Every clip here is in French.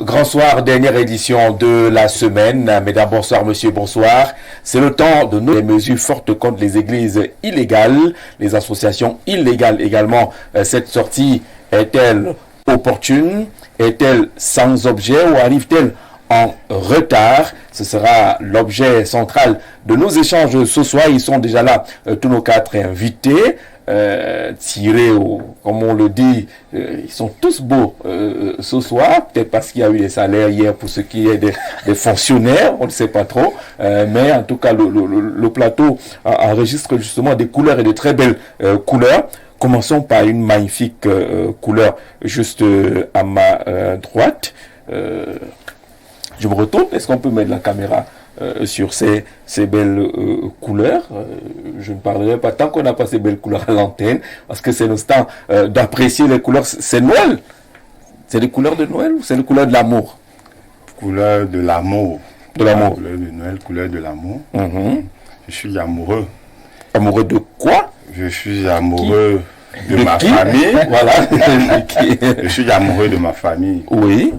Grand soir, dernière édition de la semaine. Mesdames, bonsoir, monsieur, bonsoir. C'est le temps de nos mesures fortes contre les églises illégales, les associations illégales également. Cette sortie est-elle opportune? Est-elle sans objet ou arrive-t-elle en retard? Ce sera l'objet central de nos échanges ce soir. Ils sont déjà là, tous nos quatre invités. Tirés comme on le dit, ils sont tous beaux ce soir, peut-être parce qu'il y a eu des salaires hier pour ceux qui est des fonctionnaires, on ne sait pas trop, mais en tout cas le plateau enregistre justement des couleurs et de très belles couleurs. Commençons par une magnifique couleur juste à ma droite. Je me retourne, est-ce qu'on peut mettre la caméra sur ces belles couleurs? Je ne parlerai pas tant qu'on n'a pas ces belles couleurs à l'antenne, parce que c'est le temps d'apprécier les couleurs. C'est Noël? C'est les couleurs de Noël ou c'est les couleurs de l'amour? Couleur de l'amour. De l'amour. Couleur de Noël, couleur de l'amour. Je suis amoureux. Amoureux de quoi? Je suis amoureux de ma famille. Voilà. Je suis amoureux de ma famille. Oui.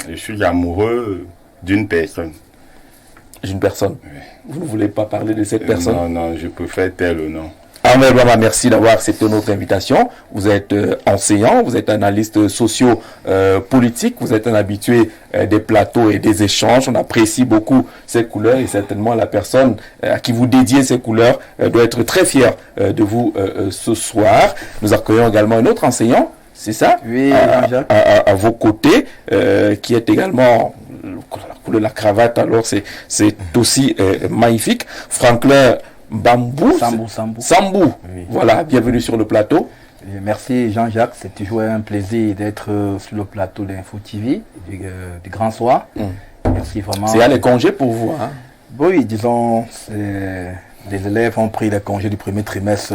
Je suis amoureux d'une personne. D'une personne. Oui. Vous ne voulez pas parler de cette personne? Non, je préfère tel ou non. Ahmed Bama, merci d'avoir accepté notre invitation. Vous êtes enseignant, vous êtes analyste socio-politique, vous êtes un habitué des plateaux et des échanges. On apprécie beaucoup ces couleurs et certainement la personne à qui vous dédiez ces couleurs doit être très fière de vous ce soir. Nous accueillons également un autre enseignant, c'est ça? Oui, à vos côtés, qui est également la couleur de la cravate, alors c'est aussi magnifique. Franklin Bambou, Sambou. Oui. Voilà, bienvenue sur le plateau. Et merci Jean-Jacques, c'est toujours un plaisir d'être sur le plateau d'Info TV du Grand Soir. Merci vraiment. C'est les congés pour vous, hein? Oui, disons, les élèves ont pris les congés du premier trimestre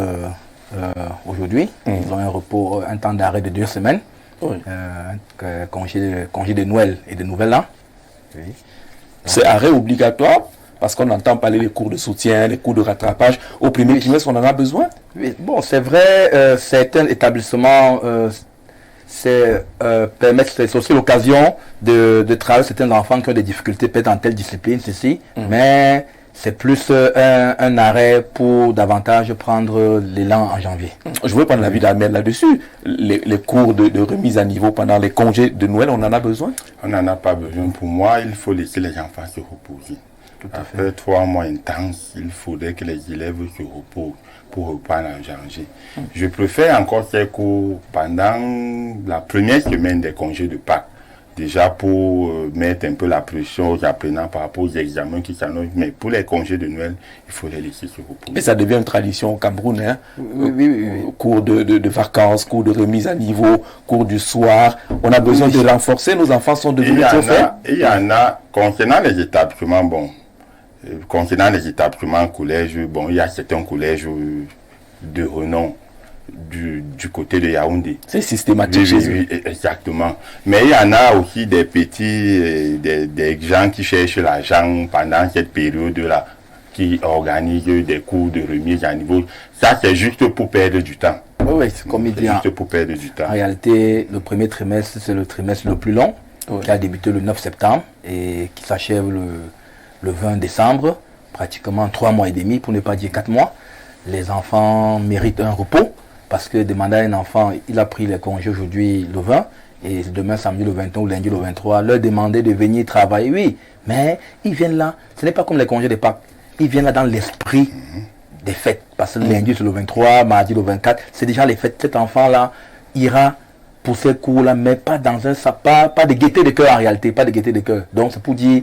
aujourd'hui. Ils ont un repos, un temps d'arrêt de 2 semaines. Oui. Congé de Noël et de Nouvel An. Oui. C'est arrêt obligatoire parce qu'on entend parler des cours de soutien, les cours de rattrapage. Au premier trimestre, on en a besoin? Oui, bon, c'est vrai, certains établissements permettent, c'est aussi l'occasion de travailler certains enfants qui ont des difficultés peut-être en telle discipline, ceci, mais c'est plus un arrêt pour davantage prendre l'élan en janvier. Je veux prendre l'avis d'Ahmed là-dessus. Les cours de remise à niveau pendant les congés de Noël, on en a besoin? On n'en a pas besoin. Pour moi, il faut laisser les enfants se reposer. Après 3 mois intenses, il faudrait que les élèves se reposent pour reprendre en janvier. Je préfère encore ces cours pendant la première semaine des congés de Pâques. Déjà pour mettre un peu la pression aux apprenants par rapport aux examens qui s'annoncent. Mais pour les congés de Noël, il faut les laisser se reposer. Mais ça devient une tradition au Cameroun, hein? Oui. Cours de vacances, cours de remise à niveau, cours du soir. On a besoin de renforcer, nos enfants sont devenus trop faibles. Il y en a, concernant les établissements, concernant les établissements collèges, il y a certains collèges de renom du côté de Yaoundé. C'est systématique. Oui, exactement. Mais il y en a aussi des petits, des gens qui cherchent l'argent pendant cette période-là, qui organisent des cours de remise à niveau. Ça, c'est juste pour perdre du temps. Oui, c'est comme il dit. Juste pour perdre du temps. En réalité, le premier trimestre, c'est le trimestre le plus long, qui a débuté le 9 septembre et qui s'achève le 20 décembre, pratiquement 3 mois et demi, pour ne pas dire 4 mois. Les enfants méritent un repos, parce que demander à un enfant, il a pris les congés aujourd'hui le 20, et demain samedi le 21 ou lundi le 23, leur demander de venir travailler, oui, mais ils viennent là, ce n'est pas comme les congés de Pâques, ils viennent là dans l'esprit des fêtes, parce que lundi c'est le 23, mardi le 24, c'est déjà les fêtes. Cet enfant-là ira pour ces cours-là, mais pas dans un pas de gaieté de cœur en réalité, pas de gaieté de cœur. Donc c'est pour dire...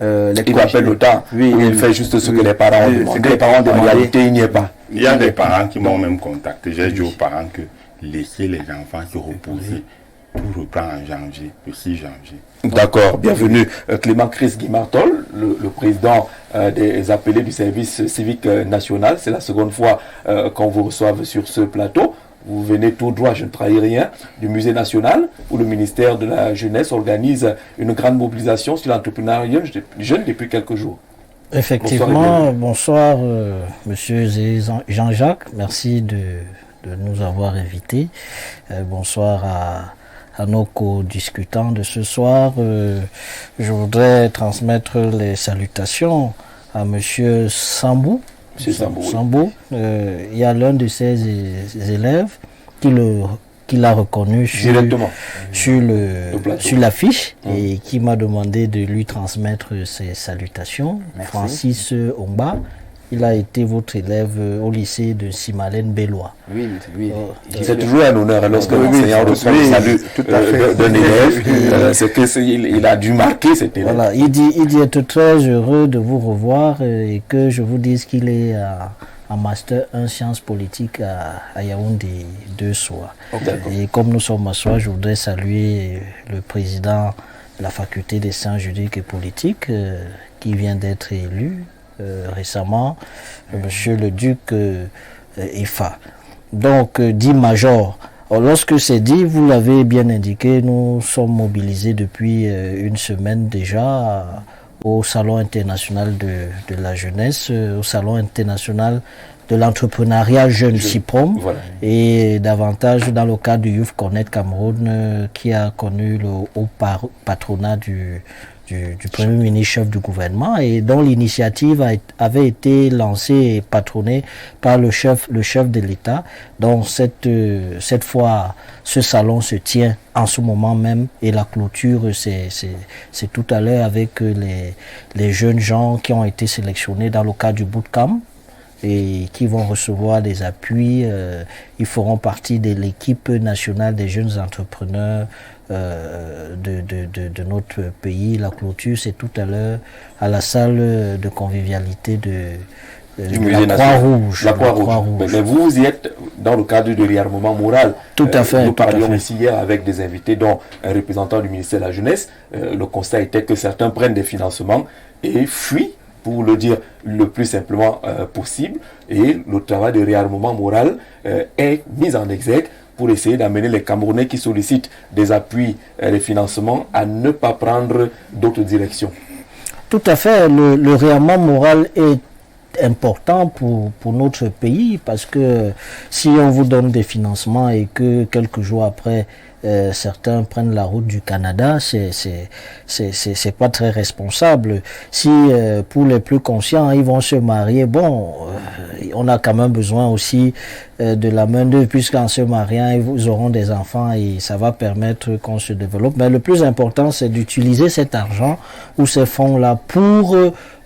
il appelle le temps, oui, il fait juste ce que les parents ont demandé. En réalité, il n'y est pas. Il y a des parents qui m'ont même contacté. J'ai dit aux parents que laissez les enfants se reposer. Tout reprend en janvier, le 6 janvier. D'accord, bienvenue. Clément Chris Guimartol, le président des appelés du service civique national. C'est la seconde fois qu'on vous reçoive sur ce plateau. Vous venez tout droit, je ne trahis rien, du musée national où le ministère de la Jeunesse organise une grande mobilisation sur l'entrepreneuriat jeune depuis quelques jours. Effectivement, bonsoir monsieur Jean-Jacques, merci de nous avoir invités. Bonsoir à nos co-discutants de ce soir. Je voudrais transmettre les salutations à Monsieur Sambou. Monsieur Sambou. Sambou. Il y a l'un de ses élèves qui l'a reconnu sur l'affiche et qui m'a demandé de lui transmettre ses salutations. Merci. Francis Omba. Il a été votre élève au lycée de Simalène Bellois. Oui. C'est toujours un honneur lorsque l'enseignant reçoit le salut d'un élève. C'est qu'il a dû marquer cet élève. Voilà, il dit être très heureux de vous revoir et que je vous dise qu'il est en master 1 sciences politiques à Yaoundé 2 soirs. Et comme nous sommes à soir, je voudrais saluer le président de la faculté des sciences juridiques et politiques qui vient d'être élu récemment, monsieur le duc Ifa. Donc, dit major. Alors, lorsque c'est dit, vous l'avez bien indiqué, nous sommes mobilisés depuis une semaine déjà au Salon international de la jeunesse, au Salon international de l'entrepreneuriat jeune CIPROM, voilà. Et davantage dans le cadre du Youth Connect Cameroun qui a connu le haut patronat du Premier ministre chef du gouvernement et dont l'initiative avait été lancée et patronnée par le chef de l'État. Donc cette fois, ce salon se tient en ce moment même et la clôture, c'est tout à l'heure avec les jeunes gens qui ont été sélectionnés dans le cadre du bootcamp et qui vont recevoir des appuis. Ils feront partie de l'équipe nationale des jeunes entrepreneurs de notre pays. La clôture, c'est tout à l'heure à la salle de convivialité de la Croix-Rouge. La Croix-Rouge. Mais vous y êtes dans le cadre de réarmement moral. Tout à fait. Nous parlions ici hier avec des invités, dont un représentant du ministère de la Jeunesse. Le constat était que certains prennent des financements et fuient, pour le dire le plus simplement possible. Et le travail de réarmement moral est mis en exergue pour essayer d'amener les Camerounais qui sollicitent des appuis et des financements à ne pas prendre d'autres directions. Tout à fait. Le réarmement moral est important pour notre pays parce que si on vous donne des financements et que quelques jours après certains prennent la route du Canada, c'est pas très responsable. Si pour les plus conscients ils vont se marier, on a quand même besoin aussi de la main d'œuvre puisqu'en se mariant ils auront des enfants et ça va permettre qu'on se développe. Mais le plus important c'est d'utiliser cet argent ou ces fonds là pour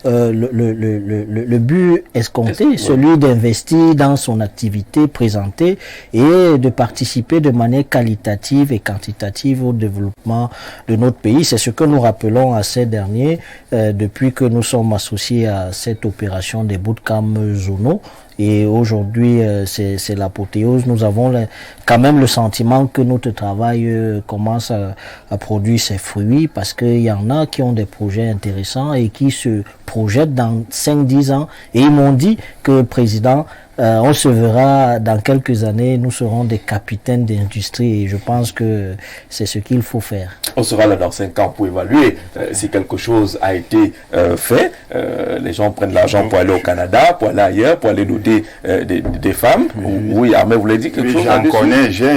le but escompté, celui d'investir dans son activité présentée et de participer de manière qualitative et quantitative au développement de notre pays. C'est ce que nous rappelons à ces derniers depuis que nous sommes associés à cette opération des bootcamps zonaux. Et aujourd'hui, c'est l'apothéose. Nous avons quand même le sentiment que notre travail commence à produire ses fruits parce qu'il y en a qui ont des projets intéressants et qui se projettent dans 5-10 ans. Et ils m'ont dit que le président, on se verra dans quelques années, nous serons des capitaines d'industrie et je pense que c'est ce qu'il faut faire. On sera là dans 5 ans pour évaluer si quelque chose a été fait. Les gens prennent l'argent pour aller au Canada, pour aller ailleurs, pour aller noter des femmes. Oui, mais vous l'avez dit quelque chose.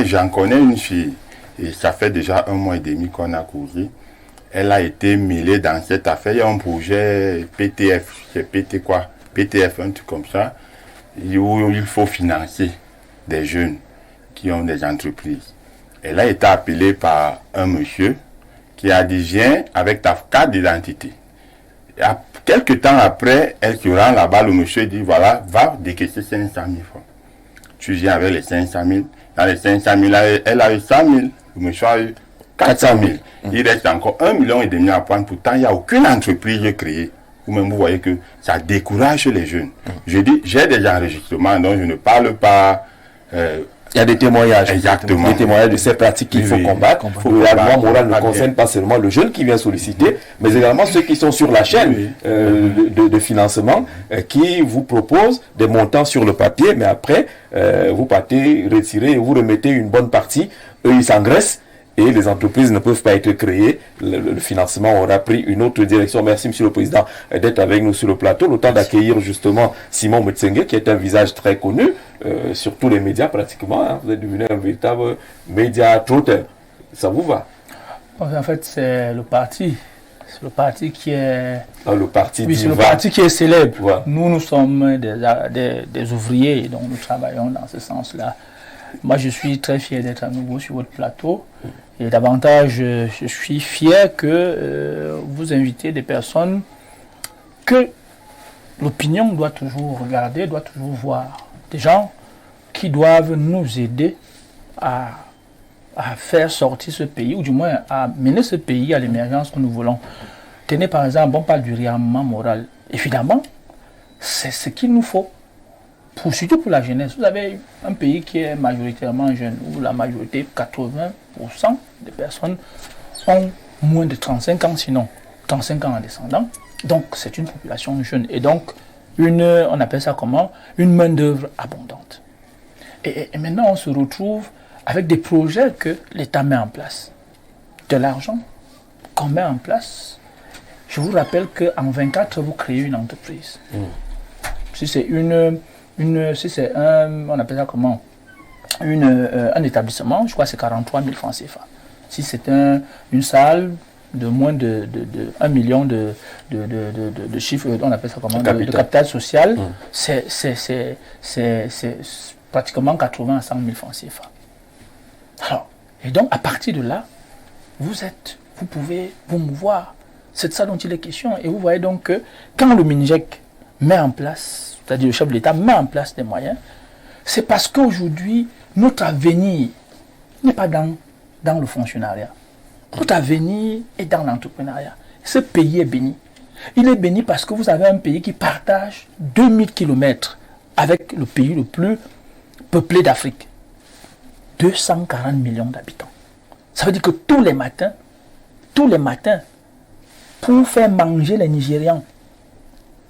J'en connais une fille et ça fait déjà 1 mois et demi qu'on a causé. Elle a été mêlée dans cette affaire. Il y a un projet PTF, c'est PTF, un truc comme ça, où il faut financer des jeunes qui ont des entreprises. Elle a été appelée par un monsieur qui a dit viens avec ta carte d'identité. Quelques temps après, elle se rend là-bas, le monsieur dit voilà, va décaisser 500 000 francs. Tu viens avec les 500 000. Dans les 500 000, elle a eu 100 000. Le monsieur a eu 400 000. Il reste encore 1,5 million à prendre. Pourtant, il n'y a aucune entreprise créée. Vous-même, vous voyez que ça décourage les jeunes. Je dis, j'ai des enregistrements, donc je ne parle pas. Il y a des témoignages. Exactement. Des témoignages de ces pratiques qu'il faut combattre. Le harcèlement moral ne concerne pas seulement le jeune qui vient solliciter, mais également ceux qui sont sur la chaîne de financement, qui vous proposent des montants sur le papier, mais après, vous partez retirer et vous remettez une bonne partie. Eux, ils s'engraissent. Et les entreprises ne peuvent pas être créées. Le financement aura pris une autre direction. Merci, Monsieur le Président, d'être avec nous sur le plateau. Le temps d'accueillir justement Simon Mutsengue, qui est un visage très connu sur tous les médias pratiquement. Vous êtes devenu un véritable média trotteur. Ça vous va? En fait, c'est le parti. C'est le parti qui est... Le parti oui, c'est le parti qui est célèbre. Ouais. Nous sommes des ouvriers, donc nous travaillons dans ce sens-là. Moi, je suis très fier d'être à nouveau sur votre plateau. Et davantage, je suis fier que vous invitez des personnes que l'opinion doit toujours regarder, doit toujours voir. Des gens qui doivent nous aider à faire sortir ce pays, ou du moins à mener ce pays à l'émergence que nous voulons. Tenez par exemple, on parle du réarmement moral. Évidemment, c'est ce qu'il nous faut, surtout pour la jeunesse. Vous avez un pays qui est majoritairement jeune, où la majorité, 80% des personnes ont moins de 35 ans, sinon 35 ans en descendant. Donc c'est une population jeune. Et donc, on appelle ça comment? Une main-d'œuvre abondante. Et maintenant, on se retrouve avec des projets que l'État met en place. De l'argent qu'on met en place. Je vous rappelle qu'en 24, vous créez une entreprise. Si c'est si c'est on appelle ça comment? Un établissement, je crois que c'est 43 000 francs CFA. Si c'est une salle de moins de 1 million de chiffres, on appelle ça comment? De capital social, c'est pratiquement 80 à 100 000 francs CFA. Alors, et donc, à partir de là, vous pouvez vous mouvoir. C'est de ça dont il est question. Et vous voyez donc que quand le MINJEC met en place, c'est-à-dire le chef de l'État met en place des moyens, c'est parce qu'aujourd'hui, notre avenir n'est pas dans le fonctionnariat. Notre avenir est dans l'entrepreneuriat. Ce pays est béni. Il est béni parce que vous avez un pays qui partage 2000 km avec le pays le plus peuplé d'Afrique. 240 millions d'habitants. Ça veut dire que tous les matins, pour faire manger les Nigérians,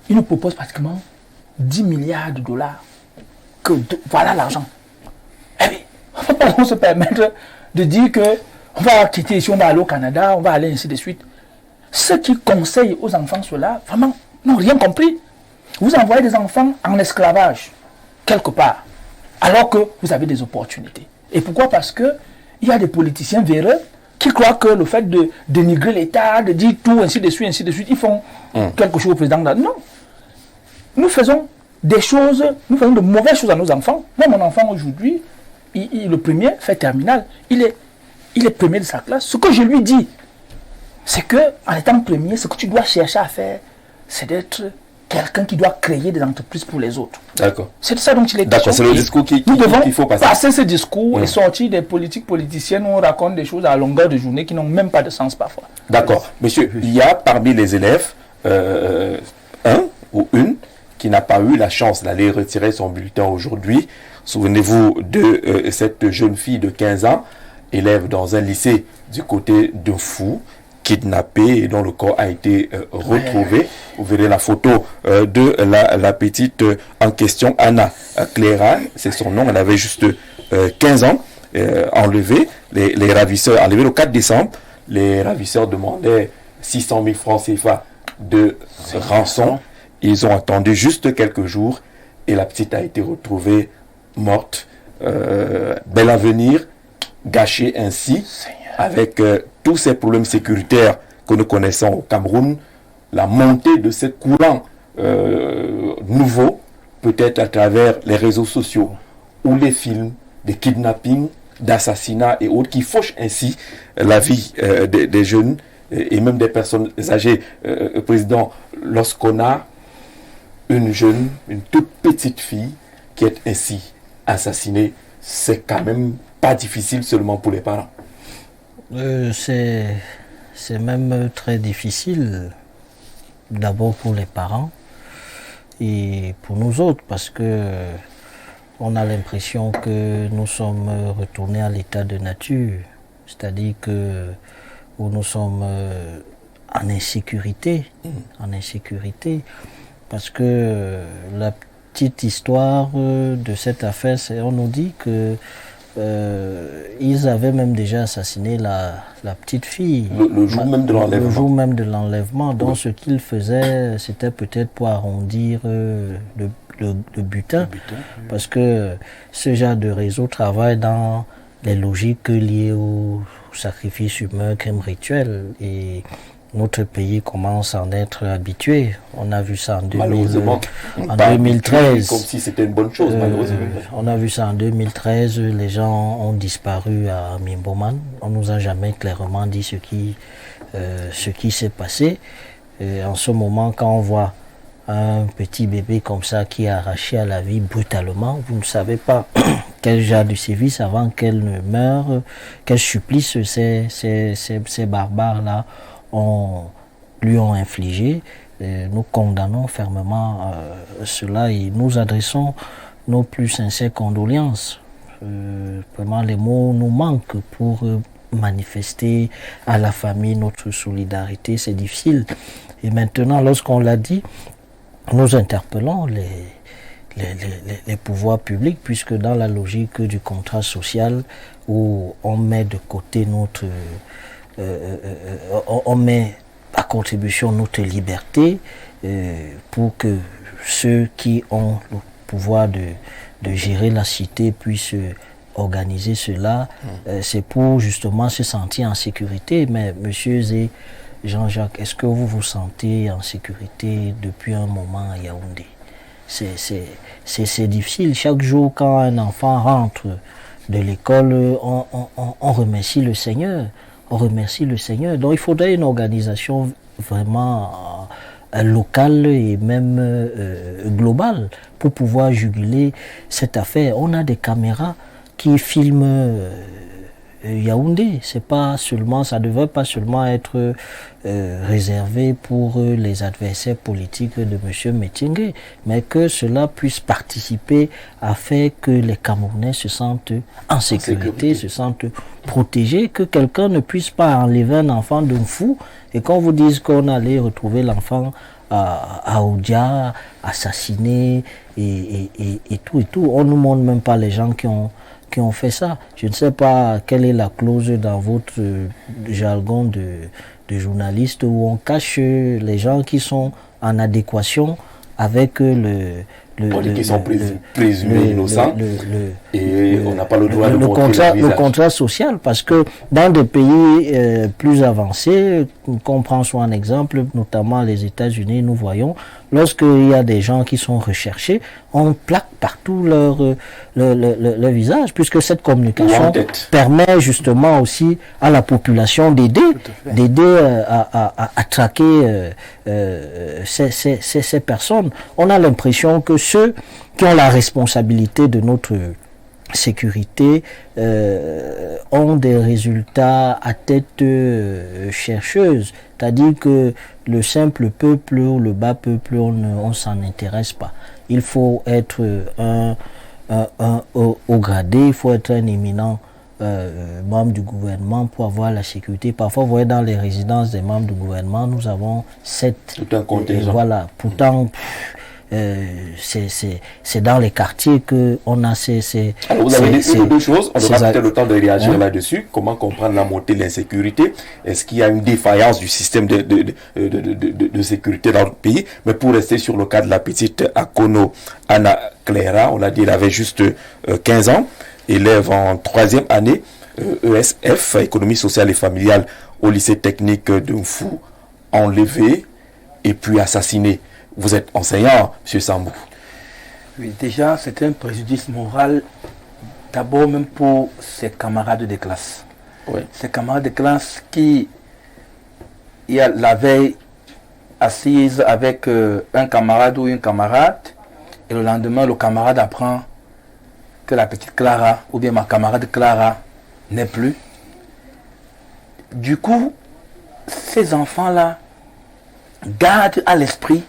ils nous proposent pratiquement 10 milliards de dollars. Voilà l'argent. Eh bien, on ne peut pas se permettre de dire qu'on va quitter ici, on va aller au Canada, on va aller ainsi de suite. Ceux qui conseillent aux enfants cela, vraiment, n'ont rien compris. Vous envoyez des enfants en esclavage, quelque part, alors que vous avez des opportunités. Et pourquoi? Parce qu'il y a des politiciens véreux qui croient que le fait de dénigrer l'État, de dire tout, ainsi de suite, ils font quelque chose au président. Non. Nous faisons des choses, nous faisons de mauvaises choses à nos enfants. Moi, mon enfant aujourd'hui, le premier fait terminale, il est premier de sa classe. Ce que je lui dis, c'est qu'en étant premier, ce que tu dois chercher à faire, c'est d'être quelqu'un qui doit créer des entreprises pour les autres. D'accord. C'est de ça dont il est question. D'accord, c'est le discours qu'il faut passer. Passer ce discours et sortir des politiciennes où on raconte des choses à longueur de journée qui n'ont même pas de sens parfois. D'accord. Monsieur, il y a parmi les élèves un ou une qui n'a pas eu la chance d'aller retirer son bulletin aujourd'hui. Souvenez-vous de cette jeune fille de 15 ans, élève dans un lycée du côté de Fou, kidnappée et dont le corps a été retrouvé. Vous verrez la photo de la petite en question, Anna Cléra, c'est son nom, elle avait juste 15 ans, enlevée, les ravisseurs, enlevée le 4 décembre, les ravisseurs demandaient 600 000 francs CFA de rançon. Ils ont attendu juste quelques jours et la petite a été retrouvée morte. Bel avenir gâché ainsi, avec tous ces problèmes sécuritaires que nous connaissons au Cameroun, la montée de ces courants nouveaux, peut-être à travers les réseaux sociaux ou les films, des kidnappings, d'assassinats et autres, qui fauchent ainsi la vie des jeunes et même des personnes âgées. Président, lorsqu'on a une toute petite fille qui est ainsi assassinée, c'est quand même pas difficile seulement pour les parents. C'est même très difficile, d'abord pour les parents et pour nous autres, parce que on a l'impression que nous sommes retournés à l'état de nature, c'est-à-dire que où nous sommes en insécurité, parce que la petite histoire de cette affaire, on nous dit que ils avaient même déjà assassiné la petite fille. Le jour même de l'enlèvement. Le jour même de l'enlèvement. Donc ce qu'ils faisaient, c'était peut-être pour arrondir le butin. Parce que ce genre de réseau travaille dans les logiques liées sacrifice humain qu'un rituel. Et notre pays commence à en être habitué. On a vu ça en 2013. Comme si c'était une bonne chose, malheureusement. On a vu ça en 2013. Les gens ont disparu à Mimboman. On nous a jamais clairement dit ce qui s'est passé. Et en ce moment, quand on voit un petit bébé comme ça qui est arraché à la vie brutalement, vous ne savez pas quel genre de sévice avant qu'elle ne meure, quel supplice ces barbares-là lui ont infligé. Nous condamnons fermement cela et nous adressons nos plus sincères condoléances. Vraiment, les mots nous manquent pour manifester à la famille notre solidarité. C'est difficile. Et maintenant, lorsqu'on l'a dit, nous interpellons les pouvoirs publics, puisque dans la logique du contrat social, où on met de côté on met à contribution notre liberté pour que ceux qui ont le pouvoir de gérer la cité puissent organiser cela. C'est pour justement se sentir en sécurité. Mais monsieur Zé, Jean-Jacques, est-ce que vous vous sentez en sécurité depuis un moment à Yaoundé? C'est difficile. Chaque jour, quand un enfant rentre de l'école, on remercie le Seigneur. On remercie le Seigneur. Donc il faudrait une organisation vraiment locale et même globale pour pouvoir juguler cette affaire. On a des caméras qui filment Yaoundé. C'est pas seulement, ça ne devrait pas seulement être réservé pour les adversaires politiques de M. Metingue, mais que cela puisse participer à faire que les Camerounais se sentent en sécurité, se sentent protégés, que quelqu'un ne puisse pas enlever un enfant d'un fou et qu'on vous dise qu'on allait retrouver l'enfant à Oudia, assassiné et tout. On ne nous montre même pas les gens qui ont fait ça. Je ne sais pas quelle est la clause dans votre jargon de journaliste où on cache les gens qui sont en adéquation avec qui sont présumés innocents et on n'a pas le droit de montrer le contrat social, parce que dans des pays plus avancés, qu'on prend soit un exemple, notamment les États-Unis, nous voyons, lorsqu'il y a des gens qui sont recherchés, on plaque partout leur visage, puisque cette communication permet justement aussi à la population d'aider à traquer ces personnes. On a l'impression que ceux qui ont la responsabilité de notre sécurité ont des résultats à tête chercheuse, c'est-à-dire que le simple peuple ou le bas peuple, on s'en intéresse pas. Il faut être un haut gradé, il faut être un éminent membre du gouvernement pour avoir la sécurité. Parfois, vous voyez, dans les résidences des membres du gouvernement, nous avons 7. Tout un contingent. Voilà. Pourtant, c'est dans les quartiers qu'on a ces... Alors vous avez dit une ou deux choses, on aura peut-être le temps de réagir là-dessus. Comment comprendre la montée de l'insécurité? Est-ce qu'il y a une défaillance du système de sécurité dans le pays? Mais pour rester sur le cas de la petite Akono Anna Clara, on l'a dit, elle avait juste 15 ans, élève en 3e année, ESF, économie sociale et familiale, au lycée technique de Mfou, enlevée et puis assassinée. Vous êtes enseignant, M. Sambou. Oui, déjà, c'est un préjudice moral, d'abord même pour ses camarades de classe. Oui. Ses camarades de classe qui, la veille, assises avec un camarade ou une camarade, et le lendemain, le camarade apprend que la petite Clara, ou bien ma camarade Clara, n'est plus. Du coup, ces enfants-là gardent à l'esprit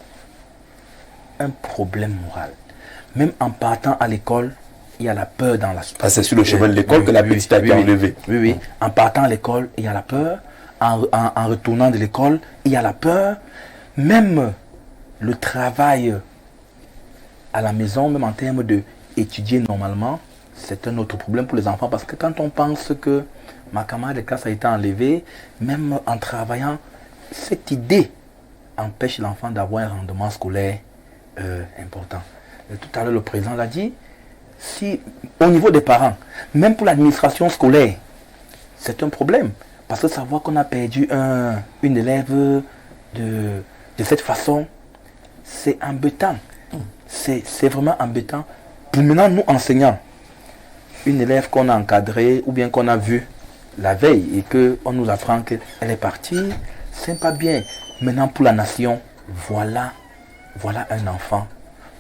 un problème moral. Même en partant à l'école, il y a la peur dans la société. Ah, c'est sur le chemin de l'école que la petite a été enlevée. Oui. En partant à l'école, il y a la peur. En retournant de l'école, il y a la peur. Même le travail à la maison, même en termes d'étudier normalement, c'est un autre problème pour les enfants. Parce que quand on pense que ma camarade de classe a été enlevée, même en travaillant, cette idée empêche l'enfant d'avoir un rendement scolaire important. Et tout à l'heure, le président l'a dit, si au niveau des parents, même pour l'administration scolaire, c'est un problème. Parce que savoir qu'on a perdu une élève de cette façon, c'est embêtant. C'est vraiment embêtant. Pour maintenant, nous enseignants, une élève qu'on a encadrée ou bien qu'on a vue la veille et qu'on nous apprend qu'elle est partie, c'est pas bien. Maintenant, pour la nation, voilà un enfant,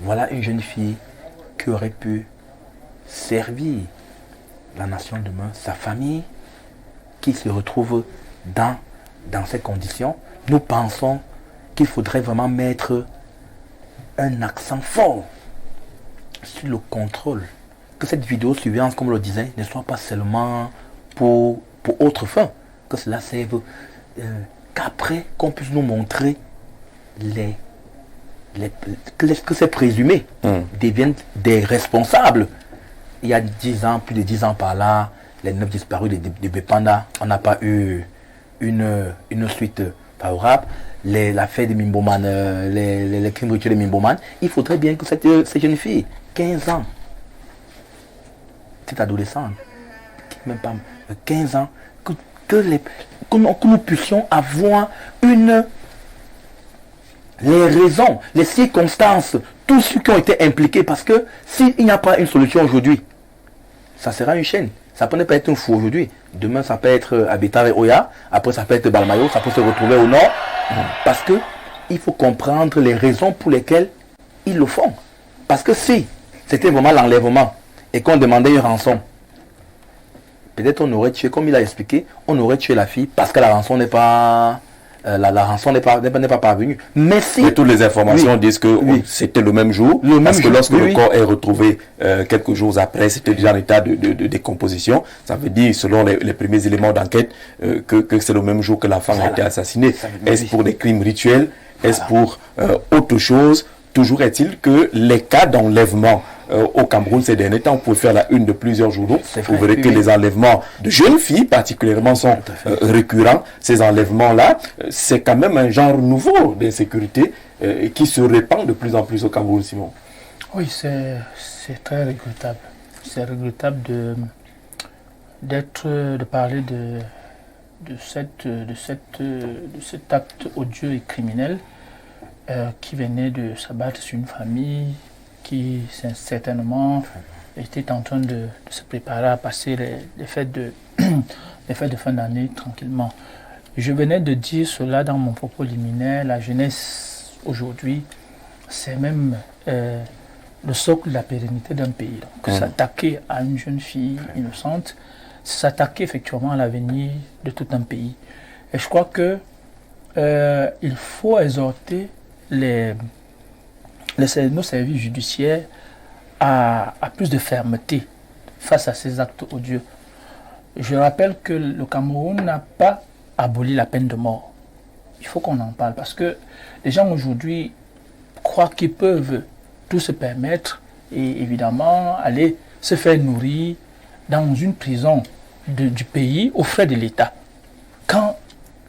voilà une jeune fille qui aurait pu servir la nation demain, sa famille, qui se retrouve dans ces conditions. Nous pensons qu'il faudrait vraiment mettre un accent fort sur le contrôle. Que cette vidéosurveillance, comme on le disait, ne soit pas seulement pour autre fin. Que cela serve qu'après qu'on puisse nous montrer que ces présumés deviennent des responsables. Il y a 10 ans, plus de 10 ans par là, les 9 disparus de Bépanda, on n'a pas eu une suite favorable. L'affaire de Mimboman, les crimes rituels de Mimboman, il faudrait bien que cette jeune fille, 15 ans, cette adolescente, même pas 15 ans, que nous puissions avoir les raisons, les circonstances, tous ceux qui ont été impliqués, parce que s'il n'y a pas une solution aujourd'hui, ça sera une chaîne. Ça peut ne pas être un fou aujourd'hui. Demain, ça peut être Abitar et Oya. Après, ça peut être Balmayo. Ça peut se retrouver au nord. Parce que il faut comprendre les raisons pour lesquelles ils le font. Parce que si c'était vraiment l'enlèvement et qu'on demandait une rançon, peut-être on aurait tué, comme il a expliqué, on aurait tué la fille parce que la rançon n'est pas... la rançon n'est pas parvenue. Mais toutes les informations disent que c'était le même jour. Parce que lorsque le corps est retrouvé quelques jours après, c'était déjà en état de décomposition. Ça veut dire, selon les premiers éléments d'enquête, que c'est le même jour que la femme a été assassinée. Est-ce pour des crimes rituels? Est-ce pour autre chose? Toujours est-il que les cas d'enlèvement au Cameroun ces derniers temps, on peut faire la une de plusieurs journaux. Vous verrez que les enlèvements de jeunes filles particulièrement sont récurrents. Ces enlèvements-là, c'est quand même un genre nouveau d'insécurité qui se répand de plus en plus au Cameroun, Simon. Oui, c'est très regrettable. C'est regrettable de parler de cet acte odieux et criminel qui venait de s'abattre sur une famille qui certainement était en train de se préparer à passer les fêtes de fin d'année tranquillement. Je venais de dire cela dans mon propos liminaire. La jeunesse aujourd'hui, c'est même le socle de la pérennité d'un pays. Donc, s'attaquer à une jeune fille innocente, c'est s'attaquer effectivement à l'avenir de tout un pays. Et je crois que il faut exhorter nos services judiciaires à plus de fermeté face à ces actes odieux. Je rappelle que le Cameroun n'a pas aboli la peine de mort. Il faut qu'on en parle parce que les gens aujourd'hui croient qu'ils peuvent tout se permettre et évidemment aller se faire nourrir dans une prison du pays aux frais de l'État. Quand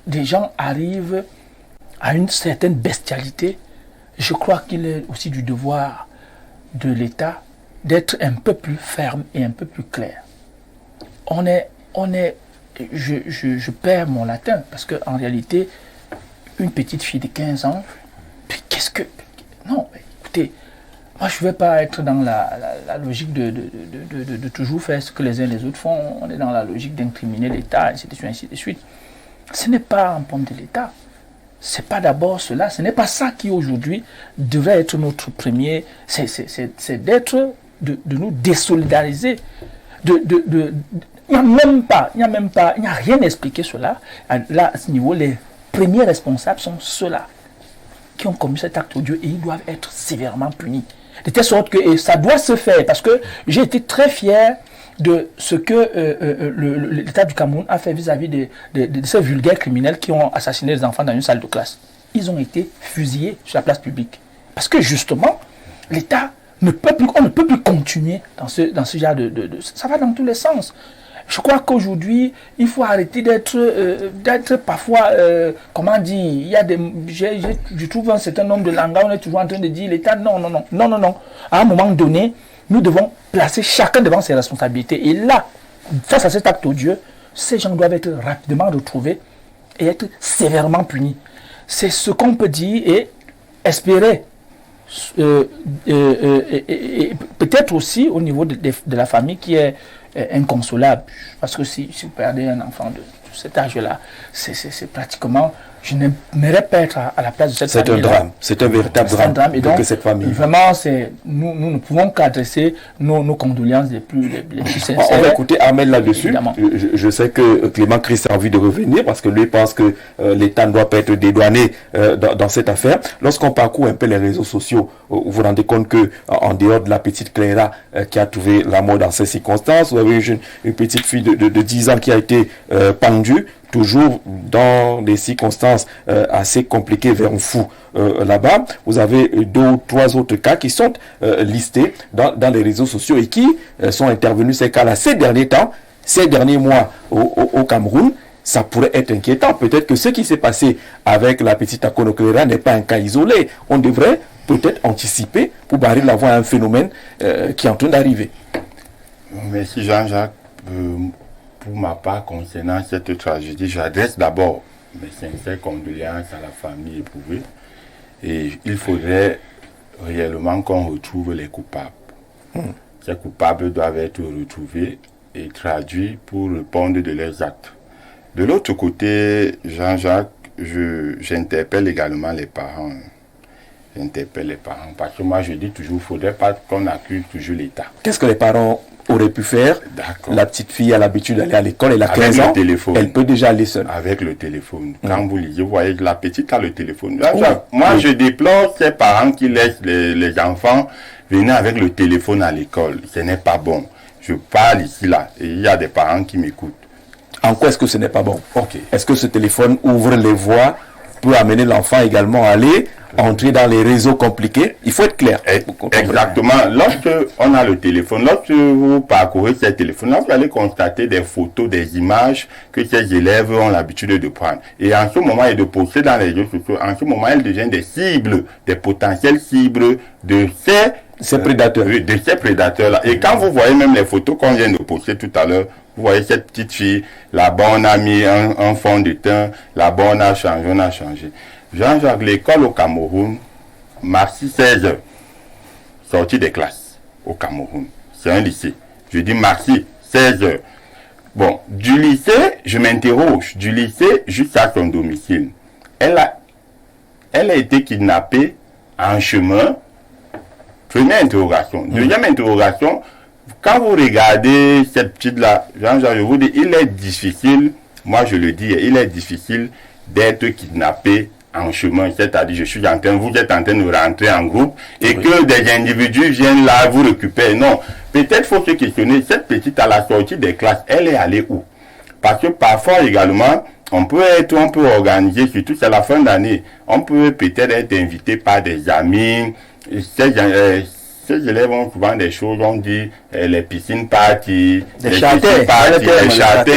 des gens arrivent à une certaine bestialité, je crois qu'il est aussi du devoir de l'État d'être un peu plus ferme et un peu plus clair. Je perds mon latin parce qu'en réalité, une petite fille de 15 ans, puis qu'est-ce que... Non, écoutez, moi je ne vais pas être dans la logique de toujours faire ce que les uns et les autres font. On est dans la logique d'incriminer l'État, ainsi de suite, ainsi de suite. Ce n'est pas un pomme de l'État. C'est pas d'abord cela, ce n'est pas ça qui aujourd'hui devrait être notre premier, c'est d'être, de nous désolidariser. Il n'y a rien à expliquer cela. Là, à ce niveau, les premiers responsables sont ceux-là qui ont commis cet acte odieux et ils doivent être sévèrement punis. De telle sorte que et ça doit se faire parce que j'ai été très fier de ce que l'État du Cameroun a fait vis-à-vis de ces vulgaires criminels qui ont assassiné les enfants dans une salle de classe. Ils ont été fusillés sur la place publique. Parce que justement, l'État on ne peut plus continuer dans ce genre ça va dans tous les sens. Je crois qu'aujourd'hui, il faut arrêter d'être parfois, comment dire, je trouve un certain nombre de langages, on est toujours en train de dire l'État, non. À un moment donné, nous devons placer chacun devant ses responsabilités. Et là, face à cet acte odieux, ces gens doivent être rapidement retrouvés et être sévèrement punis. C'est ce qu'on peut dire et espérer. Peut-être aussi au niveau de la famille qui est inconsolable. Parce que si vous perdez un enfant de cet âge-là, c'est pratiquement... Je n'aimerais pas être à la place de cette famille. C'est un drame, c'est un véritable drame et donc, que cette famille. Vraiment, nous ne pouvons qu'adresser nos condoléances les plus sincères. On va écouter Armel là-dessus. Je sais que Clément Christ a envie de revenir parce que lui pense que l'État ne doit pas être dédouané dans cette affaire. Lorsqu'on parcourt un peu les réseaux sociaux, vous vous rendez compte que en dehors de la petite Cléra qui a trouvé la mort dans ces circonstances, vous avez une petite fille de 10 ans qui a été pendue, toujours dans des circonstances assez compliquées vers un fou là-bas. Vous avez 2 ou 3 autres cas qui sont listés dans les réseaux sociaux et qui sont intervenus ces cas-là ces derniers temps, ces derniers mois au Cameroun. Ça pourrait être inquiétant. Peut-être que ce qui s'est passé avec la petite Akono Cléra n'est pas un cas isolé. On devrait peut-être anticiper pour barrer la voie à un phénomène qui est en train d'arriver. Merci Jean-Jacques. Pour ma part, concernant cette tragédie, j'adresse d'abord mes sincères condoléances à la famille éprouvée. Et il faudrait réellement qu'on retrouve les coupables. Ces coupables doivent être retrouvés et traduits pour répondre de leurs actes. De l'autre côté, Jean-Jacques, j'interpelle également les parents. J'interpelle les parents parce que moi je dis toujours, il ne faudrait pas qu'on accuse toujours l'État. Qu'est-ce que les parents aurait pu faire? La petite fille a l'habitude d'aller à l'école, elle a 15 ans, elle peut déjà aller seule. Avec le téléphone. Quand vous lisez, vous voyez que la petite a le téléphone. Moi, je déplore ces parents qui laissent les enfants venir avec le téléphone à l'école. Ce n'est pas bon. Je parle ici, là, et il y a des parents qui m'écoutent. En quoi est-ce que ce n'est pas bon? Est-ce que ce téléphone ouvre les voies, peut amener l'enfant également à aller entrer dans les réseaux compliqués? Il faut être clair. Exactement. Lorsque on a le téléphone, lorsque vous parcourez ces téléphones, là, vous allez constater des photos, des images que ces élèves ont l'habitude de prendre. Et en ce moment, et de poster dans les réseaux sociaux, en ce moment, elles deviennent des cibles, des potentielles cibles de ces prédateurs. De ces prédateurs-là. Et quand vous voyez même les photos qu'on vient de poster tout à l'heure, vous voyez cette petite fille, là-bas on a mis un fond de teint, là-bas on a changé. Jean-Jacques, l'école au Cameroun, mardi 16 heures, sortie des classes au Cameroun. C'est un lycée. Je dis mardi 16 heures. Bon, du lycée, je m'interroge, du lycée jusqu'à son domicile. Elle a été kidnappée en chemin. Première interrogation. Deuxième interrogation, quand vous regardez cette petite-là, Jean-Jacques, je vous dis, il est difficile, moi je le dis, il est difficile d'être kidnappé en chemin, c'est-à-dire vous êtes en train de rentrer en groupe et que des individus viennent là vous récupérer. Non, peut-être faut se questionner, cette petite à la sortie des classes, elle est allée où? Parce que parfois également, on peut organiser, surtout c'est la fin d'année, on peut peut-être être invité par des amis, ces élèves ont souvent des choses, on dit les piscines parties, des châtains,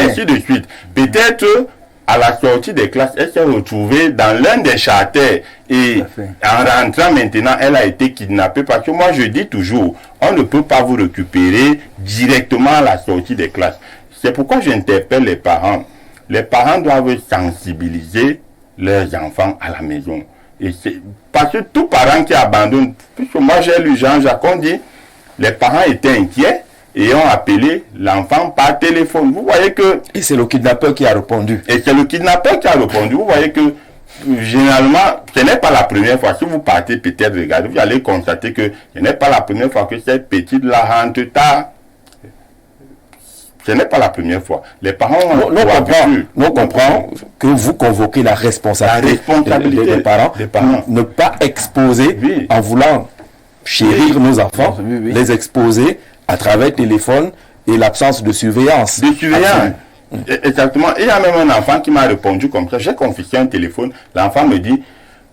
ainsi de suite. Peut-être à la sortie des classes, elle s'est retrouvée dans l'un des châtains et en rentrant maintenant, elle a été kidnappée parce que moi je dis toujours, on ne peut pas vous récupérer directement à la sortie des classes. C'est pourquoi j'interpelle les parents. Les parents doivent sensibiliser leurs enfants à la maison. Et c'est parce que tout parent qui abandonne, puisque moi j'ai lu Jean-Jacques, on dit, les parents étaient inquiets et ont appelé l'enfant par téléphone. Vous voyez que... Et c'est le kidnappeur qui a répondu. Vous voyez que, généralement, ce n'est pas la première fois. Si vous partez peut-être regarder, vous allez constater que ce n'est pas la première fois que cette petite-là rentre tard. Ce n'est pas la première fois. Les parents nous comprenons que vous convoquez la responsabilité des parents. Ne pas exposer en voulant chérir nos enfants, les exposer à travers le téléphone et l'absence de surveillance. Exactement. Il y a même un enfant qui m'a répondu comme ça. J'ai confisqué un téléphone. L'enfant me dit,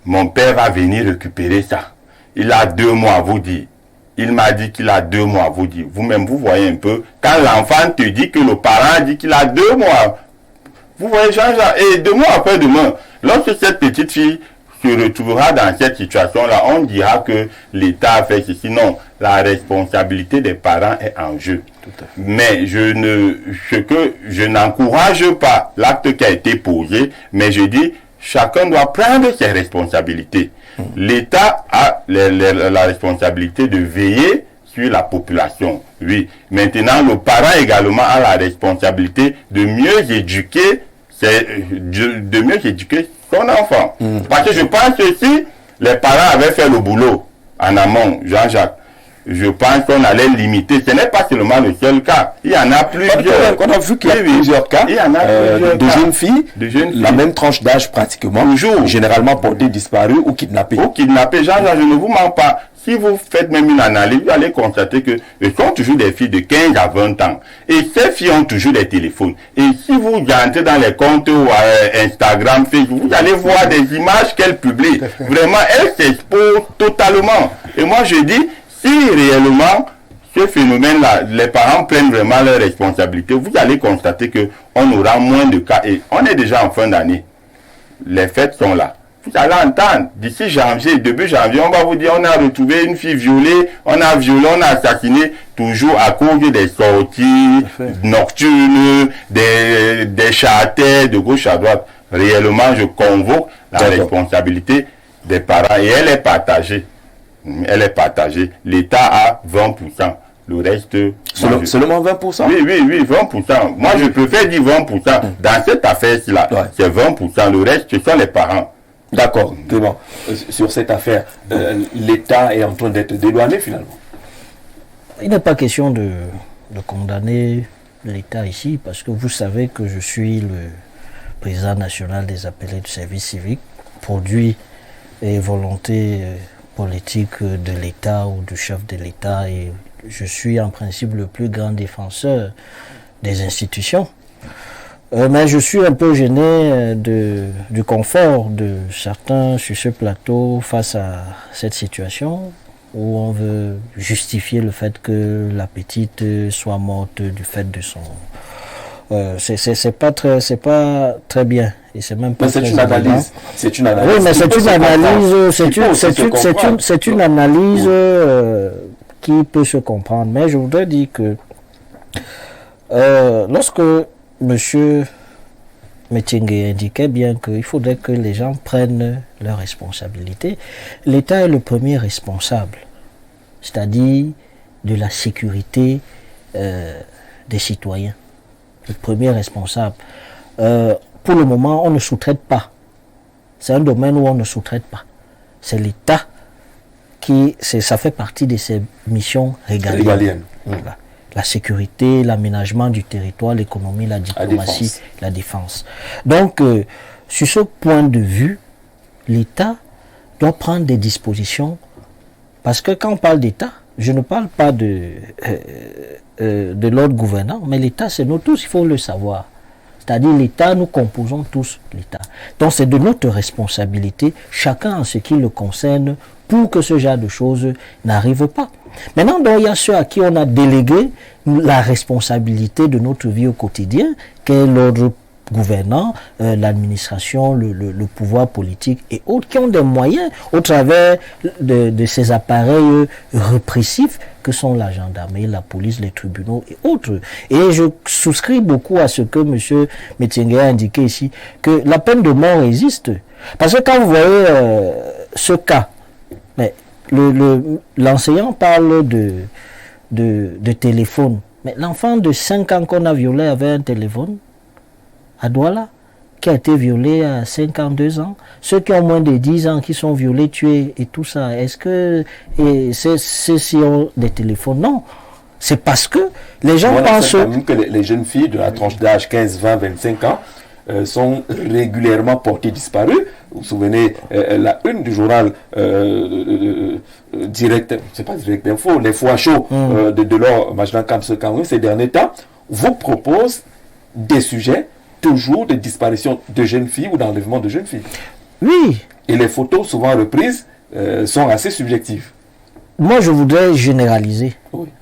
mon père va venir récupérer ça. Il a 2 mois, vous dit. Il m'a dit qu'il a 2 mois, vous dites. Vous-même, vous voyez un peu. Quand l'enfant te dit que le parent dit qu'il a 2 mois, vous voyez, Jean-Jacques, et 2 mois après demain, lorsque cette petite fille se retrouvera dans cette situation-là, on dira que l'État a fait ceci. Non, la responsabilité des parents est en jeu. Mais je n'encourage pas l'acte qui a été posé, mais je dis, chacun doit prendre ses responsabilités. L'État a la responsabilité de veiller sur la population. Oui. Maintenant, le parent également a la responsabilité de mieux éduquer son enfant. Parce que je pense que si les parents avaient fait le boulot en amont, Jean-Jacques, je pense qu'on allait limiter. Ce n'est pas seulement le seul cas. Il y en a plusieurs. On a vu qu'il y a plusieurs cas de jeunes filles, la même tranche d'âge pratiquement, toujours, généralement portées disparues ou kidnappées. Jean-Jacques, je ne vous mens pas. Si vous faites même une analyse, vous allez constater que ce sont toujours des filles de 15 à 20 ans. Et ces filles ont toujours des téléphones. Et si vous entrez dans les comptes Instagram, Facebook, vous allez voir des images qu'elles publient. Vraiment, elles s'exposent totalement. Et moi, je dis, si réellement ce phénomène-là, les parents prennent vraiment leurs responsabilités, vous allez constater qu'on aura moins de cas. Et on est déjà en fin d'année. Les fêtes sont là. Vous allez entendre, d'ici janvier, début janvier, on va vous dire, on a retrouvé une fille violée, on a violé, on a assassiné, toujours à cause des sorties nocturnes, des charters de gauche à droite. Réellement, je convoque la responsabilité des parents et elle est partagée. Elle est partagée. L'État a 20%. Le reste... Seulement 20%? Oui, 20%. Moi, je préfère dire 20%. Dans cette affaire-ci-là, c'est 20%. Le reste, ce sont les parents. D'accord, Clément. Sur cette affaire, l'État est en train d'être dédouané finalement. Il n'est pas question de condamner l'État ici, parce que vous savez que je suis le président national des appelés du service civique, produit et volonté politique de l'État ou du chef de l'État, et je suis en principe le plus grand défenseur des institutions. Mais je suis un peu gêné du confort de certains sur ce plateau face à cette situation où on veut justifier le fait que la petite soit morte du fait de son... c'est pas très bien. Et c'est même pas c'est une analyse. C'est une analyse. Oui, mais c'est une analyse. C'est une analyse qui peut se comprendre. Mais je voudrais dire que lorsque Monsieur Metingue indiquait bien qu'il faudrait que les gens prennent leurs responsabilités, l'État est le premier responsable, c'est-à-dire de la sécurité des citoyens. Le premier responsable. Pour le moment, on ne sous-traite pas. C'est un domaine où on ne sous-traite pas. C'est l'État ça fait partie de ses missions régaliennes. Voilà. La sécurité, l'aménagement du territoire, l'économie, la diplomatie, la défense. Donc, sur ce point de vue, l'État doit prendre des dispositions, parce que quand on parle d'État, je ne parle pas de l'ordre gouvernant, mais l'État, c'est nous tous, il faut le savoir. C'est-à-dire l'État, nous composons tous l'État. Donc c'est de notre responsabilité, chacun en ce qui le concerne, pour que ce genre de choses n'arrive pas. Maintenant, donc, il y a ceux à qui on a délégué la responsabilité de notre vie au quotidien, qu'est l'ordre gouvernant, l'administration, le pouvoir politique et autres, qui ont des moyens au travers de ces appareils répressifs que sont la gendarmerie, la police, les tribunaux et autres. Et je souscris beaucoup à ce que M. Metingue a indiqué ici, que la peine de mort existe. Parce que quand vous voyez ce cas, mais l'enseignant parle de téléphone, mais l'enfant de 5 ans qu'on a violé avait un téléphone à Douala, qui a été violé à 52 ans. Ceux qui ont moins de 10 ans, qui sont violés, tués et tout ça, est-ce que ceux-ci ont des téléphones? Non. C'est parce que les gens pensent... quand même que les jeunes filles de la tranche d'âge 15, 20, 25 ans sont régulièrement portées disparues. Vous vous souvenez, la une du journal direct, c'est pas direct d'info, les foies chauds de Delors, Majdan Kamse Kamwe, ces derniers temps, vous propose des sujets toujours de disparition de jeunes filles ou d'enlèvement de jeunes filles. Oui. Et les photos souvent reprises sont assez subjectives. Moi, je voudrais généraliser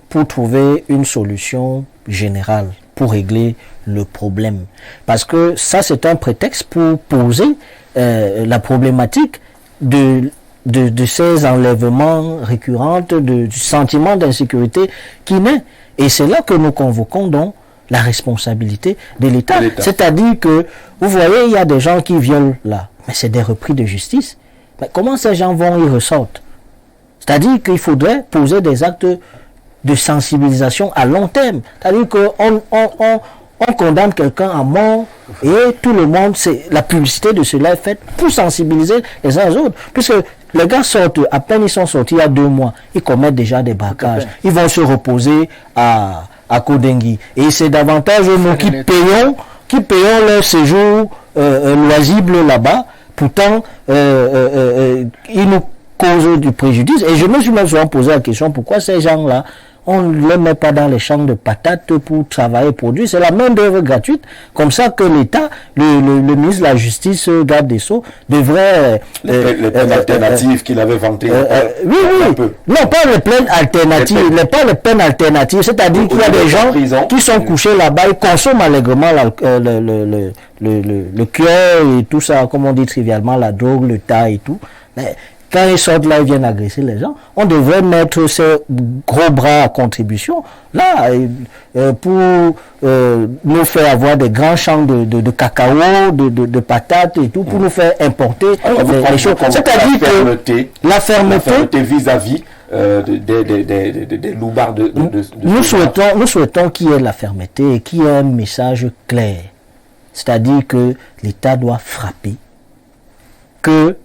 pour trouver une solution générale pour régler le problème. Parce que ça, c'est un prétexte pour poser la problématique de de ces enlèvements récurrents, du sentiment d'insécurité qui naît. Et c'est là que nous convoquons donc la responsabilité de l'État. C'est-à-dire que, vous voyez, il y a des gens qui violent là, mais c'est des repris de justice. Mais comment ces gens vont y ressortir? C'est-à-dire qu'il faudrait poser des actes de sensibilisation à long terme. C'est-à-dire qu'on condamne quelqu'un à mort et tout le monde, la publicité de cela est faite pour sensibiliser les uns les autres. Puisque les gars sortent, à peine ils sont sortis il y a 2 mois, ils commettent déjà des braquages. Ils vont se reposer à Kodengui. Et c'est davantage nous qui payons leur séjour loisible là-bas. Pourtant, ils nous causent du préjudice. Et je me suis même souvent posé la question, pourquoi ces gens-là, on ne les met pas dans les champs de patates pour travailler, produire. C'est la main d'œuvre gratuite. Comme ça que l'État, le ministre de la Justice, garde des Sceaux, devrait... les peines alternatives qu'il avait vantées. Oui. Non, pas les peines alternatives. Pas les peines alternatives. C'est-à-dire qu'il y a des gens qui sont couchés là-bas, ils consomment allègrement le cuir et tout ça, comme on dit trivialement, la drogue, le tas et tout. Mais quand ils sortent là, ils viennent agresser les gens. On devrait mettre ces gros bras à contribution là pour nous faire avoir des grands champs de cacao, de patates et tout, pour nous faire importer les choses. C'est-à-dire que la fermeté vis-à-vis des loupards nous souhaitons qu'il y ait la fermeté et qu'il y ait un message clair. C'est-à-dire que l'État doit frapper. Que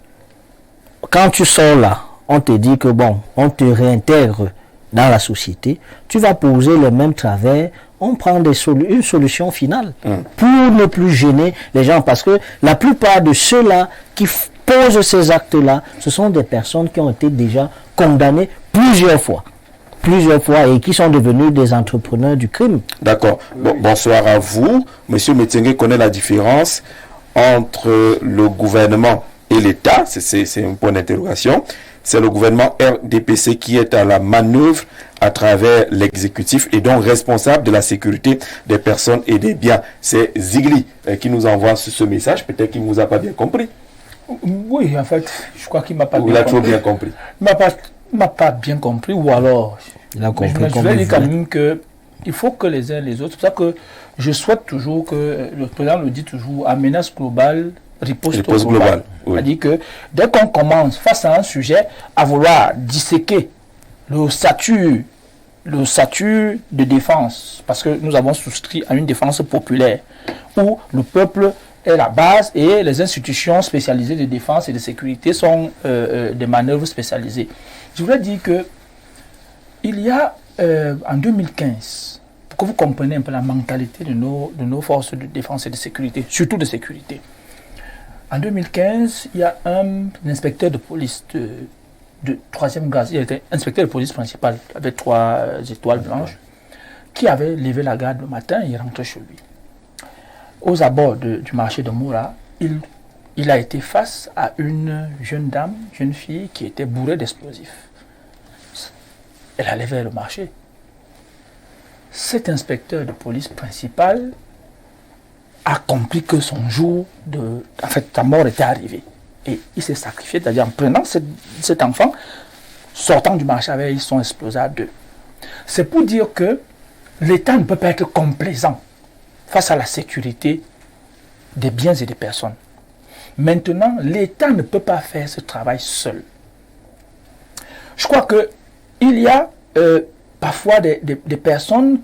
quand tu sors là, on te dit que bon, on te réintègre dans la société, tu vas poser le même travers, on prend une solution finale pour ne plus gêner les gens. Parce que la plupart de ceux-là qui posent ces actes-là, ce sont des personnes qui ont été déjà condamnées plusieurs fois et qui sont devenus des entrepreneurs du crime. D'accord. Bonsoir à vous. Monsieur Metsengue connaît la différence entre le gouvernement et l'État, c'est un point d'interrogation. C'est le gouvernement RDPC qui est à la manœuvre à travers l'exécutif et donc responsable de la sécurité des personnes et des biens. C'est Zigli qui nous envoie ce message. Peut-être qu'il ne nous a pas bien compris. Oui, en fait, je crois qu'il ne m'a pas bien compris. Il a toujours bien compris. Il ne m'a pas bien compris, ou alors... Il a compris. Je vais dire quand même qu'il faut que les uns les autres... C'est pour ça que je souhaite toujours que... Le président le dit toujours, à menace globale... Riposte globale. Oui. C'est-à-dire que dès qu'on commence face à un sujet à vouloir disséquer le statut de défense, parce que nous avons souscrit à une défense populaire où le peuple est la base et les institutions spécialisées de défense et de sécurité sont des manœuvres spécialisées. Je voudrais dire que il y a en 2015, pour que vous compreniez un peu la mentalité de nos forces de défense et de sécurité, surtout de sécurité. En 2015, il y a un inspecteur de police de 3e grade, il était inspecteur de police principal avec 3 étoiles blanches, qui avait levé la garde le matin et il rentrait chez lui. Aux abords du marché de Moura, il a été face à une jeune fille qui était bourrée d'explosifs. Elle allait vers le marché. Cet inspecteur de police principal a compris que son jour sa mort était arrivée. Et il s'est sacrifié, c'est-à-dire en prenant cet enfant, sortant du marché avec son explosé à 2. C'est pour dire que l'État ne peut pas être complaisant face à la sécurité des biens et des personnes. Maintenant, l'État ne peut pas faire ce travail seul. Je crois qu'il y a parfois des personnes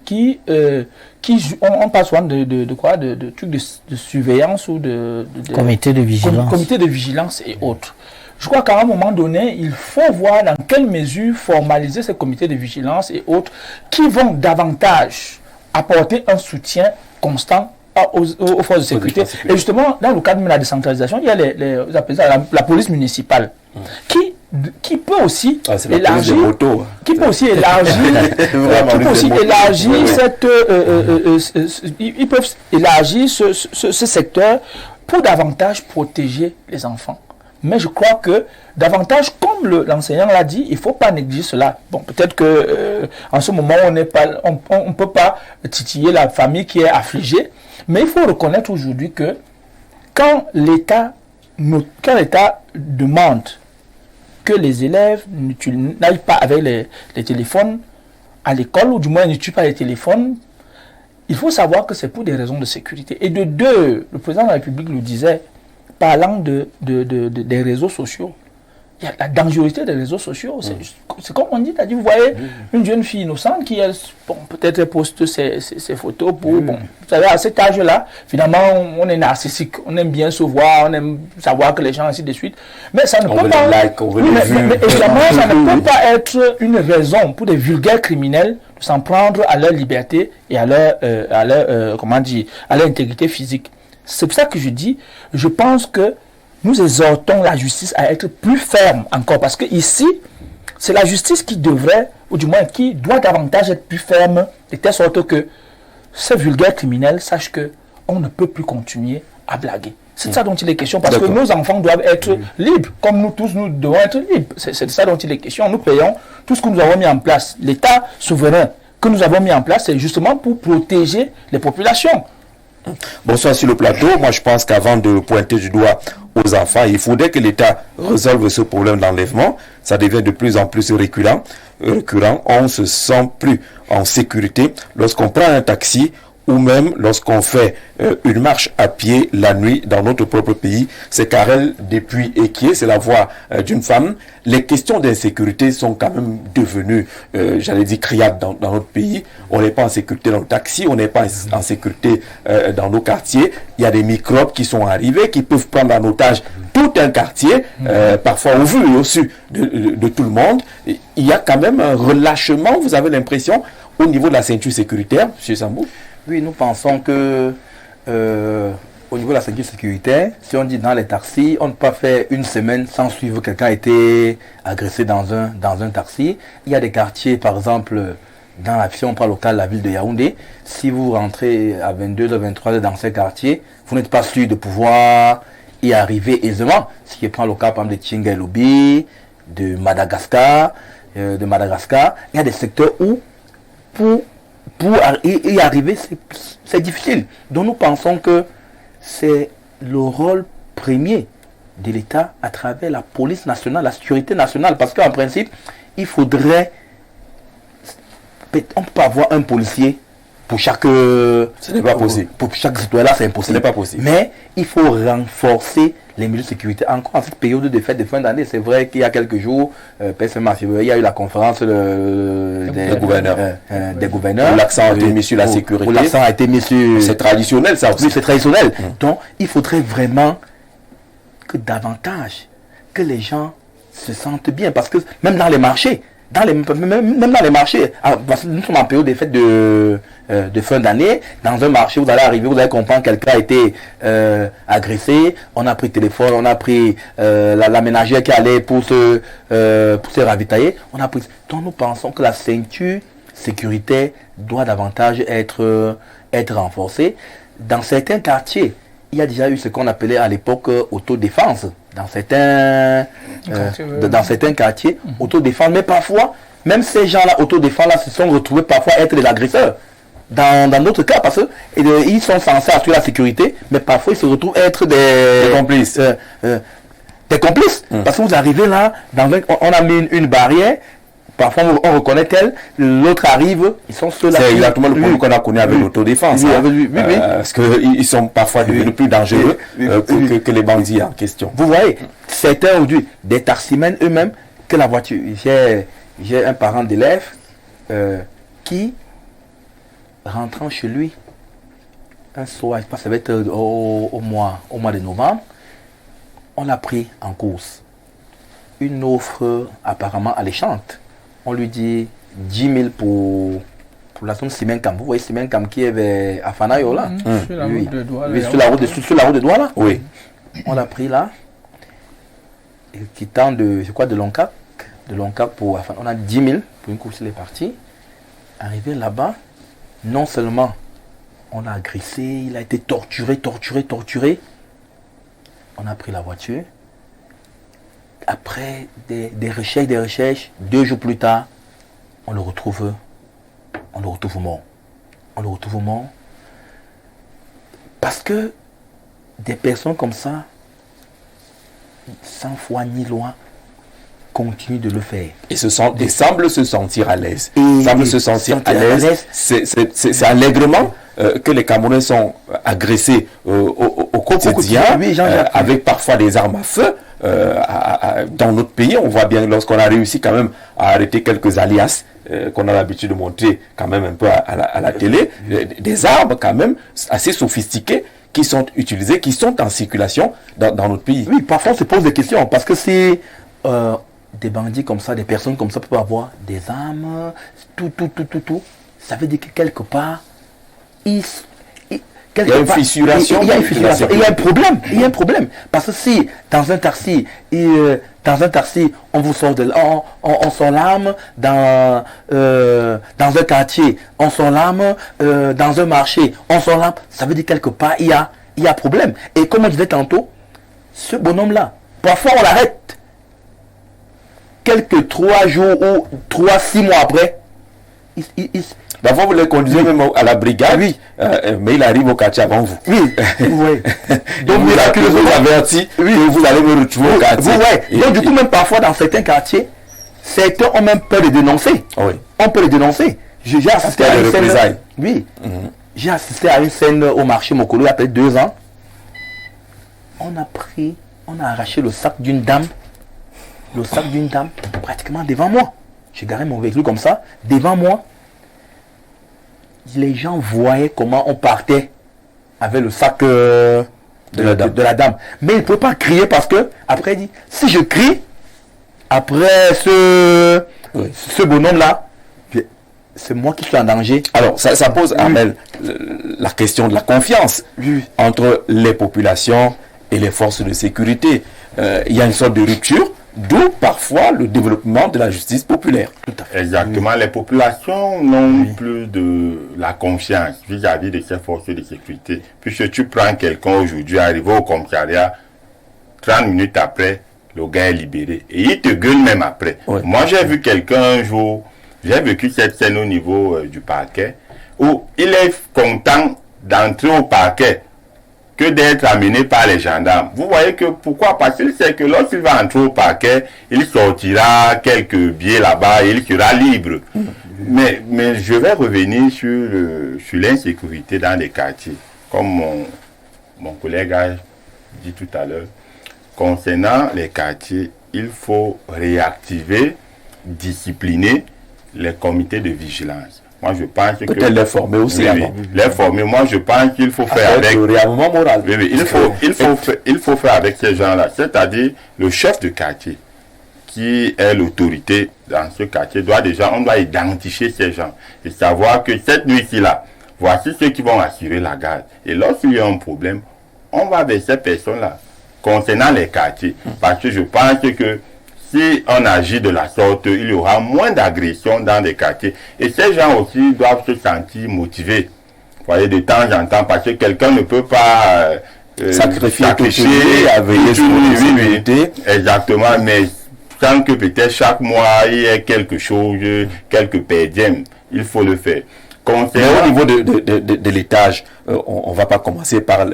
on parle souvent de trucs de surveillance ou de comité de vigilance. Comité de vigilance et autres. Je crois qu'à un moment donné, il faut voir dans quelle mesure formaliser ces comités de vigilance et autres qui vont davantage apporter un soutien constant aux forces de sécurité. Et justement, dans le cadre de la décentralisation, il y a la police municipale qui peut aussi élargir ils peuvent élargir ce secteur pour davantage protéger les enfants. Mais je crois que davantage, comme l'enseignant l'a dit, il ne faut pas négliger cela. Bon, peut-être que en ce moment, on ne peut pas titiller la famille qui est affligée, mais il faut reconnaître aujourd'hui que quand l'État demande que les élèves n'aillent pas avec les téléphones à l'école, ou du moins n'utilisent pas les téléphones, il faut savoir que c'est pour des raisons de sécurité. Et de deux, le président de la République le disait, parlant des réseaux sociaux, il y a la dangerosité des réseaux sociaux. C'est comme on dit, vous voyez une jeune fille innocente qui, peut-être poste ses photos pour, vous savez, à cet âge-là, finalement, on est narcissique, on aime bien se voir, on aime savoir que les gens, ainsi de suite. Mais ça ne peut pas... mais évidemment, ça ne peut pas être une raison pour des vulgaires criminels de s'en prendre à leur liberté et à leur comment dire, à leur intégrité physique. C'est pour ça que je dis, je pense que nous exhortons la justice à être plus ferme encore, parce que ici, c'est la justice qui devrait, ou du moins qui doit davantage être plus ferme, de telle sorte que ces vulgaires criminels sachent qu'on ne peut plus continuer à blaguer. C'est de ça dont il est question, parce que nos enfants doivent être libres, comme nous tous, nous devons être libres. C'est de ça dont il est question. Nous payons tout ce que nous avons mis en place. L'État souverain que nous avons mis en place, c'est justement pour protéger les populations. Bonsoir sur le plateau. Moi, je pense qu'avant de pointer du doigt aux enfants, il faudrait que l'État résolve ce problème d'enlèvement. Ça devient de plus en plus récurrent. On ne se sent plus en sécurité lorsqu'on prend un taxi ou même lorsqu'on fait une marche à pied la nuit dans notre propre pays. C'est Karel depuis Ekié, c'est la voix d'une femme. Les questions d'insécurité sont quand même devenues, j'allais dire, criardes dans notre pays. On n'est pas en sécurité dans le taxi, on n'est pas en sécurité dans nos quartiers. Il y a des microbes qui sont arrivés, qui peuvent prendre en otage tout un quartier, parfois au vu et au su de tout le monde. Il y a quand même un relâchement, vous avez l'impression, au niveau de la ceinture sécuritaire, M. Sambou? Oui, nous pensons que au niveau de la ceinture sécuritaire, si on dit dans les taxis, on ne peut pas faire une semaine sans suivre quelqu'un a été agressé dans un taxi. Il y a des quartiers, par exemple, si on prend le cas de la ville de Yaoundé, si vous rentrez à 22h, 23h dans ces quartiers, vous n'êtes pas sûr de pouvoir y arriver aisément. Ce qui prend le cas, par exemple, de Tchinga-Lobi, de Madagascar. Il y a des secteurs où, pour y arriver, c'est difficile. Donc nous pensons que c'est le rôle premier de l'État à travers la police nationale, la sécurité nationale. Parce qu'en principe, il faudrait... On ne peut pas avoir un policier pour chaque... Ce n'est pas possible. Pour chaque citoyen-là, c'est impossible. Ce n'est pas possible. Mais il faut renforcer les mesures de sécurité. Encore en cette période de fête de fin d'année, c'est vrai qu'il y a quelques jours, il y a eu la conférence des gouverneurs. Où l'accent a été mis sur la sécurité. Où l'accent a été mis sur... C'est traditionnel, ça aussi. Oui, c'est traditionnel. Donc, il faudrait vraiment que davantage, que les gens se sentent bien. Parce que même dans les marchés, même dans les marchés, parce que nous sommes en période des fêtes de fin d'année, dans un marché, vous allez arriver, vous allez comprendre que quelqu'un a été agressé, on a pris le téléphone, on a pris la ménagère qui allait pour se ravitailler, on a pris... Donc nous pensons que la ceinture sécuritaire doit davantage être renforcée. Dans certains quartiers, il y a déjà eu ce qu'on appelait à l'époque autodéfense. Dans certains quartiers, autodéfense. Mais parfois, même ces gens-là, autodéfense, se sont retrouvés parfois être des agresseurs. Dans d'autres cas, parce qu'ils sont censés assurer la sécurité, mais parfois ils se retrouvent être des complices. Des complices. Parce que vous arrivez là, on a mis une barrière. Parfois, on reconnaît qu'elle, l'autre arrive, ils sont ceux-là. C'est exactement le problème qu'on a connu avec l'autodéfense. Oui. Parce qu'ils sont parfois devenus plus dangereux que les bandits en question. Vous voyez, certains aujourd'hui, des taximens eux-mêmes, que la voiture. J'ai un parent d'élève qui, rentrant chez lui, un soir, je pense que ça va être au mois de novembre, on l'a pris en course. Une offre apparemment alléchante. On lui dit 10 000 pour la zone Simencam. Vous voyez Simencam qui est vers Afanayo là. Sur la route de Douala. Sur la route de Douala. Oui. On l'a pris là. Et quittant de Loncac pour Afanayo. On a 10 000 pour une course, il est parti. Arrivé là-bas, non seulement on l'a agressé, il a été torturé. On a pris la voiture. Après des recherches, 2 jours plus tard, on le retrouve mort. Parce que des personnes comme ça, sans foi ni loi, continuent de le faire. Et semblent se sentir à l'aise. C'est allègrement que les Camerounais sont agressés au quotidien, avec parfois des armes à feu. Dans notre pays, on voit bien lorsqu'on a réussi quand même à arrêter quelques alias qu'on a l'habitude de montrer quand même un peu à la télé, des armes quand même assez sophistiquées qui sont utilisées, qui sont en circulation dans notre pays. Oui, parfois on se pose des questions parce que c'est des bandits comme ça, des personnes comme ça peuvent avoir des armes, tout. Ça veut dire que quelque part, il y a une fissuration. Il y a un problème. Parce que si dans un taxi, on vous sort on sort l'arme, dans un quartier, on sort l'arme, dans un marché, on sort l'arme, ça veut dire quelque part, il y a problème. Et comme je disais tantôt, ce bonhomme-là, parfois on l'arrête. Quelques 3 jours ou 6 mois après, d'abord, vous le conduisez même à la brigade, oui. Mais il arrive au quartier avant vous. Oui. Donc, miraculeusement, vous avertit que vous allez me retrouver au quartier. Donc, du coup, même parfois, dans certains quartiers, certains ont même peur de dénoncer. Oui. On peut les dénoncer. J'ai assisté à une scène. Oui. J'ai assisté à une scène au marché Mokolo il y a peut-être 2 ans. On a arraché le sac d'une dame. Pratiquement devant moi. J'ai garé mon véhicule comme ça, devant moi. Les gens voyaient comment on partait avec le sac de la dame. Mais il ne pouvait pas crier parce que, après, il dit, si je crie, après ce bonhomme-là, c'est moi qui suis en danger. Alors, ça pose, Amel, la question de la confiance entre les populations et les forces de sécurité. Il y a une sorte de rupture. D'où parfois le développement de la justice populaire. Tout à fait. Exactement. Les populations n'ont plus de la confiance vis-à-vis de ces forces de sécurité. Puisque tu prends quelqu'un aujourd'hui, arrivé au commissariat, 30 minutes après, le gars est libéré. Et il te gueule même après. Oui. Moi, j'ai vu quelqu'un un jour, j'ai vécu cette scène au niveau du parquet, où il est content d'entrer au parquet que d'être amené par les gendarmes. Vous voyez que pourquoi? Parce qu'il sait que lorsqu'il va entrer au parquet, il sortira quelques billets là-bas et il sera libre. Mais je vais revenir sur l'insécurité dans les quartiers. Comme mon collègue a dit tout à l'heure, concernant les quartiers, il faut réactiver, discipliner les comités de vigilance. Moi, je pense que... Peut-être les former aussi. Les former. Moi, je pense qu'il faut faire avec... le réarmement moral. Il faut faire avec ces gens-là. C'est-à-dire, le chef de quartier, qui est l'autorité dans ce quartier, on doit identifier ces gens et savoir que cette nuit-ci-là, voici ceux qui vont assurer la garde. Et lorsqu'il y a un problème, on va vers ces personnes-là. Concernant les quartiers, parce que je pense que si on agit de la sorte, il y aura moins d'agressions dans les quartiers. Et ces gens aussi doivent se sentir motivés. Vous voyez, de temps en temps, parce que quelqu'un ne peut pas sacrifier à veiller sur la sécurité. Exactement, mais sans que peut-être chaque mois, il y ait quelque chose, quelques perdièmes, il faut le faire. Mais au niveau de l'étage, on ne va pas commencer par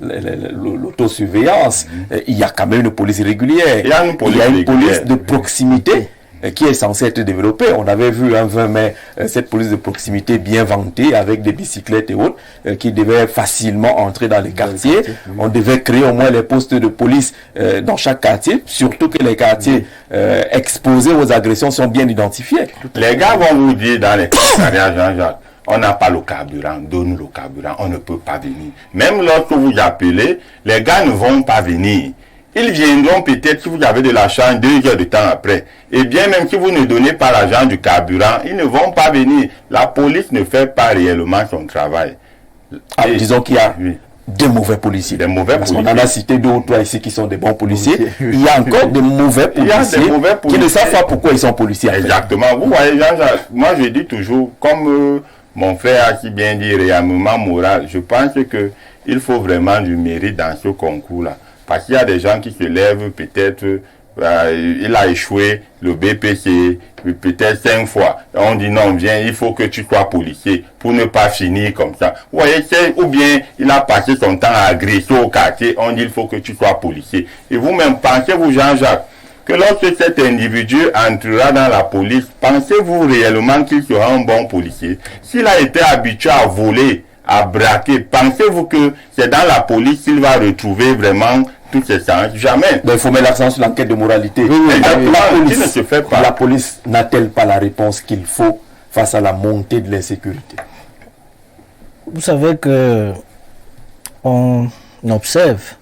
l'autosurveillance. Il y a quand même une police régulière. Il y a une police de proximité qui est censée être développée. On avait vu un 20 mai cette police de proximité bien vantée avec des bicyclettes et autres qui devaient facilement entrer dans les quartiers. On devait créer au moins les postes de police dans chaque quartier, surtout que les quartiers exposés aux agressions sont bien identifiés. Les gars vont vous dire dans les commissariats, Jean-Jacques, on n'a pas le carburant, donne le carburant, on ne peut pas venir. Même lorsque vous appelez, les gars ne vont pas venir. Ils viendront peut-être si vous avez de l'argent 2 heures de temps après. Et bien même si vous ne donnez pas l'argent du carburant, ils ne vont pas venir. La police ne fait pas réellement son travail. Disons qu'il y a de mauvais policiers. Parce qu'on en a cité 2 ou 3 ici qui sont des bons policiers. Il y a encore de mauvais policiers qui ne savent pas pourquoi ils sont policiers. Exactement. Vous voyez, Jean-Jacques, moi je dis toujours, comme mon frère a si bien dit, réarmement moral, je pense que il faut vraiment du mérite dans ce concours-là. Parce qu'il y a des gens qui se lèvent, peut-être, il a échoué le BPC, peut-être 5 fois. On dit non, viens, il faut que tu sois policier pour ne pas finir comme ça. Vous voyez, ou bien il a passé son temps à agresser au quartier, on dit il faut que tu sois policier. Et vous-même, pensez-vous, Jean-Jacques, que lorsque cet individu entrera dans la police, pensez-vous réellement qu'il sera un bon policier? S'il a été habitué à voler, à braquer, pensez-vous que c'est dans la police qu'il va retrouver vraiment tous ces sens? Jamais. Mais il faut mettre l'accent sur l'enquête de moralité. La police n'a-t-elle pas la réponse qu'il faut face à la montée de l'insécurité? Vous savez que on observe,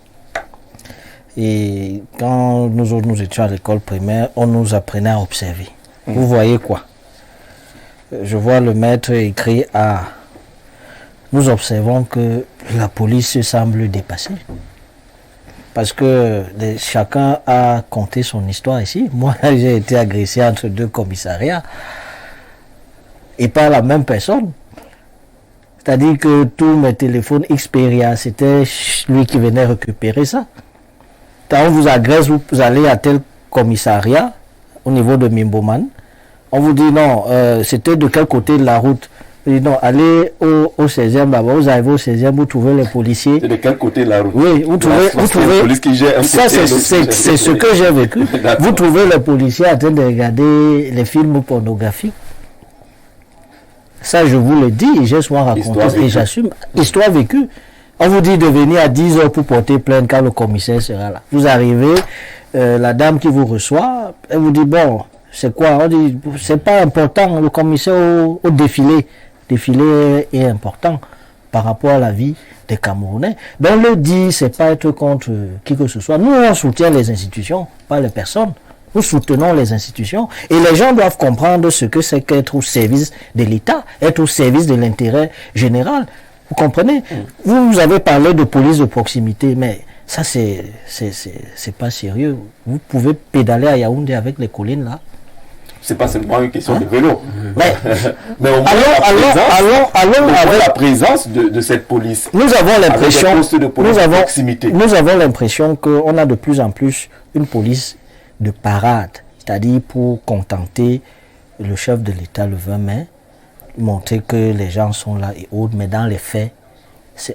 et quand nous étions à l'école primaire, on nous apprenait à observer. Vous voyez quoi? Je vois le maître écrit à... Nous observons que la police semble dépassée. Parce que chacun a conté son histoire ici. Moi, j'ai été agressé entre 2 commissariats. Et pas la même personne. C'est-à-dire que tous mes téléphones Xperia, c'était lui qui venait récupérer ça. Quand on vous agresse, vous allez à tel commissariat, au niveau de Mimboman. On vous dit non, c'était de quel côté de la route? Vous dites non, allez au 16e là-bas, vous arrivez au 16e, vous trouvez les policiers. C'est de quel côté de la route? Oui, vous trouvez... Ça, c'est ce que j'ai vécu. Vous trouvez les policiers en train de regarder les films pornographiques. Ça, je vous le dis, j'ai souvent raconté et j'assume. Histoire vécue. On vous dit de venir à 10 heures pour porter plainte quand le commissaire sera là. Vous arrivez, la dame qui vous reçoit, elle vous dit, bon, c'est quoi? On dit, c'est pas important, le commissaire au défilé. Le défilé est important par rapport à la vie des Camerounais. Donc le dit, c'est pas être contre qui que ce soit. Nous, on soutient les institutions, pas les personnes. Nous soutenons les institutions et les gens doivent comprendre ce que c'est qu'être au service de l'État, être au service de l'intérêt général. Vous comprenez? Vous avez parlé de police de proximité, mais ça c'est pas sérieux. Vous pouvez pédaler à Yaoundé avec les collines là. C'est pas seulement une question de vélo. Mais au moins allons avec la présence de cette police. Nous avons l'impression, nous avons l'impression qu'on a de plus en plus une police de parade, c'est-à-dire pour contenter le chef de l'État le 20 mai, montrer que les gens sont là et autres, mais dans les faits,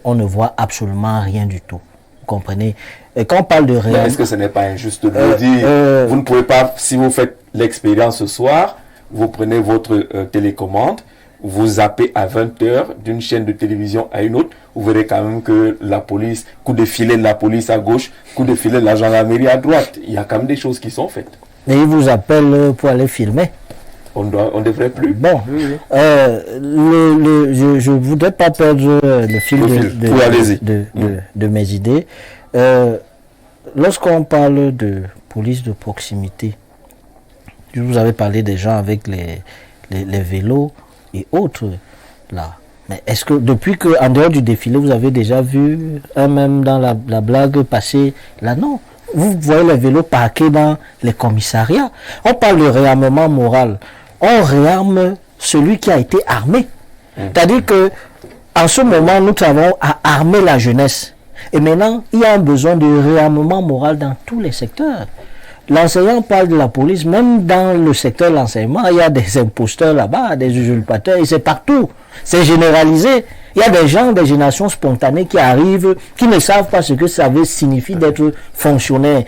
on ne voit absolument rien du tout. Vous comprenez? Et quand on parle de réel... Est-ce que ce n'est pas injuste de le dire? Vous ne pouvez pas, si vous faites l'expérience ce soir, vous prenez votre télécommande, vous zappez à 20h d'une chaîne de télévision à une autre, vous verrez quand même que la police, coup de filet de la police à gauche, coup de filet de la gendarmerie à droite. Il y a quand même des choses qui sont faites. Et ils vous appellent pour aller filmer. On ne devrait plus. Bon, je ne voudrais pas perdre le fil de mes idées. Lorsqu'on parle de police de proximité, vous avez parlé des gens avec les vélos et autres là. Mais est-ce que depuis qu'en dehors du défilé, vous avez déjà vu même dans la blague passer là? Non. Vous voyez les vélos parqués dans les commissariats. On parle de réarmement moral. On réarme celui qui a été armé. C'est-à-dire que en ce moment, nous travaillons à armer la jeunesse. Et maintenant, il y a un besoin de réarmement moral dans tous les secteurs. L'enseignant parle de la police, même dans le secteur de l'enseignement, il y a des imposteurs là-bas, des usurpateurs, et c'est partout. C'est généralisé. Il y a des gens, des générations spontanées qui arrivent, qui ne savent pas ce que ça signifie d'être fonctionnaire.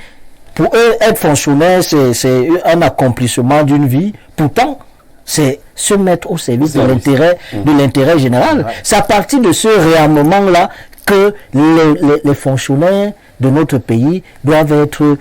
Pour eux, être fonctionnaire, c'est un accomplissement d'une vie. Pourtant, c'est se mettre au service de l'intérêt général. C'est à partir de ce réarmement-là que les fonctionnaires de notre pays doivent être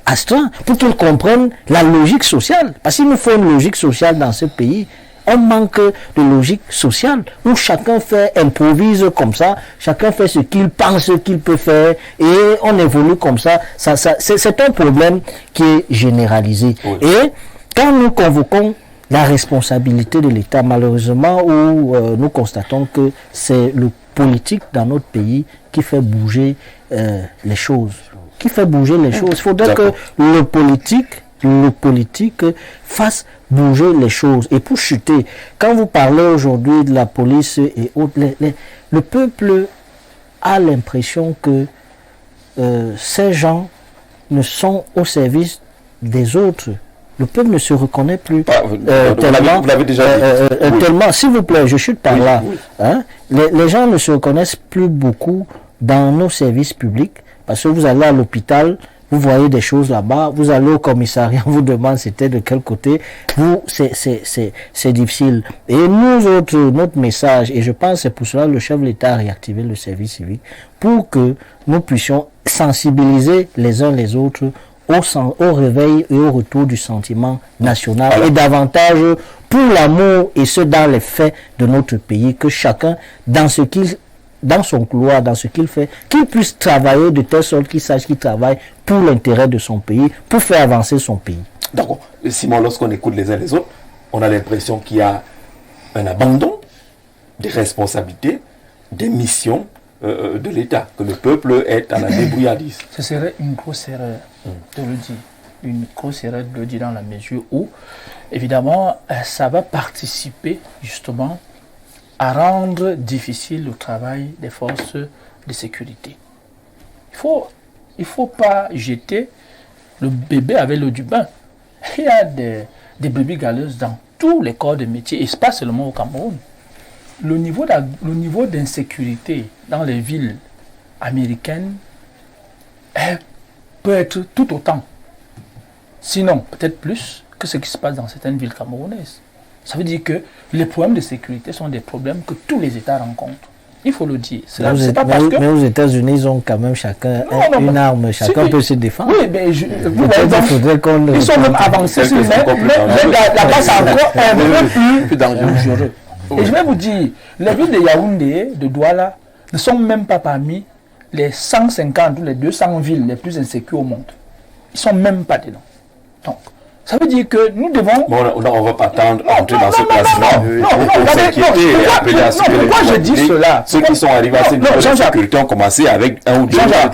astreints pour qu'ils comprennent la logique sociale. Parce qu'il nous faut une logique sociale dans ce pays. On manque de logique sociale où chacun improvise comme ça, chacun fait ce qu'il pense qu'il peut faire et on évolue comme ça. C'est un problème qui est généralisé. Oui. Et quand nous convoquons la responsabilité de l'État, malheureusement, où nous constatons que c'est le politique dans notre pays qui fait bouger les choses. Il faudrait que le politique fasse bouger les choses. Et pour chuter, quand vous parlez aujourd'hui de la police et autres, le peuple a l'impression que ces gens ne sont au service des autres. Le peuple ne se reconnaît plus tellement. Vous l'avez déjà dit. Tellement, s'il vous plaît, je chute par là. Oui. Hein? Les gens ne se reconnaissent plus beaucoup dans nos services publics. Parce que vous allez à l'hôpital, vous voyez des choses là-bas, vous allez au commissariat, on vous demande c'était de quel côté, c'est difficile. Et nous autres, notre message, et je pense que c'est pour cela que le chef de l'État a réactivé le service civique, pour que nous puissions sensibiliser les uns les autres au réveil et au retour du sentiment national et davantage pour l'amour et ce dans les faits de notre pays, que chacun dans son couloir, dans ce qu'il fait, qu'il puisse travailler de telle sorte qu'il sache qu'il travaille pour l'intérêt de son pays, pour faire avancer son pays. D'accord. Simon, lorsqu'on écoute les uns les autres, on a l'impression qu'il y a un abandon des responsabilités, des missions de l'État, que le peuple est à la débrouillardise. Ce serait une grosse erreur de le dire. Une grosse erreur de le dire dans la mesure où, évidemment, ça va participer justement à rendre difficile le travail des forces de sécurité. Il faut pas jeter le bébé avec l'eau du bain. Il y a des brebis galeuses dans tous les corps de métier, et pas seulement au Cameroun. Le niveau d'insécurité dans les villes américaines peut être tout autant, sinon peut-être plus, que ce qui se passe dans certaines villes camerounaises. Ça veut dire que les problèmes de sécurité sont des problèmes que tous les États rencontrent. Il faut le dire. Mais aux États-Unis, ils ont quand même chacun une arme, chacun peut se défendre. Oui, mais ils sont même avancés, mais là-bas, c'est encore un peu plus dangereux. Et je vais vous dire, les villes de Yaoundé, de Douala, ne sont même pas parmi les 150 ou les 200 villes les plus insécures au monde. Ils ne sont même pas dedans. Donc, ça veut dire que nous devons... Bon, on ne va pas attendre à entrer dans ce classement. Pourquoi je dis cela? Ceux qui sont arrivés à cette niveau de sécurité ont commencé avec un ou deux ans.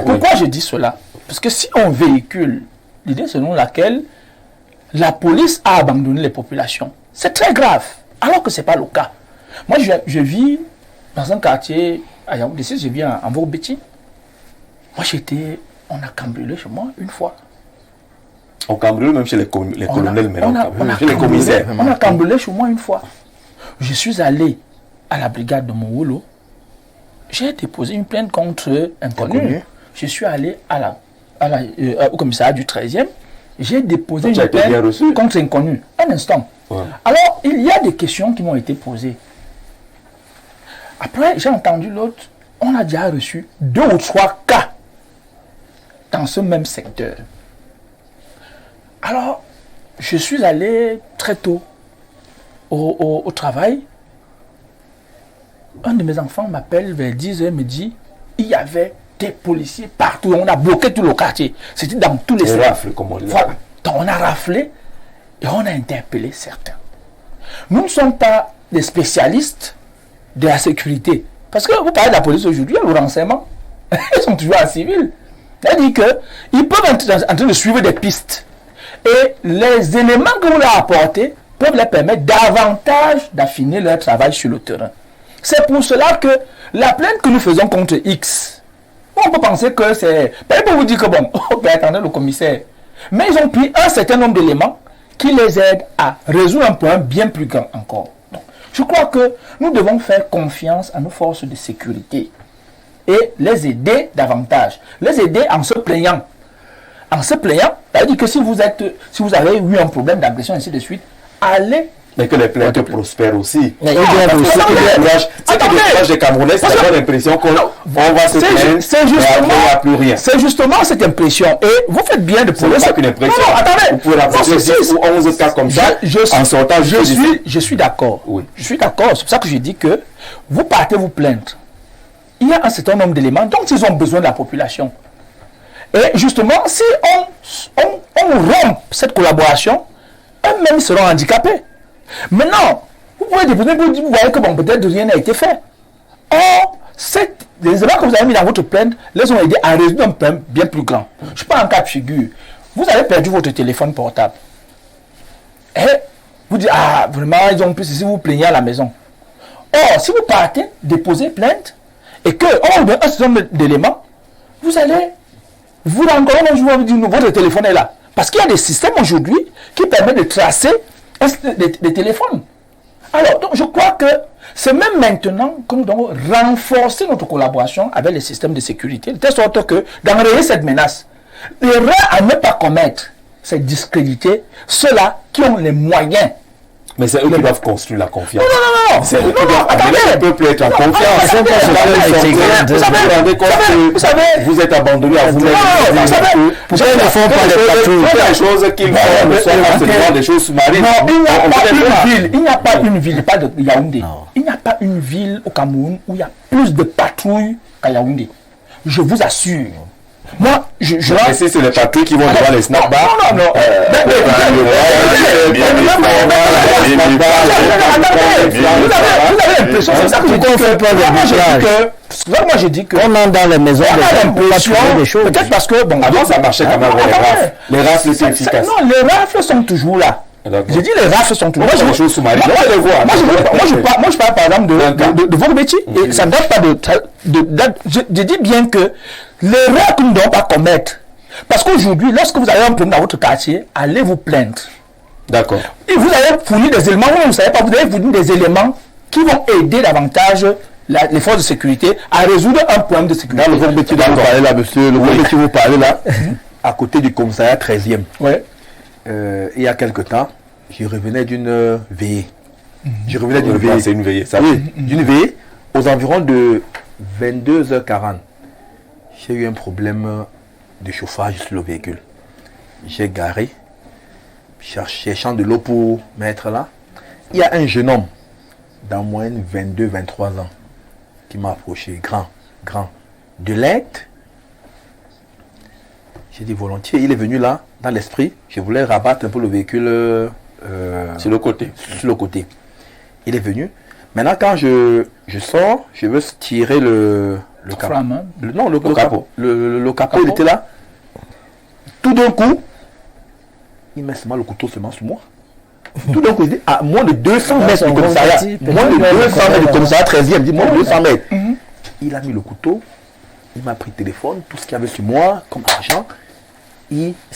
Pourquoi je dis cela? Parce que si on véhicule l'idée selon laquelle la police a abandonné les populations, c'est très grave. Alors que ce n'est pas le cas. Moi, je vis dans un quartier à Yaoundé, je vis en Vorbeti. Moi, on a cambriolé chez moi une fois. On cambriole même chez les colonels maintenant, chez les commissaires. On a cambriolé chez moi une fois. Je suis allé à la brigade de Mouolo. J'ai déposé une plainte contre inconnu. Je suis allé au commissariat du 13e. J'ai déposé une plainte contre inconnu. Un instant. Ouais. Alors, il y a des questions qui m'ont été posées. Après, j'ai entendu l'autre. On a déjà reçu 2 ou 3 cas dans ce même secteur. Alors, je suis allé très tôt au travail. Un de mes enfants m'appelle vers 10h, me dit, il y avait des policiers partout. On a bloqué tout le quartier. C'était dans tous les rafles, comme on dit. Voilà. Donc, on a raflé et on a interpellé certains. Nous ne sommes pas des spécialistes de la sécurité. Parce que vous parlez de la police aujourd'hui, le renseignement, ils sont toujours en civil. C'est-à-dire qu'ils peuvent être en train de suivre des pistes. Et les éléments que vous leur apportez peuvent leur permettre davantage d'affiner leur travail sur le terrain. C'est pour cela que la plainte que nous faisons contre X, on peut penser que c'est... Peut-être pour vous dire que bon, attendez le commissaire. Mais ils ont pris un certain nombre d'éléments qui les aident à résoudre un problème bien plus grand encore. Donc, je crois que nous devons faire confiance à nos forces de sécurité et les aider davantage. Les aider en se plaignant. En se plaignant, c'est-à-dire que si vous avez eu un problème d'agression, ainsi de suite, allez... Mais que les plaintes prospèrent aussi. Mais c'est que décourage des Camerounais, ça donne l'impression qu'on va se plaindre, mais il n'y a plus rien. C'est justement cette impression. Et vous faites bien de poser ça. C'est pas qu'une impression. Non, attendez. Vous pouvez rapporter 10 ou 11 cas comme ça en sortant. Je suis d'accord. Oui. Je suis d'accord. C'est pour ça que je dis que vous partez vous plaindre. Il y a un certain nombre d'éléments dont ils ont besoin de la population. Et justement, si on rompt cette collaboration, eux-mêmes seront handicapés. Maintenant, vous pouvez déposer, vous voyez que bon, peut-être rien n'a été fait. Or, les éléments que vous avez mis dans votre plainte les ont aidés à résoudre un problème bien plus grand. Je ne pas en cas de figure. Vous avez perdu votre téléphone portable. Et vous dites, ah, vraiment, ils ont pu, si vous plaignez à la maison. Or, si vous partez déposer plainte et qu'on vous donne un certain nombre d'éléments, vous allez vous rendre compte un jour, vous dire, votre téléphone est là. Parce qu'il y a des systèmes aujourd'hui qui permettent de tracer des téléphones. Alors, donc, je crois que c'est même maintenant que nous devons renforcer notre collaboration avec les systèmes de sécurité, de telle sorte que d'enrayer cette menace. L'erreur à ne pas commettre, c'est discréditer ceux-là qui ont les moyens. Mais c'est eux qui doivent construire la confiance. Non. C'est eux qui doivent amener le peuple à être en confiance. Vous savez, vous êtes abandonné à vous-même. Vous savez, ne font pas des choses qu'ils font, ne sont pas seulement des choses sous-marines. Non, il n'y a pas une ville, pas de Yaoundé. Il n'y a pas une ville au Cameroun où il y a plus de patrouilles qu'à Yaoundé. Je vous assure. Moi, mais si c'est les patrouilles qui vont devant les snapbars. Non. Vous avez l'impression, c'est ça que je dis que. Moi, j'ai dit que. On entre dans les maisons des choses. Peut-être parce que. Bon, avant, ça marchait quand même avec les rafles. Les rafles étaient efficaces. Non, les rafles sont toujours là. J'ai dit les rafles sont toujours là. Moi, je parle par exemple de votre métier. Et ça ne date pas de. Je dis bien que l'erreur que nous ne devons pas commettre. Parce qu'aujourd'hui, lorsque vous avez un problème dans votre quartier, allez vous plaindre. D'accord. Et vous allez fournir des éléments, vous ne savez pas, vous allez fournir des éléments qui vont aider davantage les forces de sécurité à résoudre un problème de sécurité. Dans le votre métier dont vous parlez là, monsieur, le votre métier vous parlez là, à côté du commissariat 13e. Ouais. Il y a quelque temps, je revenais d'une veillée. Je revenais d'une veillée. C'est une veillée, ça. Oui, d'une veillée aux environs de 22h40. J'ai eu un problème de chauffage sur le véhicule. J'ai garé, cherchant de l'eau pour mettre là. Il y a un jeune homme d'en moyenne 22-23 ans qui m'a approché, grand, de l'aide. J'ai dit volontiers, il est venu là, dans l'esprit, je voulais rabattre un peu le véhicule sur le côté. Il est venu. Maintenant, quand je sors, je veux tirer le capot. Le capot. Le capot, il était là. Tout d'un coup, il met seulement le couteau seulement sur moi. Tout d'un coup, il dit, à moins de 200 mètres du commissariat. Moins de 200 mètres du commissariat 13e, il dit, moins de 200 mètres. Il a mis le couteau, il m'a pris le téléphone, tout ce qu'il y avait sur moi, comme argent.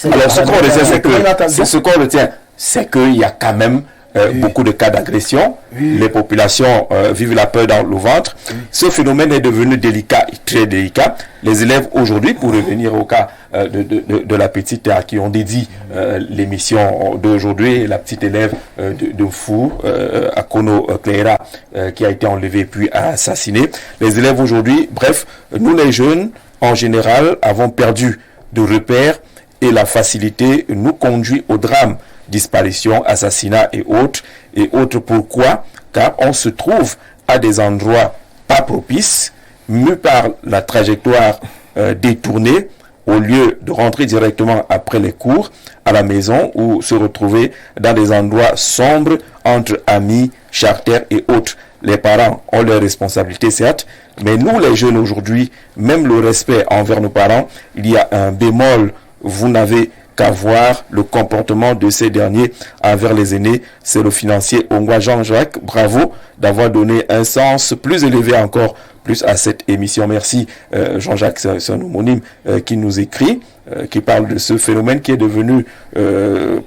Alors, ce qu'on retient, c'est qu'il y a quand même beaucoup de cas d'agression. Les populations vivent la peur dans le ventre. Ce phénomène est devenu délicat, très délicat. Les élèves aujourd'hui, pour revenir au cas de la petite à qui on dédie l'émission d'aujourd'hui, la petite élève de Fou, Akono Cléra, qui a été enlevée puis assassinée. Les élèves aujourd'hui, bref, nous les jeunes, en général, avons perdu de repères et la facilité nous conduit au drame. Disparition, assassinat et autres. Et autres pourquoi? Car on se trouve à des endroits pas propices, mus par la trajectoire détournée, au lieu de rentrer directement après les cours à la maison ou se retrouver dans des endroits sombres entre amis, charters et autres. Les parents ont leurs responsabilités, certes, mais nous les jeunes aujourd'hui, même le respect envers nos parents, il y a un bémol, vous n'avez qu'à voir le comportement de ces derniers envers les aînés. C'est le financier Ongwa Jean-Jacques. Bravo d'avoir donné un sens plus élevé encore plus à cette émission. Merci Jean-Jacques, c'est un homonyme qui nous écrit, qui parle de ce phénomène qui est devenu,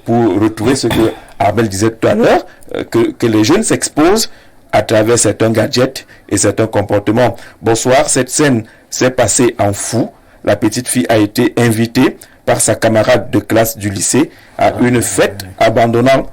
pour retrouver ce que Abel disait tout à l'heure, que les jeunes s'exposent à travers certains gadgets et certains comportements. Bonsoir, cette scène s'est passée en Fou. La petite fille a été invitée par sa camarade de classe du lycée à une fête, abandonnant,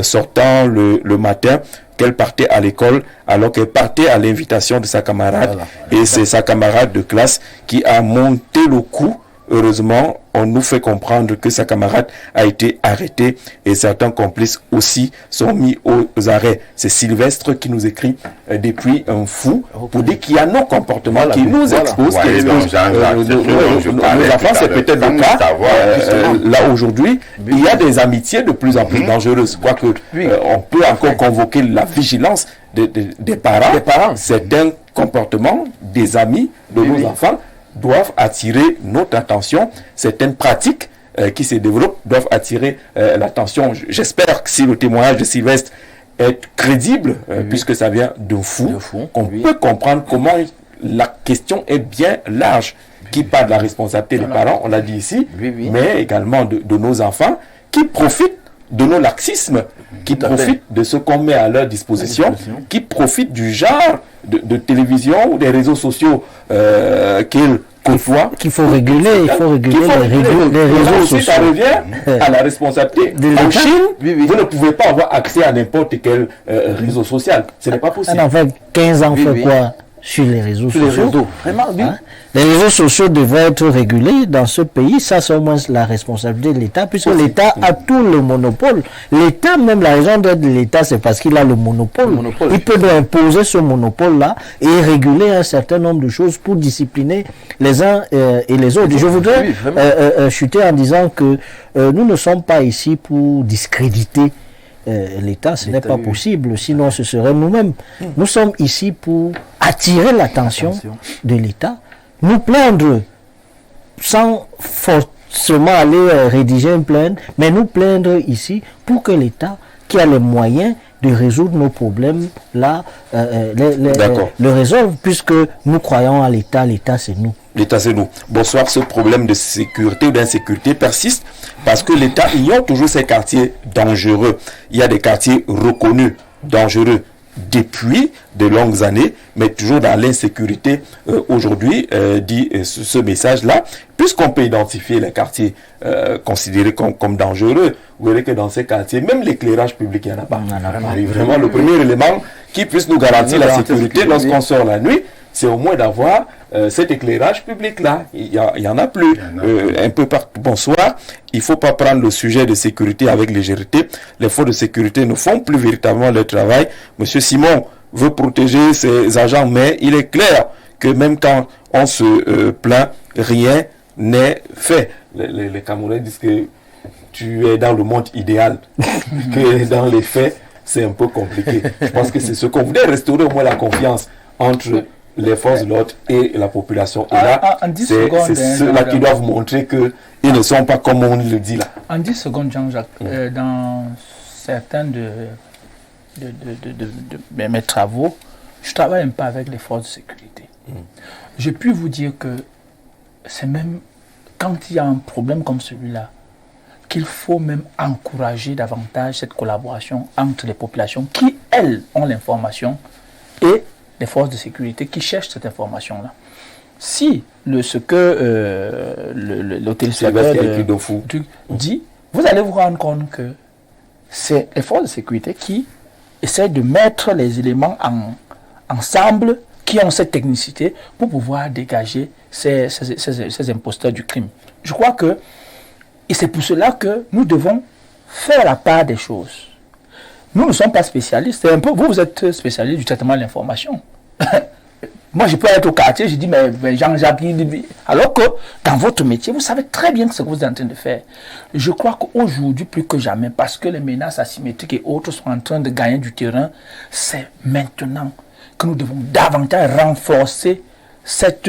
sortant le matin qu'elle partait à l'école alors qu'elle partait à l'invitation de sa camarade. Et c'est sa camarade de classe qui a monté le coup. Heureusement, on nous fait comprendre que sa camarade a été arrêtée et certains complices aussi sont mis aux arrêts. C'est Sylvestre qui nous écrit depuis un Fou pour dire qu'il y a nos comportements qui nous exposent, qui exposent nos enfants. C'est peut-être le cas. Là aujourd'hui, il y a des amitiés de plus en plus dangereuses. Quoique on peut encore convoquer la vigilance des parents. Certains comportements des amis de nos enfants doivent attirer notre attention. Certaines pratiques qui se développent doivent attirer l'attention. J'espère que si le témoignage de Sylvestre est crédible, puisque ça vient d'un Fou, on peut comprendre comment la question est bien large, qui parle de la responsabilité des parents, on l'a dit ici, mais également de nos enfants, qui profitent de nos laxismes, qui profitent de ce qu'on met à leur disposition, qui profitent du genre de télévision ou des réseaux sociaux qu'ils côtoient. Qu'il faut réguler, les réseaux sociaux. Ça revient à la responsabilité. En Chine, vous ne pouvez pas avoir accès à n'importe quel réseau social. Ce n'est pas possible. En fait, 15 ans fait quoi sur les réseaux sociaux? Vraiment, oui. Les réseaux sociaux devraient être régulés dans ce pays. Ça, c'est au moins la responsabilité de l'État, puisque l'État a tout le monopole. L'État, même la raison d'être de l'État, c'est parce qu'il a le monopole. Il peut imposer ce monopole-là et réguler un certain nombre de choses pour discipliner les uns et les autres. Je voudrais chuter en disant que nous ne sommes pas ici pour discréditer l'État, ce n'est pas possible, sinon ce serait nous-mêmes. Nous sommes ici pour attirer l'attention de l'État, nous plaindre sans forcément aller rédiger une plainte, mais nous plaindre ici pour que l'État, qui a les moyens de résoudre nos problèmes, là, le résolve, puisque nous croyons à l'État, l'État c'est nous. L'État, c'est nous. Bonsoir, ce problème de sécurité ou d'insécurité persiste parce que l'État ignore toujours ces quartiers dangereux. Il y a des quartiers reconnus dangereux depuis de longues années, mais toujours dans l'insécurité. Aujourd'hui, dit ce message-là, puisqu'on peut identifier les quartiers considérés comme dangereux, vous verrez que dans ces quartiers, même l'éclairage public, il n'y en a pas. Vraiment, le premier élément qui puisse nous garantir la sécurité lorsqu'on sort la nuit, c'est au moins d'avoir cet éclairage public-là. Il y en a plus. Un peu partout. Bonsoir. Il ne faut pas prendre le sujet de sécurité avec légèreté. Les forces de sécurité ne font plus véritablement leur travail. Monsieur Simon veut protéger ses agents, mais il est clair que même quand on se plaint, rien n'est fait. Les Camerounais disent que tu es dans le monde idéal, que dans les faits, c'est un peu compliqué. Je pense que c'est ce qu'on voulait, restaurer au moins la confiance entre les forces de l'ordre et la population. Et là, c'est ceux-là qui doivent montrer qu'ils ne sont pas comme on le dit là. En 10 secondes, Jean-Jacques, dans certains de mes travaux, je travaille un peu avec les forces de sécurité. Je puis vous dire que c'est même quand il y a un problème comme celui-là, qu'il faut même encourager davantage cette collaboration entre les populations qui, elles, ont l'information et les forces de sécurité qui cherchent cette information-là. Si ce que le téléspectateur dit, vous allez vous rendre compte que c'est les forces de sécurité qui essaient de mettre les éléments ensemble, qui ont cette technicité pour pouvoir dégager ces imposteurs du crime. Je crois que, et c'est pour cela que nous devons faire la part des choses. Nous ne sommes pas spécialistes. C'est un peu, vous êtes spécialiste du traitement de l'information. Moi, je peux être au quartier, je dis, mais Jean-Jacques, alors que dans votre métier, vous savez très bien ce que vous êtes en train de faire. Je crois qu'aujourd'hui, plus que jamais, parce que les menaces asymétriques et autres sont en train de gagner du terrain, c'est maintenant que nous devons davantage renforcer cette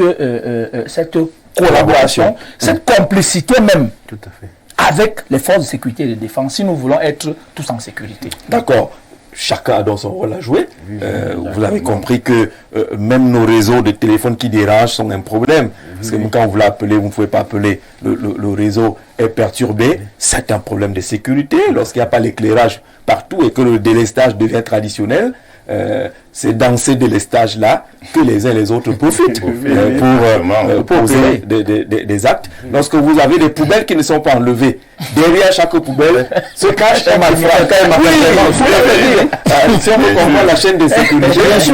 collaboration, cette complicité même. Tout à fait. Avec les forces de sécurité et de défense, si nous voulons être tous en sécurité. D'accord. Chacun a donc son rôle à jouer. Vous avez compris que même nos réseaux de téléphone qui dérangent sont un problème. Parce que quand vous l'appelez, vous ne pouvez pas appeler. Le réseau est perturbé. C'est un problème de sécurité. Lorsqu'il n'y a pas l'éclairage partout et que le délestage devient traditionnel, c'est dans ces délestages-là que les uns et les autres profitent pour poser des actes. Lorsque vous avez des poubelles qui ne sont pas enlevées, derrière chaque poubelle se cache un malfrat. Si on veut comprendre la chaîne de sécurité, c'est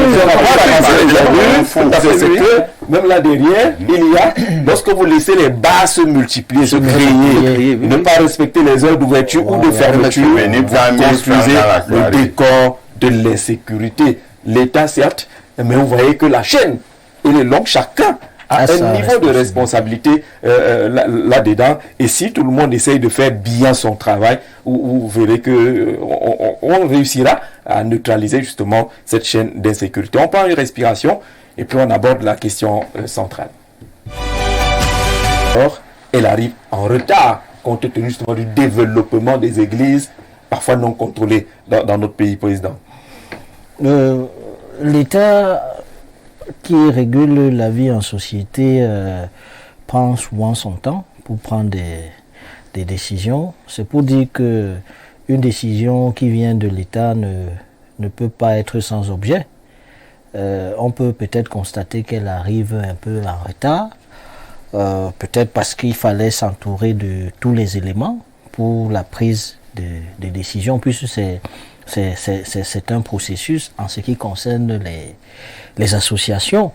que même là derrière, il y a, lorsque vous laissez les bas se multiplier, se créer, ne pas respecter les heures d'ouverture ou de fermeture, vous construisez le décor de l'insécurité. L'État, certes, mais vous voyez que la chaîne, elle est longue, chacun a un niveau de responsabilité là-dedans. Et si tout le monde essaye de faire bien son travail, vous verrez qu'on réussira à neutraliser justement cette chaîne d'insécurité. On prend une respiration et puis on aborde la question centrale. Or, elle arrive en retard, compte tenu justement du développement des églises, parfois non contrôlées dans notre pays, président. L'État qui régule la vie en société prend souvent son temps pour prendre des décisions. C'est pour dire que une décision qui vient de l'État ne peut pas être sans objet. On peut peut-être constater qu'elle arrive un peu en retard. peut-être parce qu'il fallait s'entourer de tous les éléments pour la prise de décision, puisque c'est un processus en ce qui concerne les associations.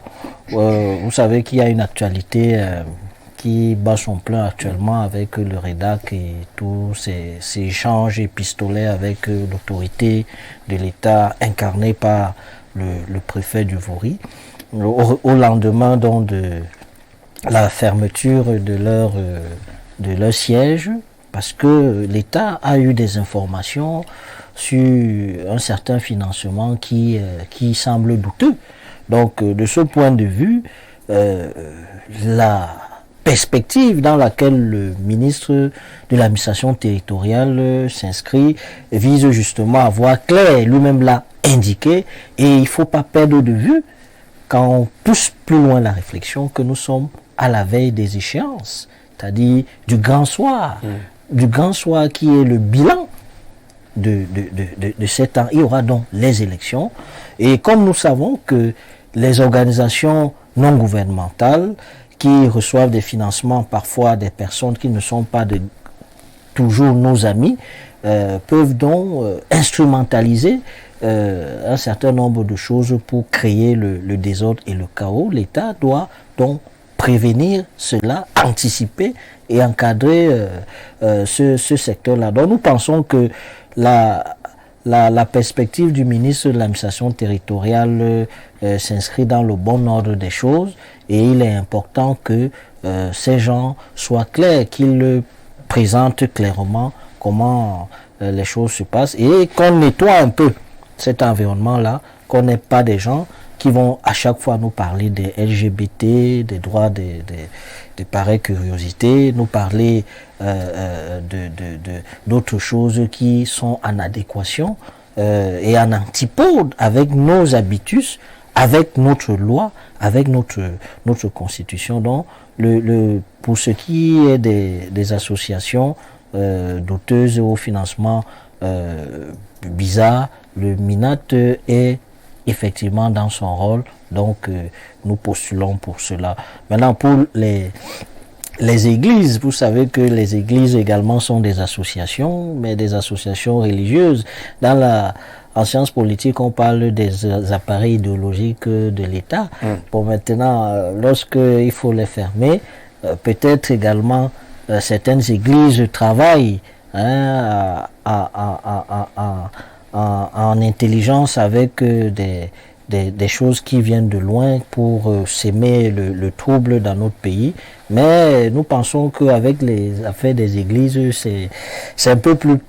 Vous savez qu'il y a une actualité qui bat son plein actuellement avec le REDAC et tous ces échanges épistolaires avec l'autorité de l'État incarnée par le préfet du Vaury, au lendemain donc de la fermeture de leur siège, parce que l'État a eu des informations sur un certain financement qui semble douteux. Donc, de ce point de vue, la perspective dans laquelle le ministre de l'administration territoriale s'inscrit vise justement à voir clair, lui-même l'a indiqué, et il ne faut pas perdre de vue, quand on pousse plus loin la réflexion, que nous sommes à la veille des échéances, c'est-à-dire du grand soir, du grand soir qui est le bilan de 7 ans. Il y aura donc les élections, et comme nous savons que les organisations non gouvernementales qui reçoivent des financements, parfois des personnes qui ne sont pas toujours nos amis, peuvent donc instrumentaliser un certain nombre de choses pour créer le désordre et le chaos. L'État doit donc prévenir cela, anticiper et encadrer ce secteur-là. Donc nous pensons que la perspective du ministre de l'administration territoriale s'inscrit dans le bon ordre des choses, et il est important que ces gens soient clairs, qu'ils présentent clairement comment les choses se passent, et qu'on nettoie un peu cet environnement-là, qu'on n'ait pas des gens qui vont à chaque fois nous parler des LGBT, des droits de pareilles curiosités, nous parler d'autres choses qui sont en adéquation et en antipode avec nos habitus, avec notre loi, avec notre constitution. Donc, pour ce qui est des associations douteuses au financement bizarre, le MINAT est effectivement dans son rôle, donc nous postulons pour cela. Maintenant, pour les églises, vous savez que les églises également sont des associations, mais des associations religieuses. En sciences politiques, on parle des appareils idéologiques de l'État. Bon, maintenant, lorsqu'il faut les fermer, peut-être également certaines églises travaillent en intelligence avec des choses qui viennent de loin pour s'aimer le trouble dans notre pays. Mais nous pensons qu'avec les affaires des églises, c'est un peu plus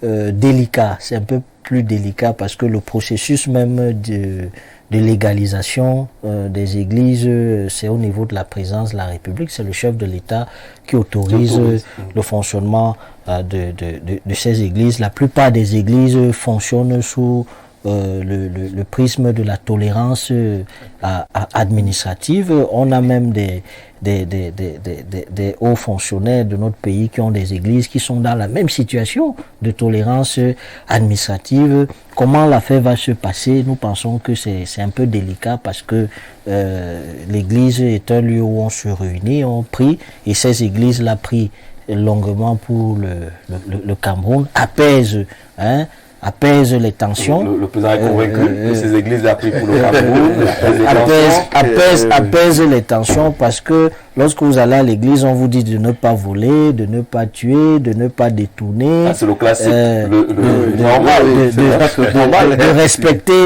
délicat. C'est un peu plus délicat parce que le processus même de légalisation des églises, c'est au niveau de la présidence de la République. C'est le chef de l'État qui autorise le fonctionnement de ces églises. La plupart des églises fonctionnent sous le prisme de la tolérance administrative. On a même des hauts fonctionnaires de notre pays qui ont des églises qui sont dans la même situation de tolérance administrative. Comment l'affaire va se passer? Nous pensons que c'est un peu délicat parce que l'église est un lieu où on se réunit, on prie, et ces églises-là prient longuement pour le Cameroun, apaise les tensions. Le président est convaincu que ces églises prient pour le Cameroun, apaise les tensions, parce que lorsque vous allez à l'église, on vous dit de ne pas voler, de ne pas tuer, de ne pas détourner. C'est le classique,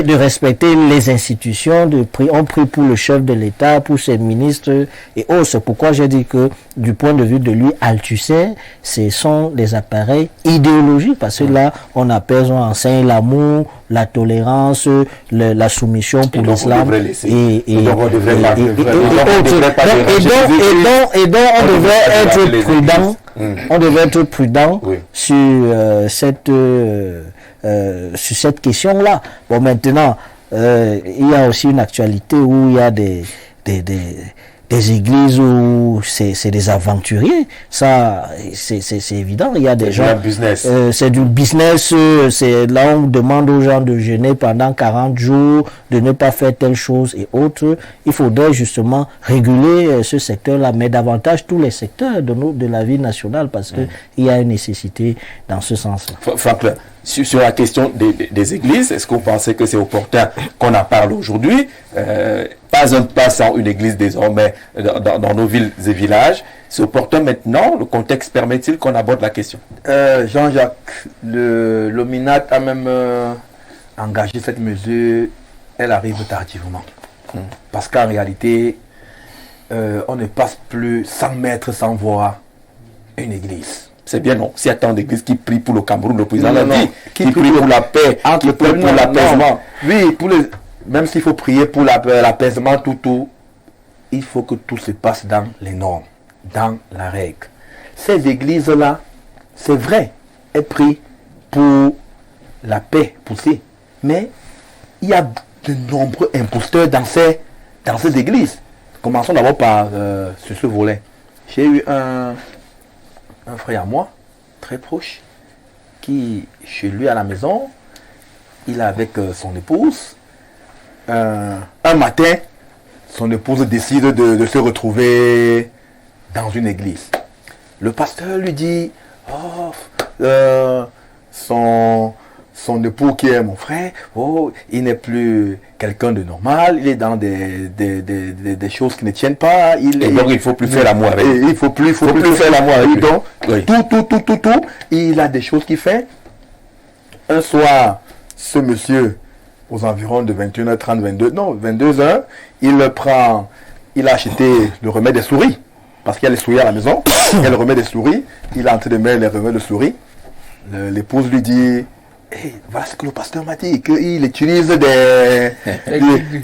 de respecter les institutions, on prie pour le chef de l'État, pour ses ministres et autres. C'est pourquoi j'ai dit que du point de vue de lui, Althusser, ce sont des appareils idéologiques, parce que là, on enseigne l'amour, la tolérance, la soumission pour l'islam, et donc on devrait être prudent. On devrait être prudent sur cette question-là. Bon, maintenant, il y a aussi une actualité où il y a des des églises où c'est des aventuriers. Ça, c'est évident. Il y a des gens... C'est du business. C'est là on demande aux gens de jeûner pendant 40 jours, de ne pas faire telle chose et autres. Il faudrait justement réguler ce secteur-là, mais davantage tous les secteurs de la vie nationale, parce que il y a une nécessité dans ce sens-là. Franklin, sur la question des églises, est-ce que vous pensez que c'est opportun qu'on en parle aujourd'hui? Pas un pas sans une église désormais dans nos villes et villages. C'est opportun maintenant, le contexte permet-il qu'on aborde la question? Jean-Jacques, le MINAT a même engagé cette mesure, elle arrive tardivement. Parce qu'en réalité, on ne passe plus 100 mètres sans voir une église. C'est bien, non? S'il y a tant d'églises qui prient pour le Cameroun, le président l'a dit, qui prient pour la paix, qui prient pour l'apaisement. Oui, même s'il faut prier pour l'apaisement, tout, il faut que tout se passe dans les normes, dans la règle. Ces églises-là, c'est vrai, elles prient pour la paix, mais il y a de nombreux imposteurs dans ces églises. Commençons d'abord par sur ce volet. J'ai eu un frère à moi, très proche, qui, chez lui à la maison, il est avec son épouse. Un matin, son épouse décide de se retrouver dans une église. Le pasteur lui dit, son époux qui est mon frère, il n'est plus quelqu'un de normal, il est dans des choses qui ne tiennent pas. Donc il ne faut plus faire l'amour avec lui. Il ne faut plus faire l'amour avec lui. Donc, tout, il a des choses qu'il fait. Un soir, ce monsieur, aux environs de 21h30, 22h, il a acheté le remède des souris, parce qu'il y a les souris à la maison, il y a le remède des souris, il est en train de mettre les remèdes de souris. L'épouse lui dit, voilà ce que le pasteur m'a dit, qu'il utilise des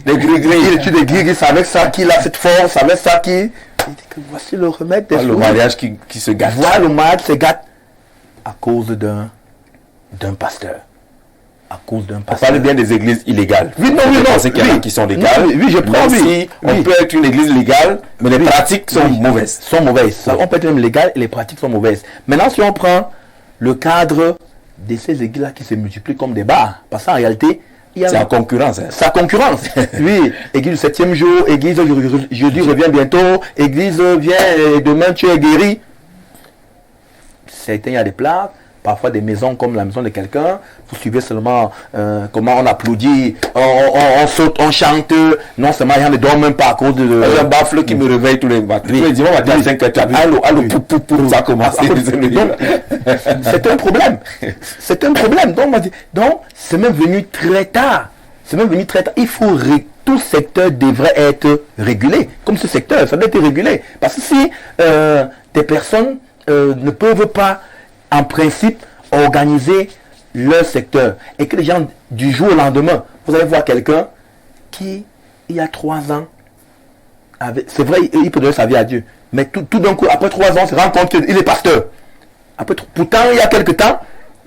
gris-gris, il utilise des gris-gris, c'est avec ça qu'il a cette force, avec ça qu'il... Il dit que voici le remède des souris. Le mariage qui se gâte. Voilà, le mariage se gâte à cause d'un pasteur. À cause d'un pasteur. On parle bien des églises illégales. Oui, non. C'est qu'il y en a qui sont légales. Oui, je prends, oui. On peut être une église légale, mais les pratiques sont mauvaises. On peut être même légal et les pratiques sont mauvaises. Maintenant, si on prend le cadre de ces églises-là qui se multiplient comme des bars, parce qu'en réalité, c'est en concurrence. C'est en concurrence. Oui, église du 7e jour, église jeudi revient bientôt, église vient demain tu es guéri. Certains, il y a des plaques. Parfois des maisons comme la maison de quelqu'un, vous suivez seulement comment on applaudit, on saute, on chante, non seulement il ne dort même pas à cause de... un baffle qui me réveille tous les matins. Tous les dimanches matin à 5h, allô, pour ça commence. C'est un problème. C'est un problème. Donc, c'est même venu très tard. Il faut... Tout secteur devrait être régulé. Comme ce secteur, ça doit être régulé. Parce que si des personnes ne peuvent pas en principe organiser leur secteur et que les gens du jour au lendemain, vous allez voir quelqu'un qui il y a 3 ans c'est vrai, il peut donner sa vie à Dieu, mais tout d'un coup après 3 ans on se rend compte qu'il est pasteur. Pourtant il y a quelque temps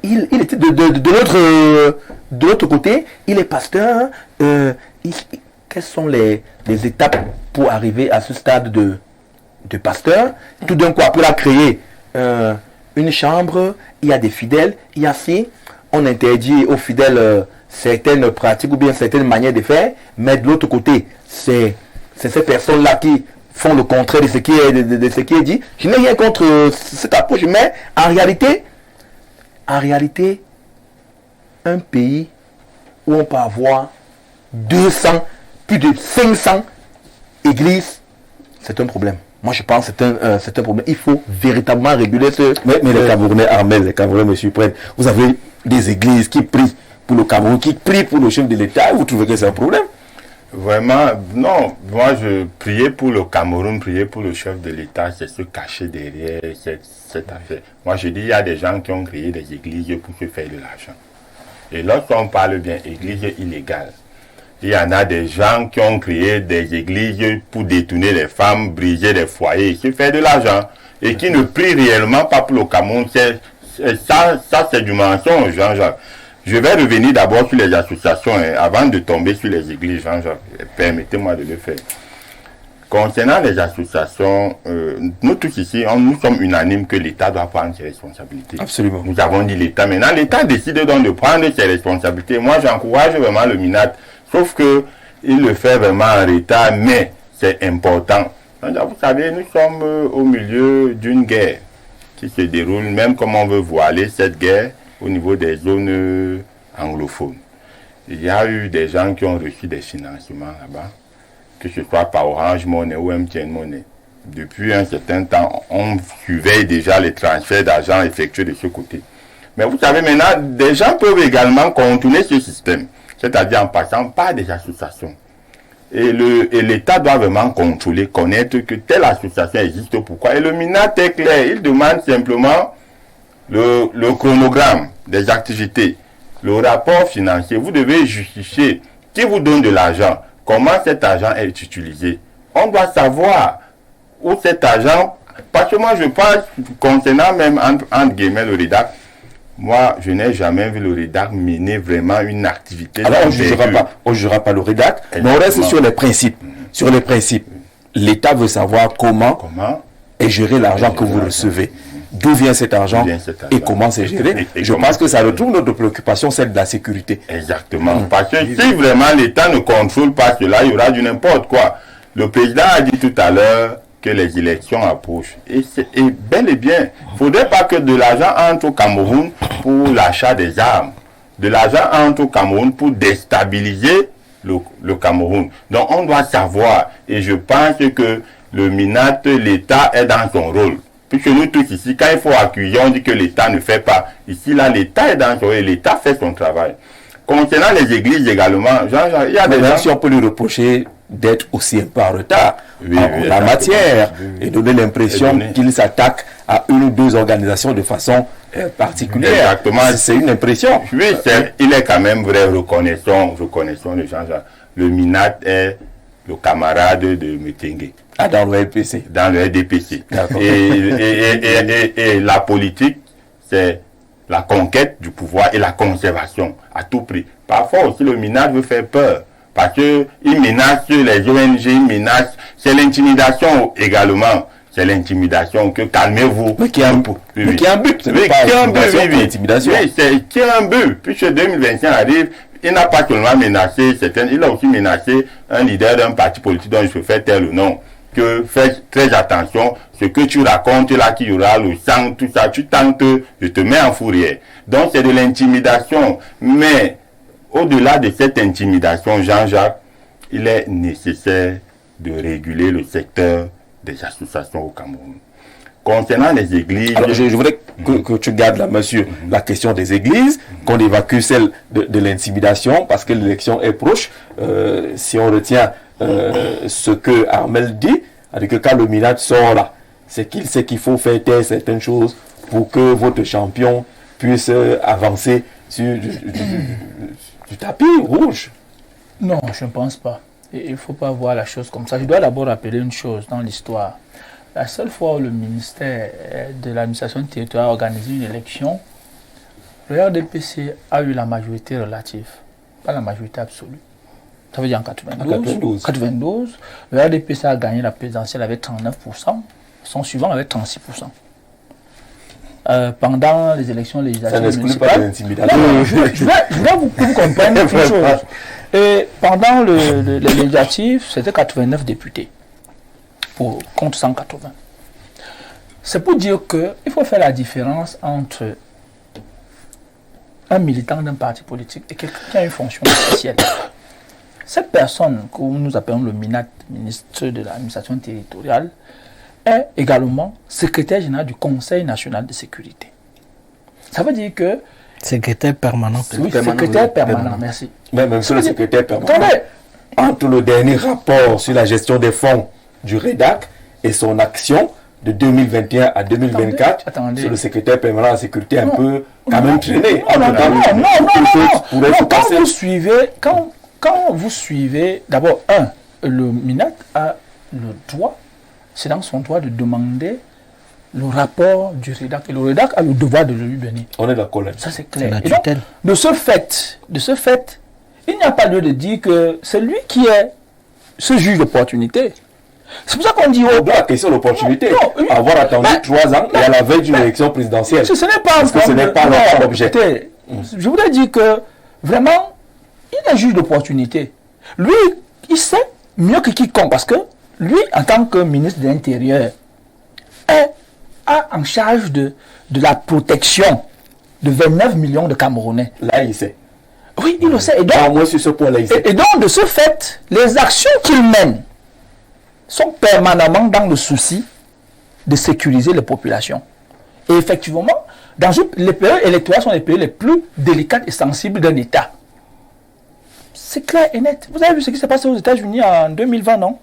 il était de l'autre côté, il est pasteur. Quelles sont les étapes pour arriver à ce stade de pasteur? Tout d'un coup après il a créé une chambre, il y a des fidèles, il y a on interdit aux fidèles certaines pratiques ou bien certaines manières de faire, mais de l'autre côté, c'est ces personnes-là qui font le contraire de ce qui est dit. Je n'ai rien contre cette approche, mais en réalité, un pays où on peut avoir 200, plus de 500 églises, c'est un problème. Moi, je pense que c'est un problème. Il faut véritablement réguler ce... Mais les Camerounais, Armel, les Camerounais, monsieur Prenne, vous avez des églises qui prient pour le Cameroun, qui prient pour le chef de l'État. Vous trouvez que c'est un problème? Vraiment, non. Moi, je priais pour le Cameroun, prier pour le chef de l'État, c'est se cacher derrière cette affaire. Moi, je dis, il y a des gens qui ont créé des églises pour se faire de l'argent. Et lorsqu'on parle bien église illégale, il y en a des gens qui ont créé des églises pour détourner les femmes, briser les foyers, se faire de l'argent. Et qui ne prient réellement pas pour le Cameroun. Ça c'est du mensonge, Jean-Jacques. Je vais revenir d'abord sur les associations, avant de tomber sur les églises, Jean-Jacques. Permettez-moi de le faire. Concernant les associations, nous tous ici, nous sommes unanimes que l'État doit prendre ses responsabilités. Absolument. Nous avons dit l'État. Maintenant, l'État décide donc de prendre ses responsabilités. Moi, j'encourage vraiment le MINAT, sauf que il le fait vraiment en retard, mais c'est important. Donc, vous savez, nous sommes au milieu d'une guerre qui se déroule, même comme on veut voiler cette guerre au niveau des zones anglophones. Il y a eu des gens qui ont reçu des financements là-bas, que ce soit par Orange Money ou MTN Money. Depuis un certain temps, on surveille déjà les transferts d'argent effectués de ce côté. Mais vous savez maintenant, des gens peuvent également contourner ce système, c'est-à-dire en passant par des associations. Et l'État doit vraiment contrôler, connaître que telle association existe, pourquoi. Et le MINAT est clair, il demande simplement le chronogramme des activités, le rapport financier. Vous devez justifier qui vous donne de l'argent, comment cet argent est utilisé. On doit savoir où cet argent, parce que moi je pense, concernant même entre guillemets le REDAC, moi je n'ai jamais vu le REDAC mener vraiment une activité. Alors on ne jugera pas le REDAC, mais on reste sur les principes. Sur les principes, l'État veut savoir comment est géré l'argent que vous recevez. D'où vient cet argent et comment c'est géré. Je pense que ça retourne notre préoccupation, celle de la sécurité. Exactement. Parce que si vraiment l'État ne contrôle pas cela, il y aura du n'importe quoi. Le président a dit tout à l'heure que les élections approchent. Et bel et bien, il ne faudrait pas que de l'argent entre au Cameroun pour l'achat des armes. De l'argent entre au Cameroun pour déstabiliser le Cameroun. Donc on doit savoir. Et je pense que le MINAT, l'État est dans son rôle. Puisque nous tous ici, quand il faut accueillir, on dit que l'État ne fait pas. Ici, là, l'État est dans son rôle et l'État fait son travail. Concernant les églises également, il y a des gens... Si on peut lui reprocher d'être aussi un peu en retard en la matière et donner l'impression qu'il s'attaque à une ou deux organisations de façon particulière. Exactement. C'est une impression. Oui, il est quand même vrai, reconnaissons les gens. Le MINAT est le camarade de Metengue. Ah, dans le LPC. Dans le LDPC. Et la politique, c'est la conquête du pouvoir et la conservation à tout prix. Parfois aussi, le MINAT veut faire peur. Parce qu'il menace les ONG, il menace. C'est l'intimidation également. C'est l'intimidation que calmez-vous. Mais qui a un but. Oui, qui a un but. L'intimidation. Oui, qui a un but. Puisque 2021 arrive, il n'a pas seulement menacé certaines, il a aussi menacé un leader d'un parti politique dont je peux faire tel ou non. Que fais très attention, ce que tu racontes là, qu'il y aura le sang, tout ça, tu tentes, je te mets en fourrière. Donc c'est de l'intimidation. Mais au-delà de cette intimidation, Jean-Jacques, il est nécessaire de réguler le secteur des associations au Cameroun. Concernant les églises... Alors, je voudrais que tu gardes la mesure, la question des églises, qu'on évacue celle de l'intimidation, parce que l'élection est proche. Si on retient ce que Armel dit, avec que quand le MINAT sort là, c'est qu'il sait qu'il faut faire taire certaines choses pour que votre champion puisse avancer sur du tapis rouge. Non, je ne pense pas. Il ne faut pas voir la chose comme ça. Je dois d'abord rappeler une chose dans l'histoire. La seule fois où le ministère de l'administration territoriale a organisé une élection, le RDPC a eu la majorité relative, pas la majorité absolue. Ça veut dire en 92. Le RDPC a gagné la présidentielle avec 39%, son suivant avec 36%. Pendant les élections législatives municipales, je vais vous comprendre une chose. Et pendant les législatives, c'était 89 députés contre 180. C'est pour dire qu'il faut faire la différence entre un militant d'un parti politique et quelqu'un qui a une fonction officielle. Cette personne que nous appelons le MINAT, ministre de l'administration territoriale, est également secrétaire général du Conseil national de sécurité. Ça veut dire que... Secrétaire permanent. Oui, secrétaire permanent, merci. Même sur le secrétaire permanent, entre le dernier rapport sur la gestion des fonds du REDAC et son action de 2021 à 2024, attendez. sur le secrétaire permanent de la sécurité un peu quand même traîné. Quand vous suivez, d'abord, le MINAT a le droit, c'est dans son droit de demander le rapport du REDAC. Et le REDAC a le devoir de le lui donner. On est d'accord là. Ça, c'est clair. Et donc, de ce fait, il n'y a pas lieu de dire que c'est lui qui est ce juge d'opportunité. C'est pour ça qu'on dit... On doit la question de l'opportunité. Avoir attendu 3 ans et à la veille d'une élection présidentielle. Ce n'est pas parce que ce n'est pas l'objet. Je voudrais dire que, vraiment, il est juge d'opportunité. Lui, il sait mieux que quiconque, parce que lui, en tant que ministre de l'Intérieur, a en charge de la protection de 29 millions de Camerounais. Là, il sait. Oui, il le sait. Et donc, moi, sur ce point-là, il sait. Et donc, de ce fait, les actions qu'il mène sont permanemment dans le souci de sécuriser les populations. Et effectivement, les périodes électorales sont les périodes les plus délicates et sensibles d'un État. C'est clair et net. Vous avez vu ce qui s'est passé aux États-Unis en 2020, non?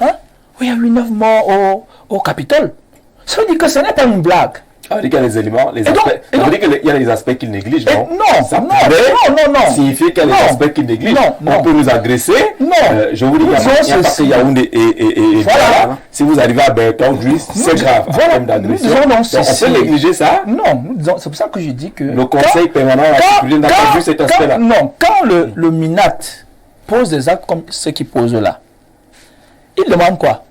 Hein? Oui, il y a eu 9 morts au Capitole. Ça veut dire que ce n'est pas une blague. Ça veut dire qu'il y a des éléments, ça veut dire qu'il y a des aspects qu'il néglige, non? Non. Signifier qu'il y a des aspects qu'il néglige. On peut nous agresser. Non. Je vous dis, il y a pas que Yaoundé et voilà. Si vous arrivez à Bertrand, c'est grave. En termes d'agression. On peut négliger ça? Non. C'est pour ça que je dis que... Le Conseil permanent à la sécurité n'a pas vu cet aspect-là. Non. Quand le MINAT pose des actes comme ceux qu'il pose là, il demande quoi?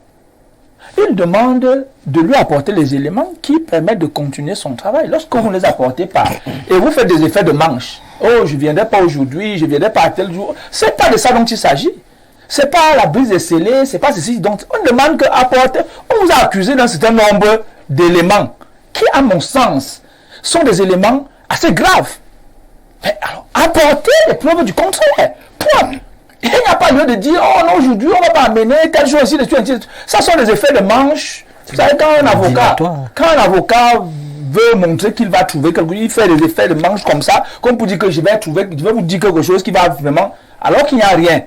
Il demande de lui apporter les éléments qui permettent de continuer son travail. Lorsque vous ne les apportez pas, et vous faites des effets de manche, oh, je ne viendrai pas aujourd'hui, je ne viendrai pas à tel jour, ce n'est pas de ça dont il s'agit. Ce n'est pas la brise des scellés, ce n'est pas ceci. Donc, on demande qu'apporter, on vous a accusé d'un certain nombre d'éléments qui, à mon sens, sont des éléments assez graves. Mais alors, apportez les preuves du contraire. Point. Il n'y a pas lieu de dire, oh non, aujourd'hui, on ne va pas amener tel jour aussi, ça sont des effets de manche. Vous savez, quand un avocat veut montrer qu'il va trouver quelque chose, il fait des effets de manche comme ça, comme pour dire que je vais vous dire quelque chose qui va vraiment, alors qu'il n'y a rien.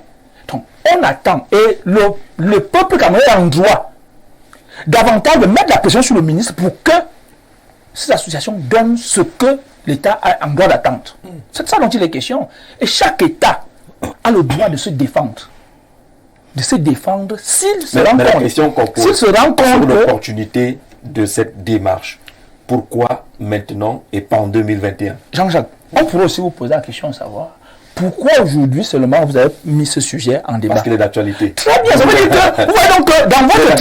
Donc, on attend. Et le peuple camerounais est en droit davantage de mettre la pression sur le ministre pour que ces associations donnent ce que l'État a en droit d'attendre. C'est de ça dont il est question. Et chaque État a le droit de se défendre. De se défendre s'il se rend compte. La question qu'on pose sur l'opportunité de cette démarche. Pourquoi maintenant et pas en 2021? Jean-Jacques, on pourrait aussi vous poser la question de savoir pourquoi aujourd'hui seulement vous avez mis ce sujet en débat. Parce qu'il est d'actualité. Très bien, ça veut dire que vous voyez donc que dans votre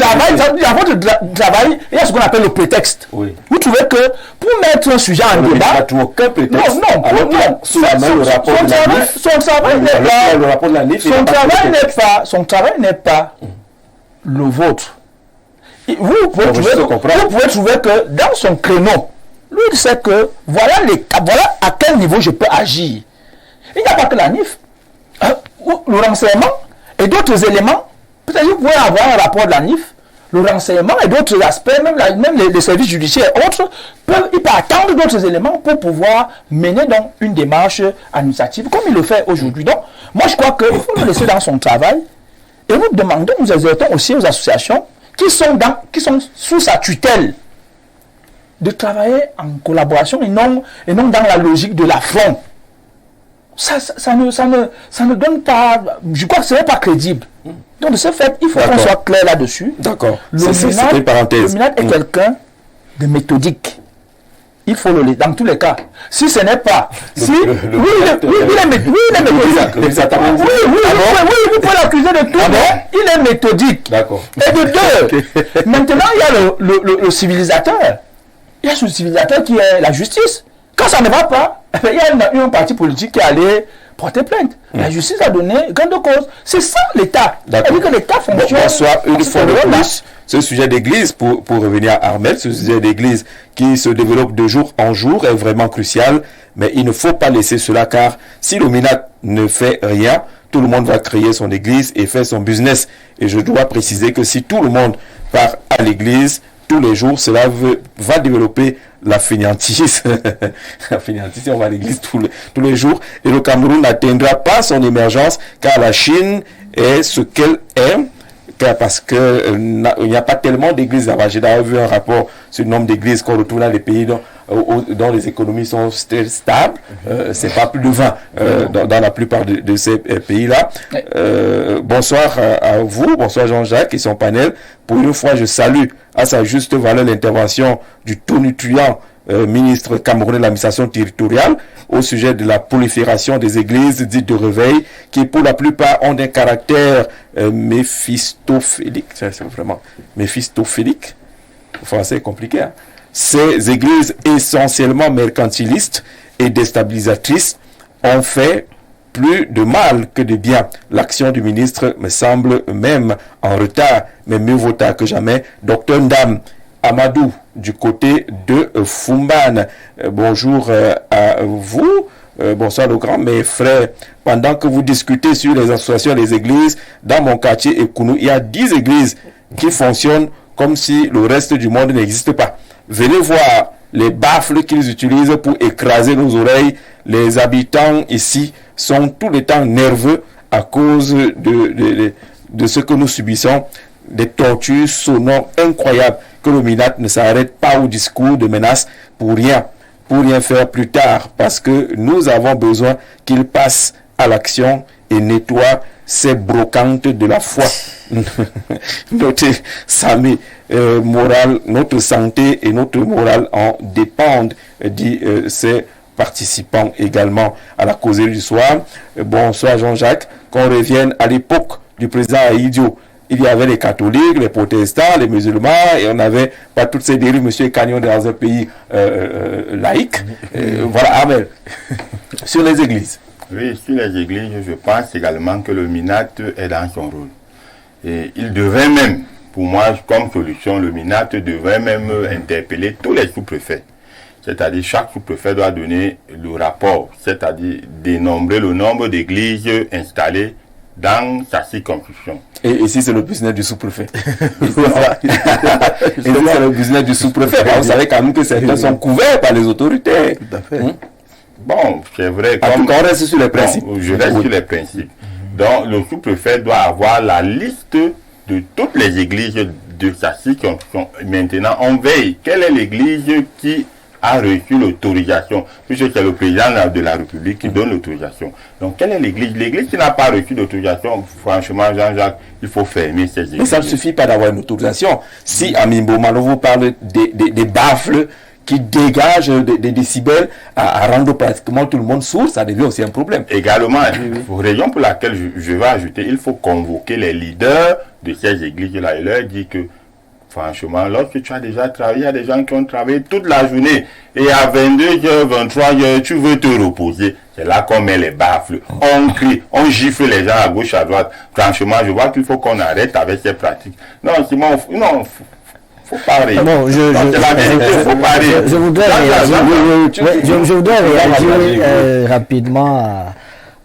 travail, il y a ce qu'on appelle le prétexte. Oui. Vous trouvez que pour mettre un sujet en débat... Il n'y a aucun prétexte. Non. Sous la main, le rapport de la NIF. Son travail n'est pas le vôtre. Vous pouvez trouver que dans son créneau, lui il sait que voilà à quel niveau je peux agir. Il n'y a pas que la NIF. Le renseignement et d'autres éléments. Peut-être que vous pouvez avoir un rapport de la NIF, le renseignement et d'autres aspects, même les services judiciaires et autres, il peut attendre d'autres éléments pour pouvoir mener donc une démarche administrative comme il le fait aujourd'hui. Donc, moi je crois qu'il faut le laisser dans son travail et nous demandons, nous exhortons aussi aux associations qui sont sous sa tutelle de travailler en collaboration et non dans la logique de l'affront. Ça ne donne pas... Je crois que ce n'est pas crédible. Donc, de ce fait, il faut qu'on soit clair là-dessus. D'accord. Le MINAT est quelqu'un de méthodique. Il faut le lire. Dans tous les cas. Si ce n'est pas... Oui, il est méthodique. Oui, vous pouvez l'accuser de tout. Il est méthodique. D'accord. Et de deux, maintenant, il y a le civilisateur. Il y a ce civilisateur qui est la justice. Quand ça ne va pas, il y a un parti politique qui est allé porter plainte. La justice a donné gain de cause. C'est ça l'État. C'est-à-dire que l'État fonctionne. Bonsoir, une fois de plus, ce sujet d'église, pour revenir à Armel, ce sujet d'église qui se développe de jour en jour est vraiment crucial. Mais il ne faut pas laisser cela, car si le MINAT ne fait rien, tout le monde va créer son église et faire son business. Et je dois préciser que si tout le monde part à l'église tous les jours, cela va développer la fainéantise. La fainéantise, on va à l'église tous les jours. Et le Cameroun n'atteindra pas son émergence, car la Chine est ce qu'elle est. Parce qu'il n'y a pas tellement d'églises là-bas. J'ai d'ailleurs vu un rapport sur le nombre d'églises qu'on retrouve dans les pays dont les économies sont stables. C'est pas plus de 20 dans la plupart de ces pays-là. Bonsoir à vous, bonsoir Jean-Jacques et son panel. Pour une fois, je salue à sa juste valeur l'intervention du tonitruant ministre camerounais de l'administration territoriale, au sujet de la prolifération des églises dites de réveil, qui pour la plupart ont un caractère méphistophélique. C'est vraiment méphistophélique. Le français est compliqué. Hein? Ces églises essentiellement mercantilistes et déstabilisatrices ont fait plus de mal que de bien. L'action du ministre me semble même en retard, mais mieux vaut tard que jamais. Docteur Ndam Amadou, du côté de Fumban. Bonjour à vous. Bonsoir le grand. Mes frères, pendant que vous discutez sur les associations et les églises, dans mon quartier Ekounou, il y a 10 églises qui fonctionnent comme si le reste du monde n'existe pas. Venez voir les baffles qu'ils utilisent pour écraser nos oreilles. Les habitants ici sont tout le temps nerveux à cause de ce que nous subissons, des tortures sonores incroyables, que le MINAT ne s'arrête pas au discours de menaces pour rien faire plus tard, parce que nous avons besoin qu'il passe à l'action et nettoie ces brocantes de la foi. Notre santé morale, notre santé et notre morale en dépendent, dit ces participants également à la causerie du soir. Bonsoir Jean-Jacques. Qu'on revienne à l'époque du président Aïdio. Il y avait les catholiques, les protestants, les musulmans, et on n'avait pas toutes ces dérives, monsieur Cagnon, dans un pays laïque. Voilà, amen. Sur les églises. Oui, sur les églises, je pense également que le MINAT est dans son rôle. Et il devrait même, pour moi, comme solution, le MINAT devrait même interpeller tous les sous-préfets. C'est-à-dire, chaque sous-préfet doit donner le rapport, c'est-à-dire dénombrer le nombre d'églises installées dans sa circonscription. Et ici, c'est le business du sous-préfet. Et c'est le business du sous-préfet. Vous savez quand même que certains sont couverts par les autorités. Tout à fait. Bon, c'est vrai. En tout cas, on reste sur les principes. Bon, je reste sur les principes. Donc, le sous-préfet doit avoir la liste de toutes les églises de sa circonscription. Maintenant, on veille. Quelle est l'église qui a reçu l'autorisation, puisque c'est le président de la République qui donne l'autorisation. Donc, quelle est l'église? L'église qui n'a pas reçu l'autorisation, franchement, Jean-Jacques, il faut fermer ces églises. Mais ça ne suffit pas d'avoir une autorisation. Si Amimbo Malo vous parle des baffles qui dégagent des décibels à rendre pratiquement tout le monde sourd, ça devient aussi un problème. Également, raison pour laquelle je vais ajouter, il faut convoquer les leaders de ces églises-là et leur dire que franchement, lorsque tu as déjà travaillé, il y a des gens qui ont travaillé toute la journée et à 22h, 23h, tu veux te reposer. C'est là qu'on met les baffles, on crie, on gifle les gens à gauche, à droite. Franchement, je vois qu'il faut qu'on arrête avec ces pratiques. Non, Simon, non, faut parler. Bon, je voudrais réagir rapidement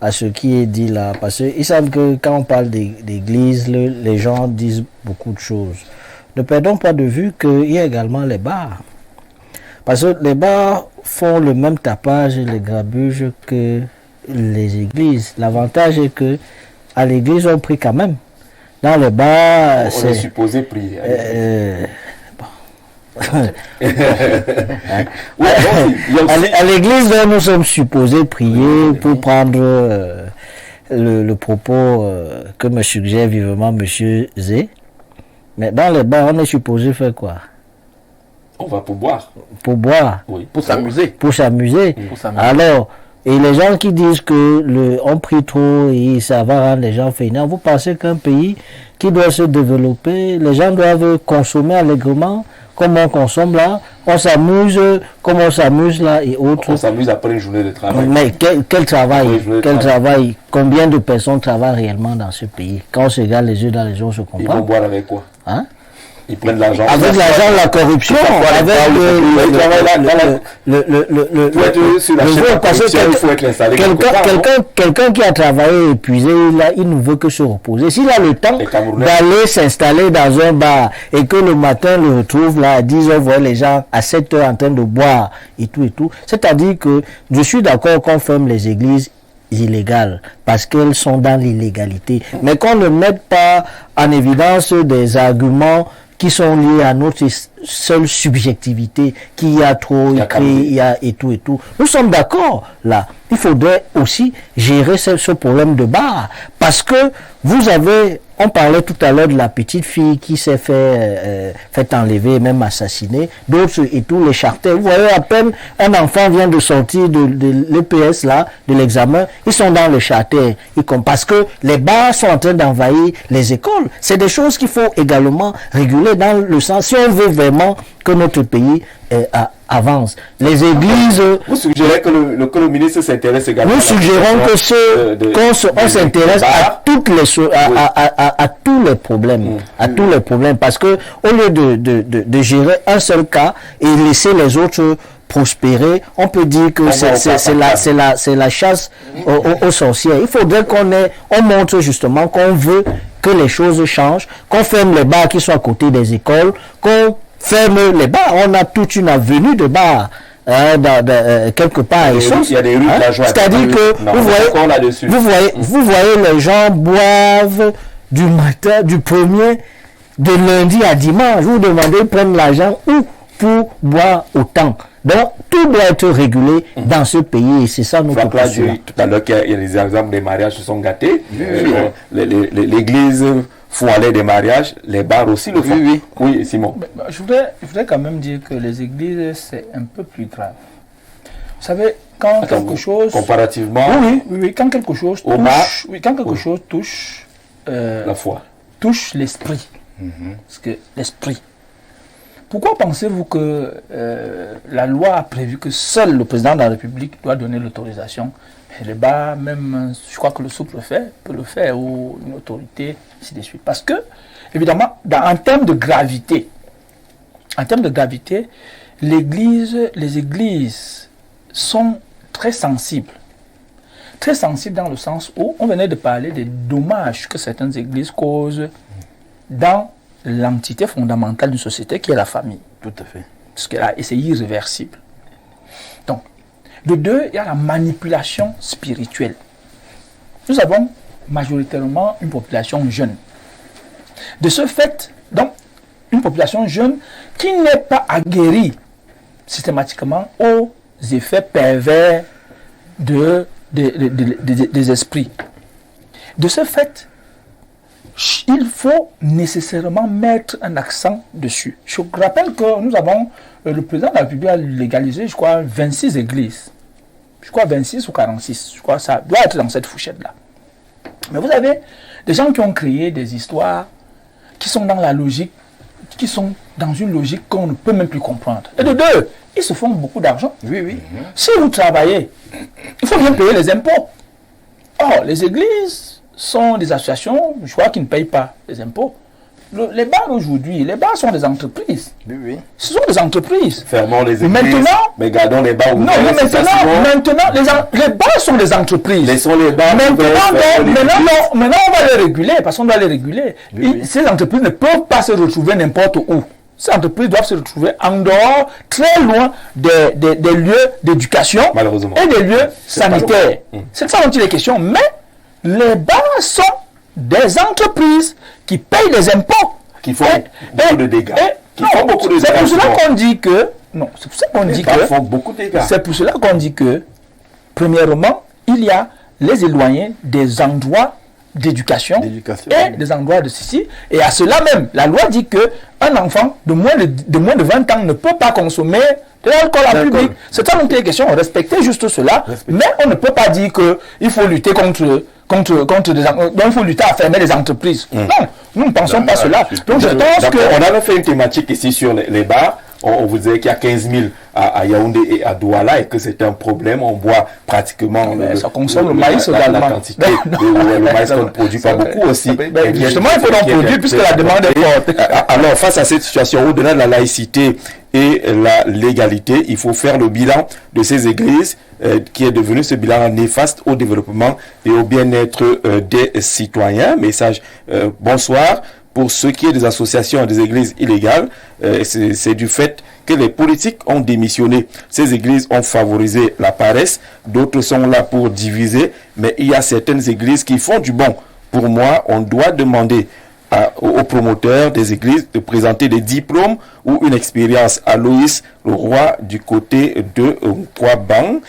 à ce qui est dit là, parce qu'il semble que quand on parle d'église, les gens disent beaucoup de choses. Ne perdons pas de vue qu'il y a également les bars. Parce que les bars font le même tapage et les grabuges que les églises. L'avantage est que à l'église, on prie quand même. Dans les bars, on est supposé prier. À l'église, nous sommes supposés prier pour prendre le propos que me suggère vivement M. Zé. Mais dans les bars, on est supposé faire quoi? On va pour boire. Pour boire. Oui, pour s'amuser. Pour s'amuser. Alors, et les gens qui disent que on prie trop et ça va rendre les gens fainéants, vous pensez qu'un pays qui doit se développer, les gens doivent consommer allègrement comme on consomme là, on s'amuse comme on s'amuse là et autres. On s'amuse après une journée de travail. Mais quel travail, combien de personnes travaillent réellement dans ce pays? Quand on se regarde les yeux dans les yeux, on se comprend. Ils vont boire avec quoi? Hein? Ils prennent l'argent. Avec l'argent de la corruption, avec quelqu'un qui a travaillé épuisé, là, il ne veut que se reposer. S'il a le temps d'aller s'installer dans un bar et que le matin le retrouve là à 10h, voit les gens à 7h en train de boire et tout, c'est-à-dire que je suis d'accord qu'on ferme les églises illégales parce qu'elles sont dans l'illégalité, mais qu'on ne mette pas en évidence des arguments qui sont liés à notre seule subjectivité, qu'il y a trop écrit, il y a et tout et tout. Nous sommes d'accord là. Il faudrait aussi gérer ce problème de bar. Parce que vous avez, on parlait tout à l'heure de la petite fille qui s'est fait enlever, même assassinée, d'autres et tout, les charters. Vous voyez, à peine un enfant vient de sortir de l'EPS là, de l'examen, ils sont dans le charter. Parce que les bars sont en train d'envahir les écoles. C'est des choses qu'il faut également réguler dans le sens, si on veut vraiment que notre pays avance. Les églises... Vous suggérez que le ministre s'intéresse également... Nous suggérons qu'on s'intéresse à toutes les choses, à tous les problèmes. À tous les problèmes. Parce que au lieu de gérer un seul cas et laisser les autres prospérer, on peut dire que c'est la chasse aux sorcières. Il faudrait on montre justement qu'on veut que les choses changent, qu'on ferme les bars qui sont à côté des écoles, qu'on ferme les bars. On a toute une avenue de bars quelque part. Il y a des rues de la joie. C'est-à-dire que vous voyez les gens boivent du matin, du premier, de lundi à dimanche. Vous demandez de prendre l'argent où pour boire autant. Donc, tout doit être régulé dans ce pays et c'est ça notre position. Tout à l'heure, il y a des exemples des mariages qui sont gâtés. L'église font aller des mariages, les bars aussi le font. Oui, Simon. Je voudrais quand même dire que les églises, c'est un peu plus grave. Vous savez, quand quelque chose... Comparativement... Oui, quand quelque chose touche... quand quelque chose touche... la foi. Touche l'esprit. Parce que l'esprit... Pourquoi pensez-vous que la loi a prévu que seul le président de la République doit donner l'autorisation? Les bars, même, je crois que le sous-préfet peut le faire, ou une autorité, ainsi de suite. Parce que, évidemment, en termes de gravité, les églises sont très sensibles. Très sensibles dans le sens où on venait de parler des dommages que certaines églises causent dans l'entité fondamentale d'une société qui est la famille. Tout à fait. Parce que là, c'est irréversible. Donc, de deux, il y a la manipulation spirituelle. Nous avons majoritairement une population jeune. De ce fait, donc, une population jeune qui n'est pas aguerrie systématiquement aux effets pervers des esprits. De ce fait, il faut nécessairement mettre un accent dessus. Je rappelle que nous avons, le président de la République a légalisé, je crois, 26 églises. Je crois 26 ou 46. Je crois que ça doit être dans cette fourchette-là. Mais vous avez des gens qui ont créé des histoires qui sont dans la logique, qui sont dans une logique qu'on ne peut même plus comprendre. Et de deux, ils se font beaucoup d'argent. Oui. Si vous travaillez, il faut bien payer les impôts. Or, les églises sont des associations, je crois, qui ne payent pas les impôts. Les bars aujourd'hui, les bars sont des entreprises. Oui. Ce sont des entreprises. Fermons les églises, maintenant, mais gardons les bars ouverts. Non, mais maintenant les bars sont des entreprises. Laissons les bars maintenant, on va les réguler, parce qu'on doit les réguler. Ces entreprises ne peuvent pas se retrouver n'importe où. Ces entreprises doivent se retrouver en dehors, très loin des lieux d'éducation et des lieux sanitaires. C'est de ça dont il est question. Mais les bars sont des entreprises qui payent des impôts. Qui font beaucoup de dégâts. C'est pour cela qu'on dit que... Non, c'est pour ça qu'on dit que... font beaucoup de dégâts. C'est pour cela qu'on dit que, premièrement, il y a les éloignés des endroits d'éducation et des endroits de ceci. Et à cela même, la loi dit qu'un enfant de moins de 20 ans ne peut pas consommer de l'alcool en public. C'est ça notre question. On respectait juste cela. Mais on ne peut pas dire qu'il faut lutter contre des donc il faut lutter à fermer les entreprises. Non, nous ne pensons pas cela. Donc je pense que... On avait fait une thématique ici sur les bars. On vous disait qu'il y a 15 000 à Yaoundé et à Douala et que c'est un problème. On boit pratiquement... ça consomme le maïs également. La quantité. Le maïs qu'on ne produit pas beaucoup aussi. Justement, il faut en produire puisque la demande est forte. Alors, face à cette situation, au-delà de la laïcité et la légalité, il faut faire le bilan de ces églises qui est devenu ce bilan néfaste au développement et au bien-être des citoyens. Message bonsoir. Pour ce qui est des associations et des églises illégales, c'est du fait que les politiques ont démissionné. Ces églises ont favorisé la paresse, d'autres sont là pour diviser, mais il y a certaines églises qui font du bon. Pour moi, on doit demander aux promoteurs des églises de présenter des diplômes ou une expérience. Aloïs Leroy du côté de Kwabang.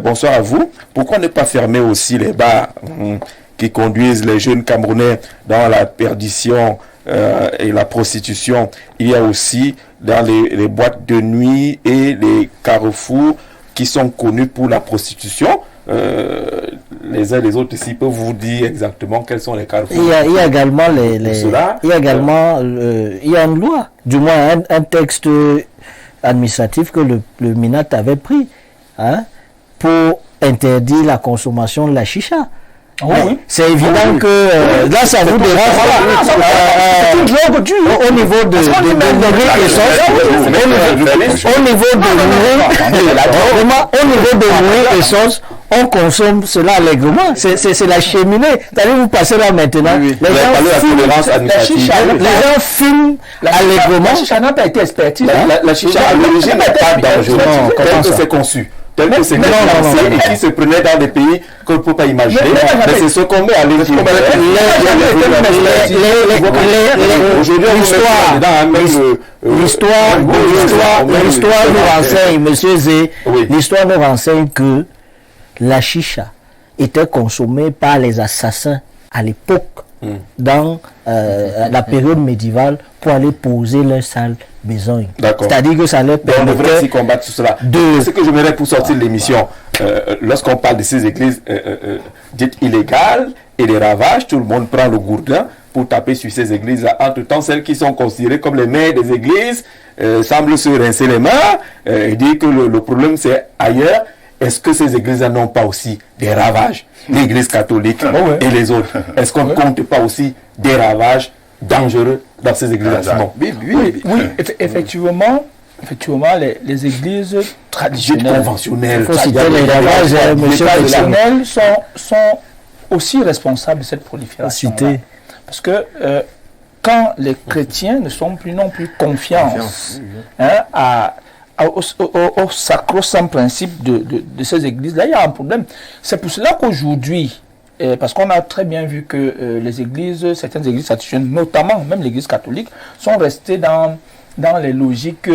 Bonsoir à vous. Pourquoi ne pas fermer aussi les bars qui conduisent les jeunes Camerounais dans la perdition et la prostitution? Il y a aussi dans les boîtes de nuit et les carrefours qui sont connus pour la prostitution. Les uns et les autres ici peuvent vous dire exactement quels sont les carrefours. Il y a également il y a une loi, du moins un texte administratif que le MINAT avait pris, hein, pour interdire la consommation de la chicha. Oui. C'est évident que là ça vous dérange. C'est une drogue dure au niveau de nourrir et sauce. On consomme cela allègrement. C'est la cheminée. Allez vous passer là maintenant. Les gens fument allègrement. La chicha n'a pas été expertisée. La chicha à l'origine n'est pas dangereuse. Tel que c'est conçu. Tel que c'est conçu. Qui se prenait dans des pays qu'on ne peut pas imaginer. Mais c'est ce qu'on met à l'origine. L'histoire nous renseigne, monsieur Zé, l'histoire nous renseigne que la chicha était consommée par les assassins à l'époque, dans la période médiévale, pour aller poser leur sale besogne. C'est-à-dire que ça leur permettait... On devrait s'y combattre tout cela. Ce que je m'aimerais pour sortir de l'émission, lorsqu'on parle de ces églises dites illégales et des ravages, tout le monde prend le gourdin pour taper sur ces églises. Entre-temps, celles qui sont considérées comme les mères des églises semblent se rincer les mains et dire que le problème c'est ailleurs. Est-ce que ces églises n'ont pas aussi des ravages? L'église catholique et les autres. Est-ce qu'on ne compte pas aussi des ravages dangereux dans ces églises? Oui, effectivement, les églises traditionnelles, conventionnelles, sont aussi responsables de cette prolifération. Parce que quand les chrétiens ne sont plus non plus confiance au sacro-saint principe de ces églises-là, il y a un problème. C'est pour cela qu'aujourd'hui, parce qu'on a très bien vu que les églises, certaines églises traditionnelles, notamment même l'église catholique, sont restées dans les logiques,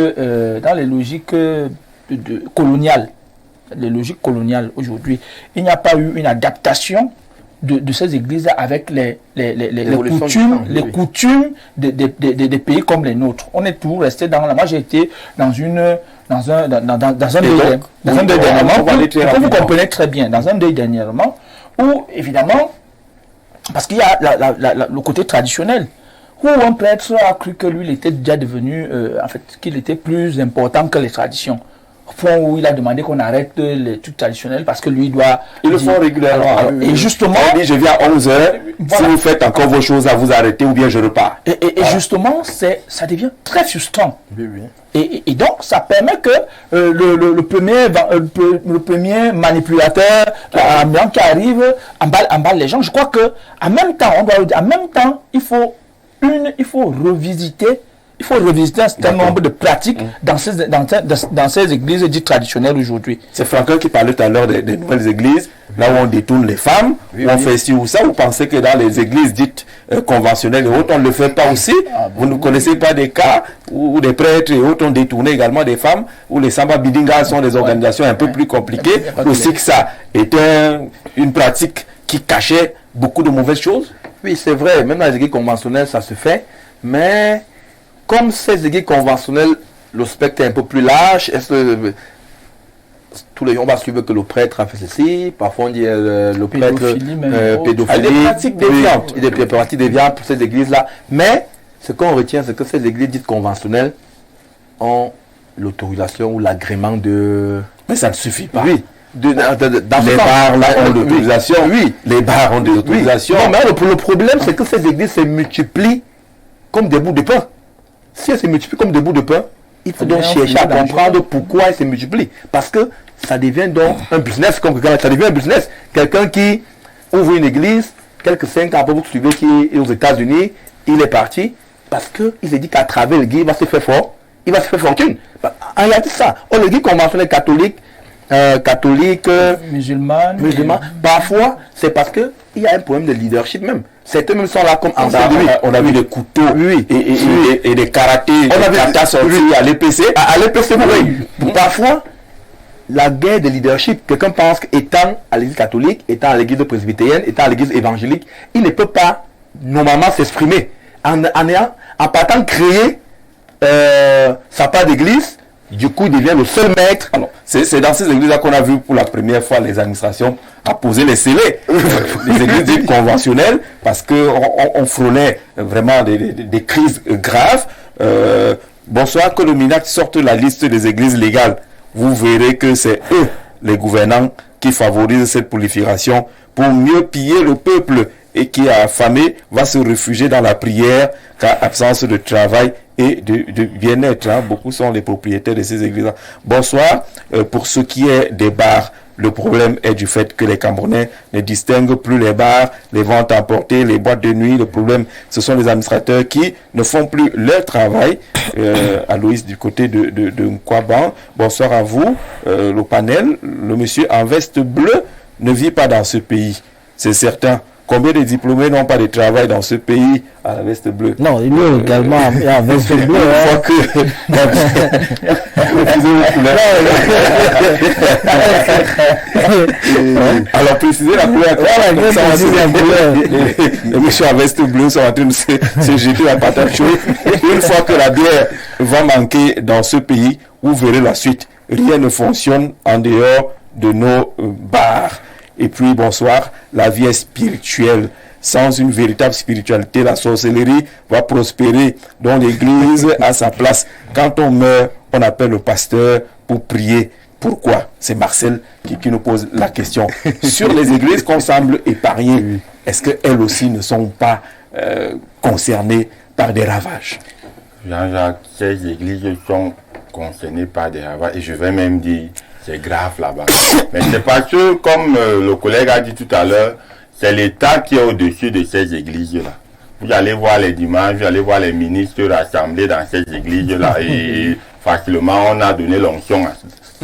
coloniales. Les logiques coloniales aujourd'hui. Il n'y a pas eu une adaptation de ces églises avec les coutumes des pays comme les nôtres. On est tout resté dans la... Moi, j'ai été dans un deuil dernièrement, vous comprenez très bien, dans un deuil dernièrement, où, évidemment, parce qu'il y a le côté traditionnel, où un prêtre a cru que lui, il était déjà devenu, qu'il était plus important que les traditions. Au point où il a demandé qu'on arrête les trucs traditionnels parce que lui doit... Ils le font régulièrement. Et justement... Il dit, je viens à 11h, si vous faites encore vos choses, à vous arrêter ou bien je repars. Et justement, ça devient très frustrant. Et donc, ça permet que le premier manipulateur qui arrive emballe les gens. Je crois que en même temps, il faut revisiter un certain nombre de pratiques dans ces églises dites traditionnelles aujourd'hui. C'est Franklin qui parlait tout à l'heure des nouvelles églises, là où on détourne les femmes, où on fait ci ou ça. Vous pensez que dans les églises dites conventionnelles et autres, on ne le fait pas aussi? Vous ne connaissez pas des cas où des prêtres et autres ont détourné également des femmes, où les Samba Bidinga sont des organisations un peu plus compliquées, aussi que ça était une pratique qui cachait beaucoup de mauvaises choses? Oui, c'est vrai, même dans les églises conventionnelles, ça se fait, mais... Comme ces églises conventionnelles, le spectre est un peu plus large, est-ce que on va suivre que le prêtre a fait ceci, parfois on dit le prêtre pédophilie, des pratiques déviantes pour ces églises-là. Mais ce qu'on retient, c'est que ces églises dites conventionnelles ont l'autorisation ou l'agrément de... Mais ça ne suffit pas. Oui. Les bars là ont l'autorisation. Oui. Les bars ont des autorisations. Non, mais le problème, c'est que ces églises se multiplient comme des bouts de pain. Si elles se multiplient comme des bouts de pain, il faut donc chercher à comprendre pourquoi elles se multiplient. Parce que ça devient donc un business. Ça devient un business. Quelqu'un qui ouvre une église, quelques 5 ans après, vous suivez qui est aux États-Unis, il est parti parce qu'il s'est dit qu'à travers l'église, il va se faire fort, il va se faire fortune. En réalité, ça. L'église conventionnelle catholique, musulmane, parfois, c'est parce que il y a un problème de leadership même. Certains même sont là comme en on a vu des couteaux et des karatés, on a vu katas sortis à l'EPC. À l'EPC, oui. Parfois, la guerre de leadership, quelqu'un pense qu'étant à l'église catholique, étant à l'église presbytérienne, étant à l'église évangélique, il ne peut pas normalement s'exprimer. En partant créer sa part d'église, du coup, il devient le seul maître. Alors, c'est dans ces églises-là qu'on a vu pour la première fois les administrations à poser les scellés. Les églises dites conventionnelles, parce qu'on frôlait vraiment des crises graves. Bonsoir, que le MINAC sorte la liste des églises légales. Vous verrez que c'est eux, les gouvernants, qui favorisent cette prolifération pour mieux piller le peuple et qui, affamé, va se réfugier dans la prière car absence de travail et de bien-être. Beaucoup sont les propriétaires de ces églises. Bonsoir. Pour ce qui est des bars, le problème est du fait que les Camerounais ne distinguent plus les bars, les ventes à emporter, les boîtes de nuit. Le problème, ce sont les administrateurs qui ne font plus leur travail. Aloïs du côté de Nkwaban. Bonsoir à vous. Le panel, le monsieur en veste bleue ne vit pas dans ce pays. C'est certain. Combien de diplômés n'ont pas de travail dans ce pays à la veste bleue? Non, il est également en veste bleue. Alors, précisez la couleur. Les messieurs en veste bleue sont en train de se jeter la patate chaude. Une fois que la bière va manquer dans ce pays, vous verrez la suite. Rien ne fonctionne en dehors de nos bars. Et puis, bonsoir, la vie est spirituelle. Sans une véritable spiritualité, la sorcellerie va prospérer. Donc l'église a sa place. Quand on meurt, on appelle le pasteur pour prier. Pourquoi? C'est Marcel qui nous pose la question. Sur les églises qu'on semble épargner, est-ce qu'elles aussi ne sont pas concernées par des ravages? Jean-Jacques, ces églises sont concernées par des ravages. Et je vais même dire, c'est grave là-bas. Mais c'est parce que, comme le collègue a dit tout à l'heure, c'est l'État qui est au-dessus de ces églises-là. Vous allez voir les dimanches, vous allez voir les ministres rassemblés dans ces églises-là et facilement on a donné l'onction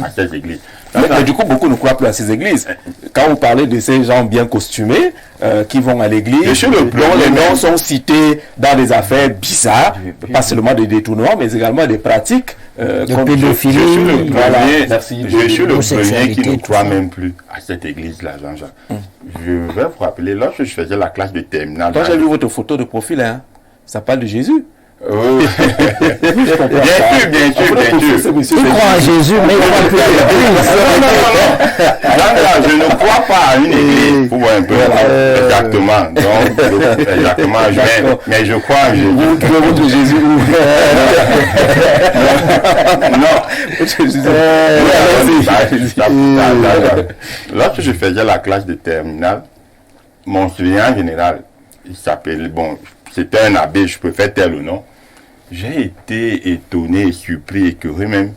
à ces églises. Mais du coup, beaucoup ne croient plus à ces églises. Quand vous parlez de ces gens bien costumés qui vont à l'église, dont les noms sont cités dans des affaires bizarres, pas seulement des détournements, mais également des pratiques de pédophilie. Je suis le premier qui ne croit même plus à cette église-là, Jean-Jacques. Je vais vous rappeler, lorsque je faisais la classe de terminale... Quand j'ai vu votre photo de profil, ça parle de Jésus. Bien sûr. Il croit à Jésus, mais il croit plus à l'église. Non, je ne crois pas à une église. Pour voir un peu. Exactement. Donc, exactement. Mais je crois à Jésus. Vous trouvez votre Jésus où? Non. Lorsque je faisais la classe de terminale, mon surveillant général, il s'appelle, c'était un abbé, je peux faire tel ou non. J'ai été étonné, surpris et curieux même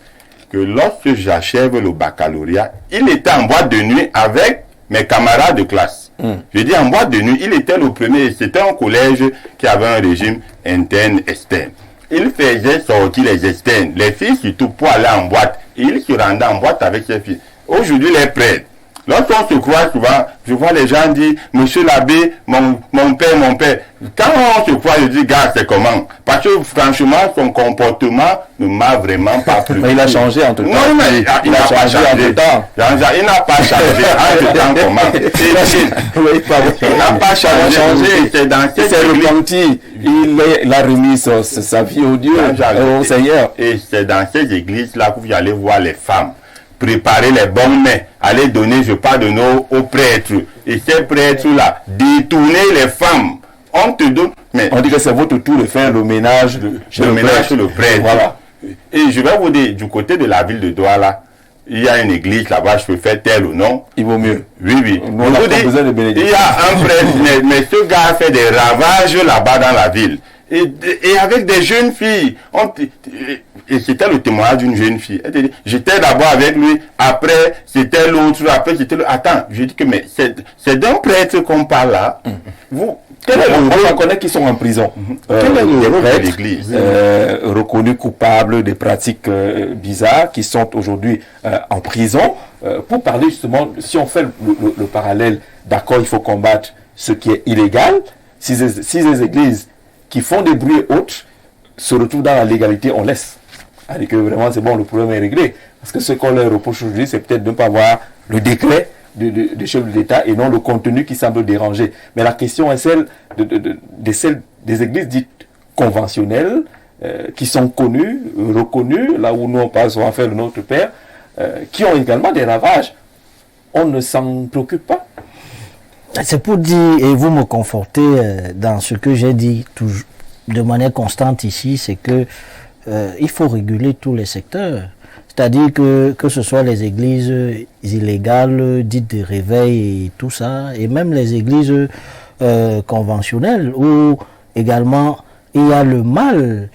que lorsque j'achève le baccalauréat, il était en boîte de nuit avec mes camarades de classe. Je dis en boîte de nuit, il était le premier. C'était un collège qui avait un régime interne-externe. Il faisait sortir les externes, les filles surtout pour aller en boîte. Et il se rendait en boîte avec ses filles. Aujourd'hui, les prêtres. Lorsqu'on se croit souvent, je vois les gens dire, monsieur l'abbé, mon père. Quand on se croit, je dis, gars, c'est comment? Parce que franchement, son comportement ne m'a vraiment pas plu. Mais il a changé en tout temps. Non, mais il n'a pas changé en tout temps. Il n'a pas changé en tout temps comment? Il n'a pas changé. C'est dans cette église. Il a remis sa vie au Dieu, au Seigneur. Et c'est dans ces églises-là que vous allez voir les femmes préparer les bonnes mains, aller donner, je parle de nos aux prêtres. Et ces prêtres-là, détourner les femmes. On te donne. Mais on dit que c'est votre tour de faire le ménage chez le prêtre. Voilà. Et je vais vous dire, du côté de la ville de Douala, il y a une église là-bas, je peux faire tel ou non. Il vaut mieux. Oui. On a pas besoin de bénédiction. Il y a un prêtre, mais ce gars fait des ravages là-bas dans la ville. Et avec des jeunes filles. Et c'était le témoignage d'une jeune fille. Elle dit, j'étais d'abord avec lui, après c'était l'autre, après c'était l'autre. Attends, je dis que mais c'est d'un prêtre qu'on parle là. On connaît qu'ils sont en prison. Quel est le rôle de l'Église reconnus coupables des pratiques bizarres qui sont aujourd'hui en prison. Pour parler justement, si on fait le parallèle, d'accord, il faut combattre ce qui est illégal, si les églises qui font des bruits et autres se retrouvent dans la légalité, on laisse. Alors que vraiment, c'est bon, le problème est réglé. Parce que ce qu'on leur reproche aujourd'hui, c'est peut-être de ne pas avoir le décret du chef de l'État et non le contenu qui semble déranger. Mais la question est celle des églises dites conventionnelles, qui sont connues, reconnues, là où nous on passe à faire le Notre Père, qui ont également des ravages. On ne s'en préoccupe pas. C'est pour dire, et vous me confortez dans ce que j'ai dit de manière constante ici, c'est que il faut réguler tous les secteurs. C'est-à-dire que ce soit les églises illégales, dites de réveil et tout ça, et même les églises conventionnelles, où également il y a le mal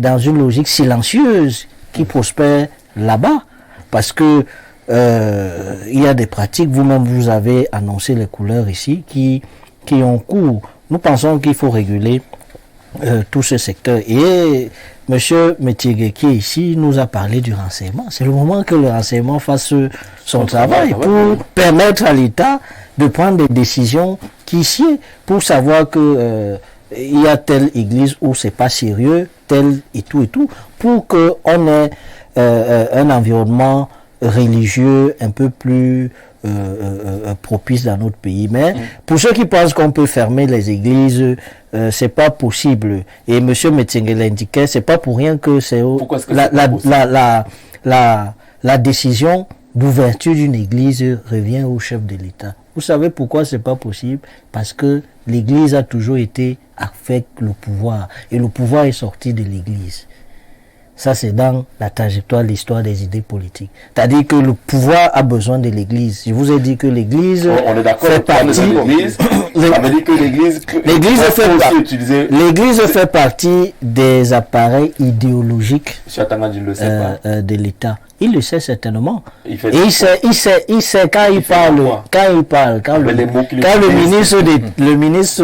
dans une logique silencieuse qui prospère là-bas. Parce que il y a des pratiques, vous-même vous avez annoncé les couleurs ici, qui ont cours. Nous pensons qu'il faut réguler tout ce secteur. Et M. Métiégué qui est ici nous a parlé du renseignement. C'est le moment que le renseignement fasse son travail pour permettre à l'État de prendre des décisions qui sied pour savoir que il y a telle église où c'est pas sérieux, tel et tout, pour qu'on ait un environnement religieux un peu plus propice dans notre pays. Mais pour ceux qui pensent qu'on peut fermer les églises, c'est pas possible. Et M. Métiégué l'indiquait, c'est pas pour rien que c'est la décision d'ouverture d'une église revient au chef de l'État. Vous savez pourquoi c'est pas possible? Parce que l'église a toujours été avec le pouvoir. Et le pouvoir est sorti de l'église. Ça, c'est dans la trajectoire de l'histoire des idées politiques. C'est-à-dire que le pouvoir a besoin de l'église. Je vous ai dit que l'église on est d'accord fait partie... l'église, ça veut dire que l'église fait partie des appareils idéologiques de l'État. Il le sait certainement. Il sait quand il parle, quand le ministre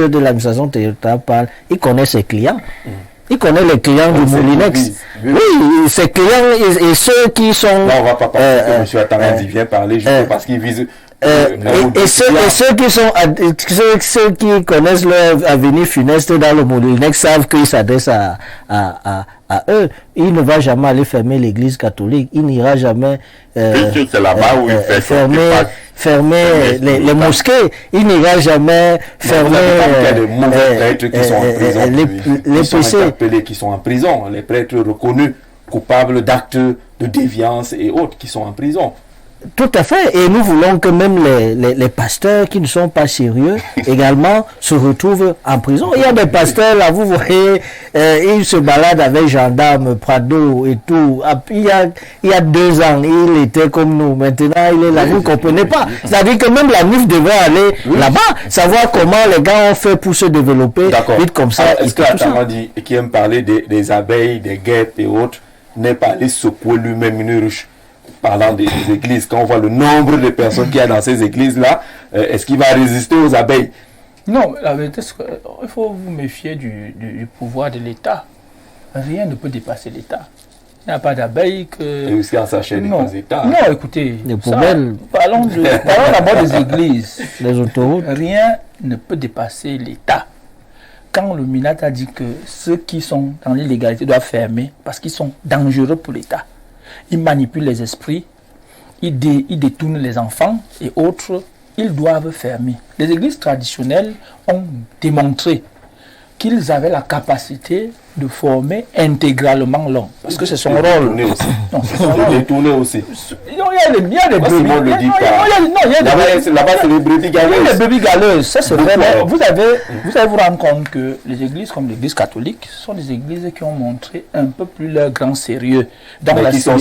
de l'administration territoriale parle, il connaît ses clients. Il connaît les clients du Moulinex. Oui, ses clients et ceux qui sont... Là, on va pas parler que M. Atarandi vient parler juste parce qu'il vise... ceux qui connaissent leur avenir funeste dans le Moulinex savent qu'ils s'adressent à eux. Il ne va jamais aller fermer l'église catholique. Il n'ira jamais fermer les mosquées. Il n'ira jamais fermer les prêtres qui sont en prison, qui sont en prison, les prêtres reconnus coupables d'actes de déviance et autres qui sont en prison. Tout à fait, et nous voulons que même les pasteurs qui ne sont pas sérieux également se retrouvent en prison. Il y a des pasteurs là, vous voyez, ils se baladent avec gendarmes, Prado et tout. Il y a 2 ans, il était comme nous. Maintenant, il est là, vous ne comprenez pas. C'est-à-dire que même la NIF devrait aller là-bas, savoir comment les gars ont fait pour se développer vite comme ça. Est-ce que Atarandi, qui aime parler des abeilles, des guêpes et autres, n'est pas allé secouer lui-même une ruche? Parlant des églises, quand on voit le nombre de personnes qu'il y a dans ces églises-là, est-ce qu'il va résister aux abeilles? Non, la vérité, c'est qu'il faut vous méfier du pouvoir de l'État. Rien ne peut dépasser l'État. Il n'y a pas d'abeilles que... Et aussi en sachet des États. Non, écoutez, parlons d'abord des églises. Les autoroutes. Rien ne peut dépasser l'État. Quand le MINAT a dit que ceux qui sont dans l'illégalité doivent fermer parce qu'ils sont dangereux pour l'État, ils manipulent les esprits, ils détournent les enfants et autres, ils doivent fermer. Les églises traditionnelles ont démontré qu'ils avaient la capacité de former intégralement l'homme. Parce que c'est son rôle. Non, c'est son rôle. Détourner aussi. Il y a des brebis. Là-bas, c'est les brebis galeuses. Oui, les brebis galeuses, ça c'est vrai. Vous allez vous rendre compte que les églises comme l'église catholique sont des églises qui ont montré un peu plus leur grand sérieux dans la civilisation.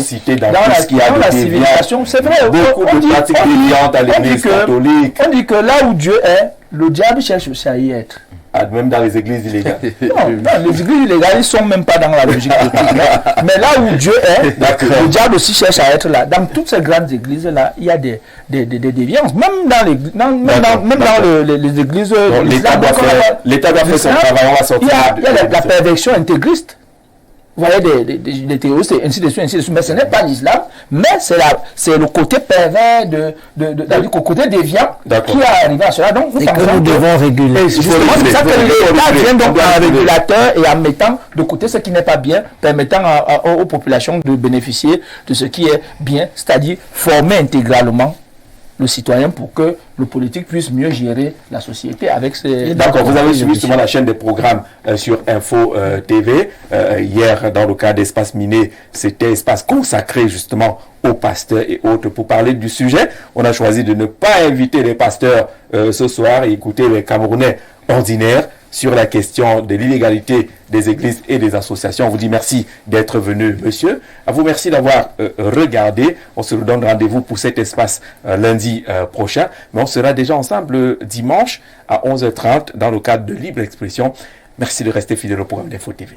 C'est vrai. Beaucoup de pratiques déviantes à l'église catholique. On dit que là où Dieu est, le diable cherche aussi à y être. Même dans les églises illégales. Non, les églises illégales, ils ne sont même pas dans la logique de tout. Mais là où Dieu est, le diable aussi cherche à être là. Dans toutes ces grandes églises-là, il y a des déviances. Même dans les églises... L'État doit faire son travail, on va sortir. Il y a la perversion intégriste. vous voyez des terroristes, ainsi de suite, mais ce n'est pas l'islam, mais c'est le côté pervers, le côté déviant qui a arrivé à cela. Donc, et que nous devons réguler. C'est ça que l'État vient donc en régulateur et en mettant de côté ce qui n'est pas bien, permettant aux populations de bénéficier de ce qui est bien, c'est-à-dire former intégralement le citoyen pour que le politique puisse mieux gérer la société avec ses... D'accord, vous avez suivi justement la chaîne des programmes sur Info TV. Hier, dans le cas d'Espace Miné, c'était espace consacré justement aux pasteurs et autres. Pour parler du sujet, on a choisi de ne pas inviter les pasteurs ce soir et écouter les Camerounais ordinaires sur la question de l'illégalité des églises et des associations. On vous dit merci d'être venu, monsieur. À vous, merci d'avoir regardé. On se donne rendez-vous pour cet espace lundi prochain. Mais on sera déjà ensemble dimanche à 11h30 dans le cadre de Libre Expression. Merci de rester fidèle au programme d'Info TV.